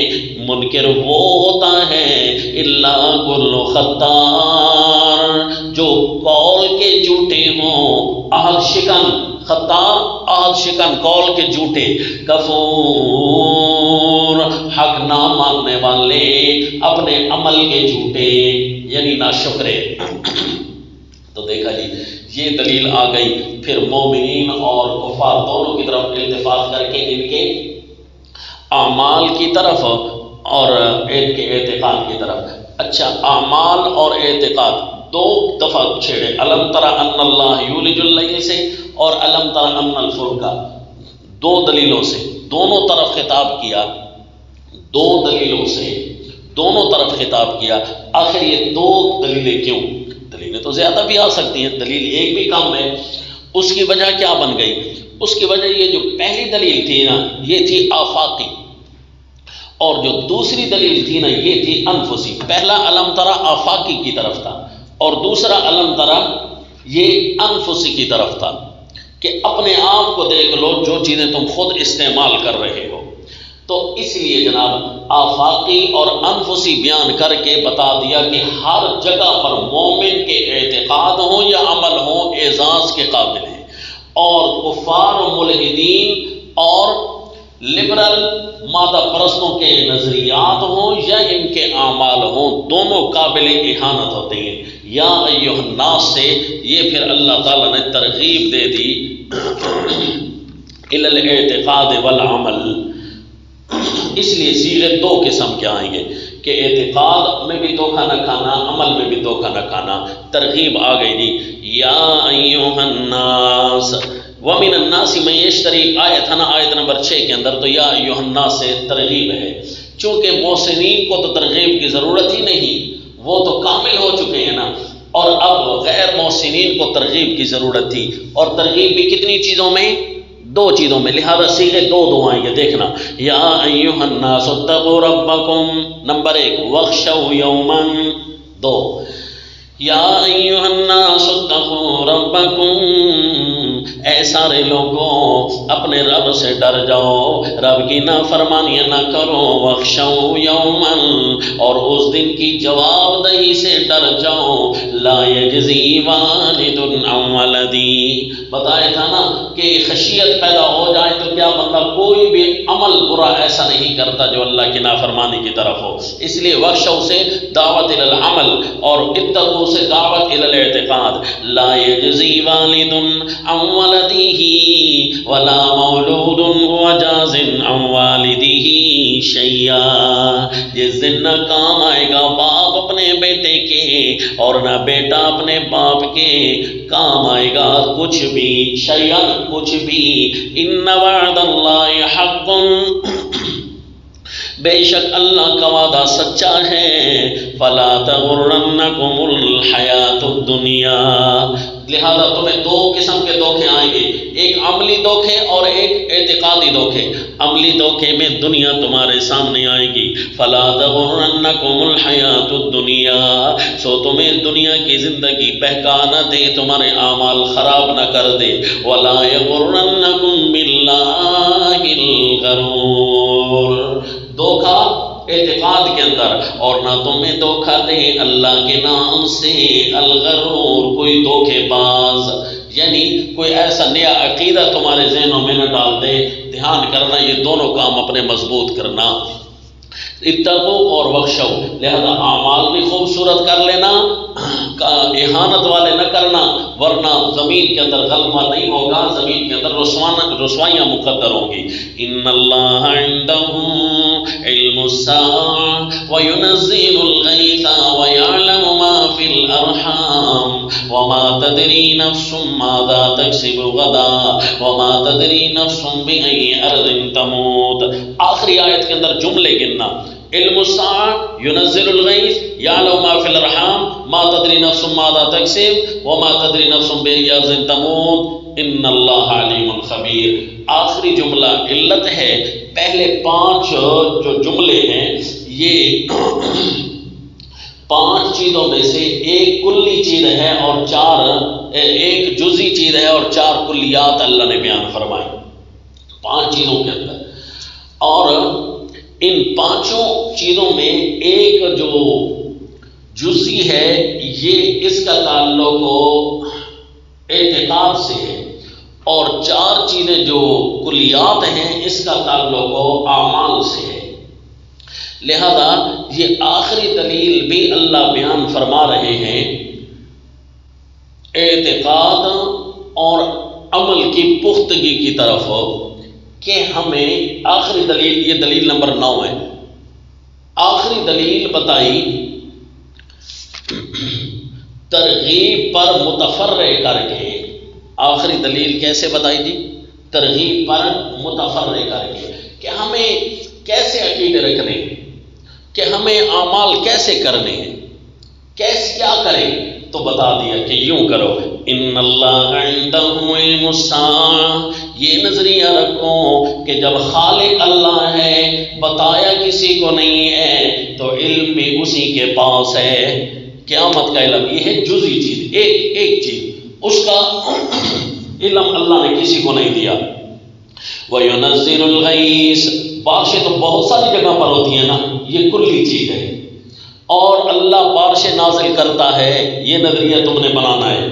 منکر وہ ہوتا ہے إِلَّا كُلُّ خَتَّارٍ، جو قول کے جھوٹے ہوں، عہد شکن، خطار عہد شکن، قول کے جھوٹے، کفور حق نہ ماننے والے، اپنے عمل کے جھوٹے یعنی ناشکرے۔ تو دیکھا جی یہ دلیل آ گئی، پھر مومنین اور کفار دونوں کی طرف التفات کر کے ان کے اعمال کی طرف اور ایک کے اعتقاد کی طرف. اچھا، اعمال اور اعتقاد دو دفعہ چھیڑے، الم تر ان اللہ یولج اللیل سے اور الم تر ان الفلک، دو دلیلوں سے دونوں طرف خطاب کیا، دو دلیلوں سے دونوں طرف خطاب کیا. آخر یہ دو دلیلیں کیوں؟ دلیلیں تو زیادہ بھی آ سکتی ہیں، دلیل ایک بھی کم ہے. اس کی وجہ کیا بن گئی؟ اس کی وجہ یہ جو پہلی دلیل تھی نا یہ تھی آفاقی، اور جو دوسری دلیل تھی نا یہ تھی انفسی. پہلا علم ترا آفاقی کی طرف تھا اور دوسرا علم ترا یہ انفسی کی طرف تھا کہ اپنے آپ کو دیکھ لو جو چیزیں تم خود استعمال کر رہے ہو. تو اس لیے جناب آفاقی اور انفسی بیان کر کے بتا دیا کہ ہر جگہ پر مومن کے اعتقاد ہوں یا عمل ہوں اعزاز کے قابل ہیں، اور کفار و ملحدین اور لبرل مادہ پرستوں کے نظریات ہوں یا ان کے اعمال ہوں دونوں قابل اہانت ہوتے ہیں. یا ایھا الناس سے یہ پھر اللہ تعالیٰ نے ترغیب دے دی الی الاعتقاد والعمل. اس لیے صیغے دو قسم کے آئیں گے کہ اعتقاد میں بھی دھوکہ نہ کھانا، عمل میں بھی دھوکہ نہ کھانا. ترغیب آ گئی جی، یا ایھا الناس ومن الناس من یشتری، آیت ہے نا آیت نمبر 6 کے اندر، تو یا ایھا الناس سے ترغیب ہے. چونکہ محسنین کو تو ترغیب کی ضرورت ہی نہیں، وہ تو کامل ہو چکے ہیں نا، اور اب غیر محسنین کو ترغیب کی ضرورت تھی. اور ترغیب بھی کتنی چیزوں میں؟ دو چیزوں میں. لہذا سیغے دو آئیں گے. دیکھنا، یا ایھا الناس اتقوا ربکم نمبر 1، واخشوا یوما 2، یا ایھا الناس اتقوا ربکم، اے سارے لوگوں اپنے رب سے ڈر جاؤ، رب کی نافرمانیاں نہ کرو. واخشوا یوما، اور اس دن کی جواب دہی سے ڈر جاؤ. لا یجزی والد عن ولدی، بتایا تھا نا کہ خشیت پیدا ہو جائے تو کیا بندہ کوئی بھی عمل برا ایسا نہیں کرتا جو اللہ کی نافرمانی کی طرف ہو. اس لیے واخشوا سے دعوت الی العمل اور اتقوا سے دعوت الی الاعتقاد. لا یجزی والد عن ولدہ ولا مولود هو جاز عن والدہ شیئا، جس دن نہ کام آئے گا باپ اپنے بیٹے کے اور نہ بیٹا اپنے باپ کے کام آئے گا کچھ بھی، شیئا کچھ بھی. ان وعد اللہ حق، بے شک اللہ کا وعدہ سچا ہے. فلا تغرنکم الحیات الدنیا، لہذا تمہیں دو قسم کے دھوکے آئیں گے، ایک عملی دھوکے اور ایک اعتقادی دھوکے. عملی دھوکے میں دنیا تمہارے سامنے آئے گی. فلا تغرنکم الحیات الدنیا، سو تمہیں دنیا کی زندگی بہکا نہ دے، تمہارے اعمال خراب نہ کر دے. ولا یغرنکم باللہ الغرور، دھوکا اعتقاد کے اندر، اور نہ تمہیں دھوکہ دے اللہ کے نام سے الغرور، کوئی دھوکے باز، یعنی کوئی ایسا نیا عقیدہ تمہارے ذہنوں میں نہ ڈال دے. دھیان کرنا یہ دونوں کام اپنے مضبوط کرنا، اتقوا اور واخشوا. لہذا اعمال بھی خوبصورت کر لینا، اہانت والے نہ کرنا، ورنہ زمین کے اندر غلبہ نہیں ہوگا، زمین کے اندر رسوائیاں مقدر ہوں گی. ان اللہ عنده علم الساعة وينزل الغيث ويعلم ما في الارحام وما تدري نفس ماذا تكسب غدا وما تدري نفس بأي ارض تموت. آخری آیت کے اندر جملے گننا، علم الساعة ينزل الغيث يعلم ما في الارحام ما تدري نفس ماذا تكسب وما تدري نفس بأي ارض تموت ان اللہ علیم خبیر. آخری جملہ علت ہے. پہلے 5 جو جملے ہیں یہ 5 چیزوں میں سے ایک کلی چیز ہے اور 4 ایک جزئی چیز ہے اور 4 کلیات اللہ نے بیان فرمائی 5 چیزوں کے اندر. اور ان 5 چیزوں میں ایک جو جزئی ہے یہ اس کا تعلق اعتقاد سے ہے، اور 4 چیزیں جو کلیات ہیں اس کا تعلق اعمال سے ہے. لہذا یہ آخری دلیل بھی اللہ بیان فرما رہے ہیں اعتقاد اور عمل کی پختگی کی طرف، کہ ہمیں آخری دلیل، یہ دلیل نمبر 9 ہے، آخری دلیل بتائی ترغیب پر متفرع کر کے. آخری دلیل کیسے بتائی تھی؟ ترغیب پر متفرع کر کے کہ ہمیں کیسے عقیدے رکھنے ہیں، کہ ہمیں اعمال کیسے کرنے ہیں، کیسے کیا کریں. تو بتا دیا کہ یوں کرو، ان اللہ عندہ علم الساعہ، یہ نظریہ رکھو کہ جب خالق اللہ ہے، بتایا کسی کو نہیں ہے، تو علم بھی اسی کے پاس ہے. قیامت کا علم یہ ہے جزئی چیز، ایک چیز، اس کا علم اللہ نے کسی کو نہیں دیا. وَيُنَزِّلُ الْغَيْثَ، بارشیں تو بہت ساری جگہ پر ہوتی ہیں نا، یہ کلی چیز ہے. اور اللہ بارشیں نازل کرتا ہے، یہ نظریہ تم نے بنانا ہے.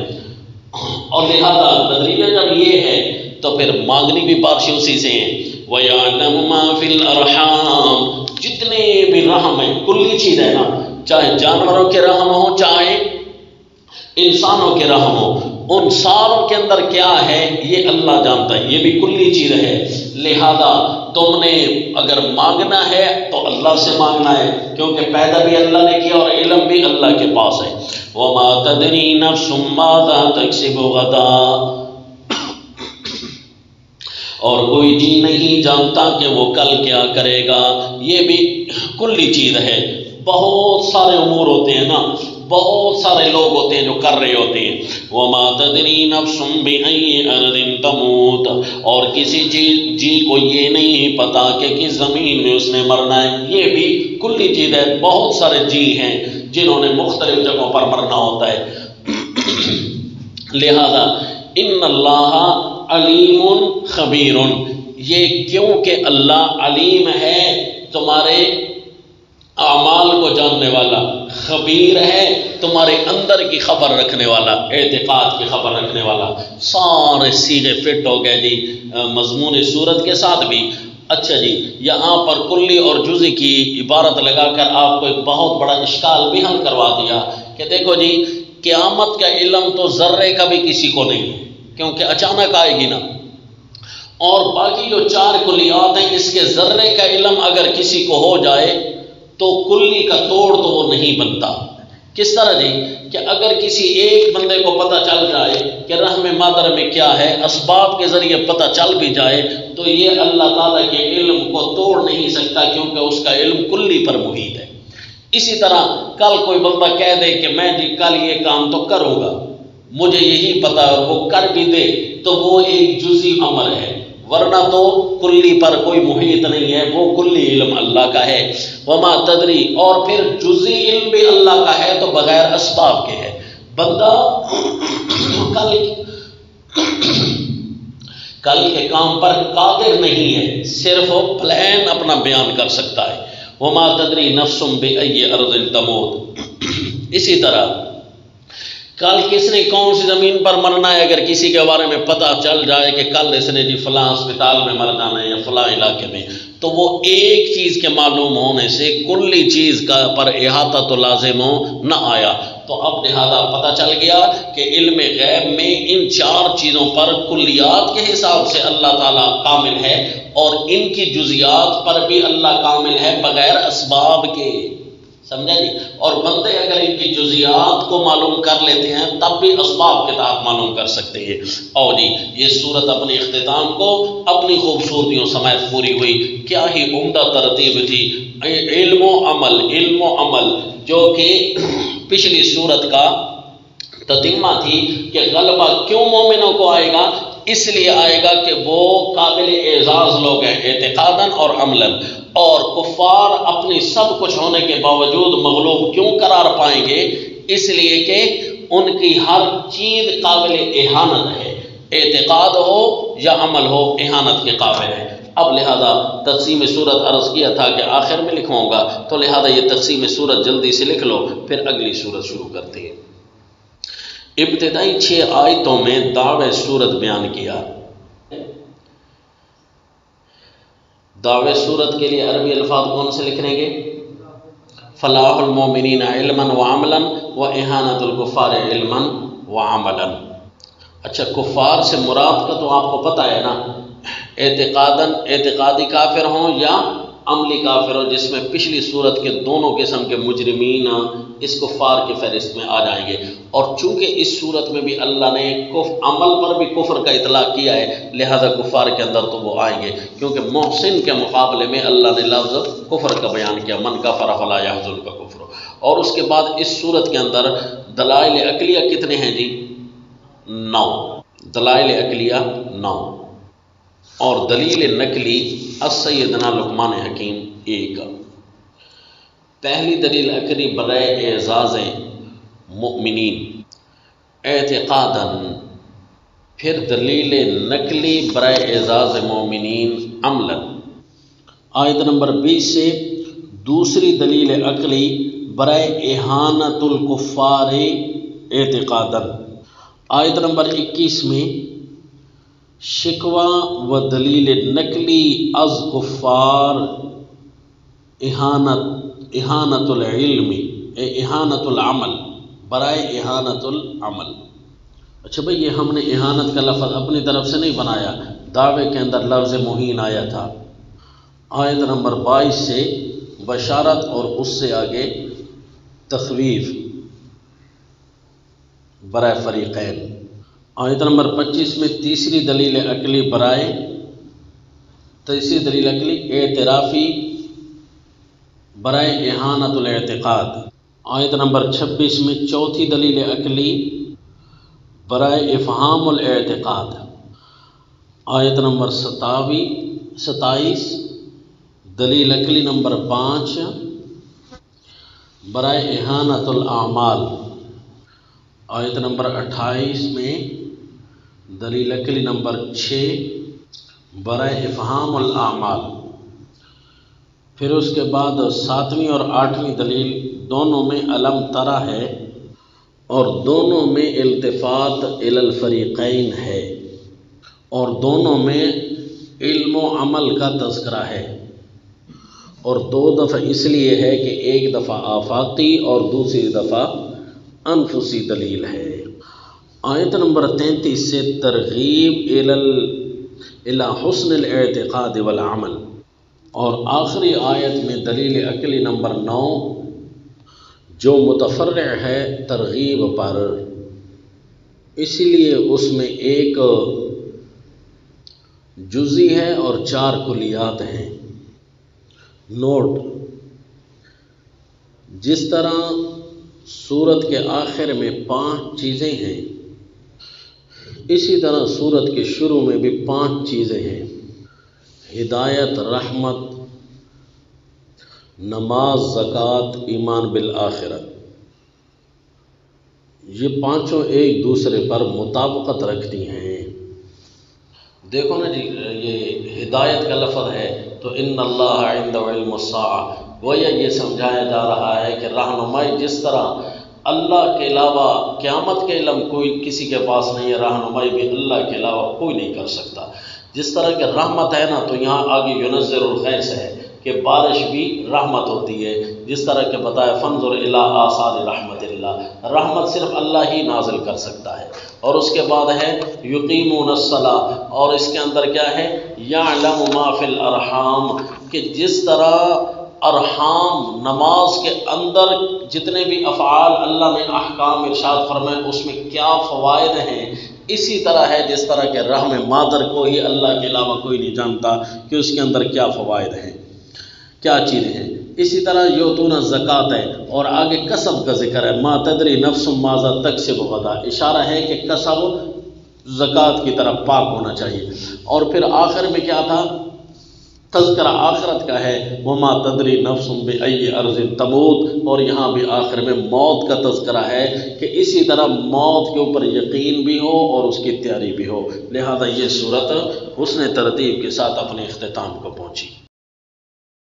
اور لہذا نظریہ جب یہ ہے تو پھر مانگنی بھی بارشیں اسی سے ہیں. وَيَعْلَمُ مَا فِي الْأَرْحَامِ، جتنے بھی رحم ہیں، کلی چیز ہے نا، چاہے جانوروں کے رحم ہو چاہے انسانوں کے رحم ہو، ان ساروں کے اندر کیا ہے یہ اللہ جانتا ہے، یہ بھی کلی چیز ہے. لہذا تم نے اگر مانگنا ہے تو اللہ سے مانگنا ہے، کیونکہ پیدا بھی اللہ نے کیا اور علم بھی اللہ کے پاس ہے. وَمَا تَدْرِي نَفْسٌ مَاذَا تَكْسِبُ غَدًا، اور کوئی جی نہیں جانتا کہ وہ کل کیا کرے گا. یہ بھی کلی چیز ہے. بہت سارے امور ہوتے ہیں نا، بہت سارے لوگ ہوتے ہیں جو کر رہے ہوتے ہیں. وَمَا تَدْرِي نَفْسٌ بِأَيِّ أَرْضٍ تَمُوتُ، اور کسی جی کو یہ نہیں پتا کہ کس زمین میں اس نے مرنا ہے. یہ بھی کلی چیز ہے. بہت سارے جی ہیں جنہوں نے مختلف جگہوں پر مرنا ہوتا ہے. لہذا ان اللہ علیم خبیر، یہ کیونکہ اللہ علیم ہے، تمہارے اعمال کو جاننے والا، خبیر ہے، تمہارے اندر کی خبر رکھنے والا، اعتقاد کی خبر رکھنے والا. سارے صیغے فٹ ہو گئے جی مضمون صورت کے ساتھ بھی. اچھا جی، یہاں پر کلی اور جزئی کی عبارت لگا کر آپ کو ایک بہت بڑا اشکال بھی حل کروا دیا کہ دیکھو جی، قیامت کا علم تو ذرے کا بھی کسی کو نہیں ہے، کیونکہ اچانک آئے گی نا. اور باقی جو 4 کلیات ہیں، اس کے ذرے کا علم اگر کسی کو ہو جائے تو کلی کا توڑ تو وہ نہیں بنتا. کس طرح جی؟ کہ اگر کسی ایک بندے کو پتہ چل جائے کہ رحم مادر میں کیا ہے، اسباب کے ذریعے پتہ چل بھی جائے، تو یہ اللہ تعالیٰ کے علم کو توڑ نہیں سکتا، کیونکہ اس کا علم کلی پر محیط ہے. اسی طرح کل کوئی بندہ کہہ دے کہ میں جی کل یہ کام تو کروں گا، مجھے یہی پتا ہے، وہ کر بھی دے، تو وہ ایک جزئی امر ہے، ورنہ تو کلی پر کوئی محیط نہیں ہے. وہ کلی علم اللہ کا ہے. وما تدری، اور پھر جزئی علم بھی اللہ کا ہے تو بغیر اسباب کے ہے. بندہ کل کے کام پر قادر نہیں ہے، صرف وہ پلان اپنا بیان کر سکتا ہے. وما تدری نفس بأی ارض تموت. اسی طرح کل کس نے کون سی زمین پر مرنا ہے، اگر کسی کے بارے میں پتہ چل جائے کہ کل اس نے جی فلاں اسپتال میں مر جانا ہے یا فلاں علاقے میں، تو وہ ایک چیز کے معلوم ہونے سے کلی چیز کا پر احاطہ تو لازم ہو نہ آیا. تو اب لہذا پتہ چل گیا کہ علم غیب میں ان 4 چیزوں پر کلیات کے حساب سے اللہ تعالیٰ کامل ہے، اور ان کی جزیات پر بھی اللہ کامل ہے بغیر اسباب کے. سمجھا جی؟ اور بندے اگر ان کی جزیات کو معلوم کر لیتے ہیں تب بھی اسباب کے تحت معلوم کر سکتے ہیں. اور جی یہ صورت اپنے اختتام کو اپنی خوبصورتیوں سمیت پوری ہوئی. کیا ہی عمدہ ترتیب تھی. علم و عمل جو کہ پچھلی صورت کا تتمہ تھی کہ غلبہ کیوں مومنوں کو آئے گا، اس لیے آئے گا کہ وہ قابل اعزاز لوگ ہیں اعتقاداً اور عملاً. اور کفار اپنی سب کچھ ہونے کے باوجود مغلوب کیوں قرار پائیں گے؟ اس لیے کہ ان کی ہر چیز قابل اہانت ہے، اعتقاد ہو یا عمل ہو اہانت کے قابل ہے. اب لہذا تقسیم صورت عرض کیا تھا کہ آخر میں لکھواؤں گا، تو لہذا یہ تقسیم صورت جلدی سے لکھ لو، پھر اگلی صورت شروع کرتے ہیں. ابتدائی 6 آیتوں میں دعوے صورت بیان کیا. دعوے صورت کے لیے عربی الفاظ کون سے لکھیں گے؟ فلاح المومنین علما وعملا و اہانت الکفار علما وعملا. اچھا، کفار سے مراد کا تو آپ کو پتہ ہے نا، اعتقادی کافر ہوں یا عملی کافروں، جس میں پچھلی صورت کے دونوں قسم کے مجرمین اس کفار کی فہرست میں آ جائیں گے۔ اور چونکہ اس صورت میں بھی اللہ نے عمل پر بھی کفر کا اطلاق کیا ہے، لہذا کفار کے اندر تو وہ آئیں گے، کیونکہ محسن کے مقابلے میں اللہ نے لفظ کفر کا بیان کیا، من کفر فلا یحزنک کفر۔ اور اس کے بعد اس صورت کے اندر دلائل عقلیہ کتنے ہیں جی؟ 9 دلائل عقلیہ 9، اور دلیل نقلی سیدنا لقمان حکیم 1۔ پہلی دلیل عقلی برائے اعزاز مؤمنین اعتقادا، پھر دلیل نقلی برائے اعزاز مومنین عملا۔ آیت نمبر 20 سے دوسری دلیل عقلی برائے اہانت الکفار اعتقادا۔ آیت نمبر 21 میں شکوہ و دلیل نقلی از کفار اہانت العلم اہانت العمل برائے اہانت العمل۔ اچھا بھئی، یہ ہم نے اہانت کا لفظ اپنی طرف سے نہیں بنایا، دعوے کے اندر لفظ مہین آیا تھا۔ آیت نمبر 22 سے بشارت اور اس سے آگے تخویف برائے فریقین۔ آیت نمبر 25 میں تیسری دلیل عقلی اعترافی برائے اہانت الاعتقاد۔ آیت نمبر 26 میں چوتھی دلیل عقلی برائے افہام الاعتقاد۔ آیت نمبر 27 دلیل عقلی نمبر 5 برائے اہانت الاعمال۔ آیت نمبر 28 میں دلیل عقلی نمبر 6 برائے افہام الاعمال۔ پھر اس کے بعد 7ویں اور 8ویں دلیل دونوں میں علم ترا ہے، اور دونوں میں التفات الی الفریقین ہے، اور دونوں میں علم و عمل کا تذکرہ ہے، اور 2 دفعہ اس لیے ہے کہ ایک دفعہ آفاقی اور دوسری دفعہ انفسی دلیل ہے۔ آیت نمبر 33 سے ترغیب الی حسن الاعتقاد والعمل، اور آخری آیت میں دلیل عقلی نمبر 9 جو متفرع ہے ترغیب پر، اسی لیے اس میں ایک جزئی ہے اور 4 کلیات ہیں۔ نوٹ: جس طرح سورت کے آخر میں 5 چیزیں ہیں، اسی طرح سورت کے شروع میں بھی 5 چیزیں ہیں: ہدایت، رحمت، نماز، زکوٰۃ، ایمان بالآخرت۔ یہ پانچوں ایک دوسرے پر مطابقت رکھتی ہیں۔ دیکھو نا جی، یہ ہدایت کا لفظ ہے تو ان اللہ عندہ علم الساعہ، گویا یہ سمجھایا جا رہا ہے کہ رہنمائی جس طرح اللہ کے علاوہ قیامت کے علم کوئی کسی کے پاس نہیں ہے، رہنمائی بھی اللہ کے علاوہ کوئی نہیں کر سکتا۔ جس طرح کہ رحمت ہے نا، تو یہاں آگے ینزل الخیر سے ہے کہ بارش بھی رحمت ہوتی ہے، جس طرح کہ بتایا فانظر الی آثار رحمت اللہ، رحمت صرف اللہ ہی نازل کر سکتا ہے۔ اور اس کے بعد ہے یقیمون الصلاۃ، اور اس کے اندر کیا ہے یعلم ما فی الارحام، کہ جس طرح ارحام نماز کے اندر جتنے بھی افعال اللہ نے احکام ارشاد فرمائے اس میں کیا فوائد ہیں، اسی طرح ہے جس طرح کہ رحم مادر کو ہی اللہ کے علاوہ کوئی نہیں جانتا کہ اس کے اندر کیا فوائد ہیں، کیا چیزیں ہیں۔ اسی طرح یؤتون الزکوٰۃ ہے، اور آگے کسب کا ذکر ہے، ما تدری نفس ماذا تکسب غدا، اشارہ ہے کہ کسب زکوٰۃ کی طرف پاک ہونا چاہیے۔ اور پھر آخر میں کیا تھا، تذکرہ آخرت کا ہے، وما تدری نفس بأی ارض تموت، اور یہاں بھی آخر میں موت کا تذکرہ ہے کہ اسی طرح موت کے اوپر یقین بھی ہو اور اس کی تیاری بھی ہو۔ لہذا یہ صورت حسن ترتیب کے ساتھ اپنے اختتام کو پہنچی۔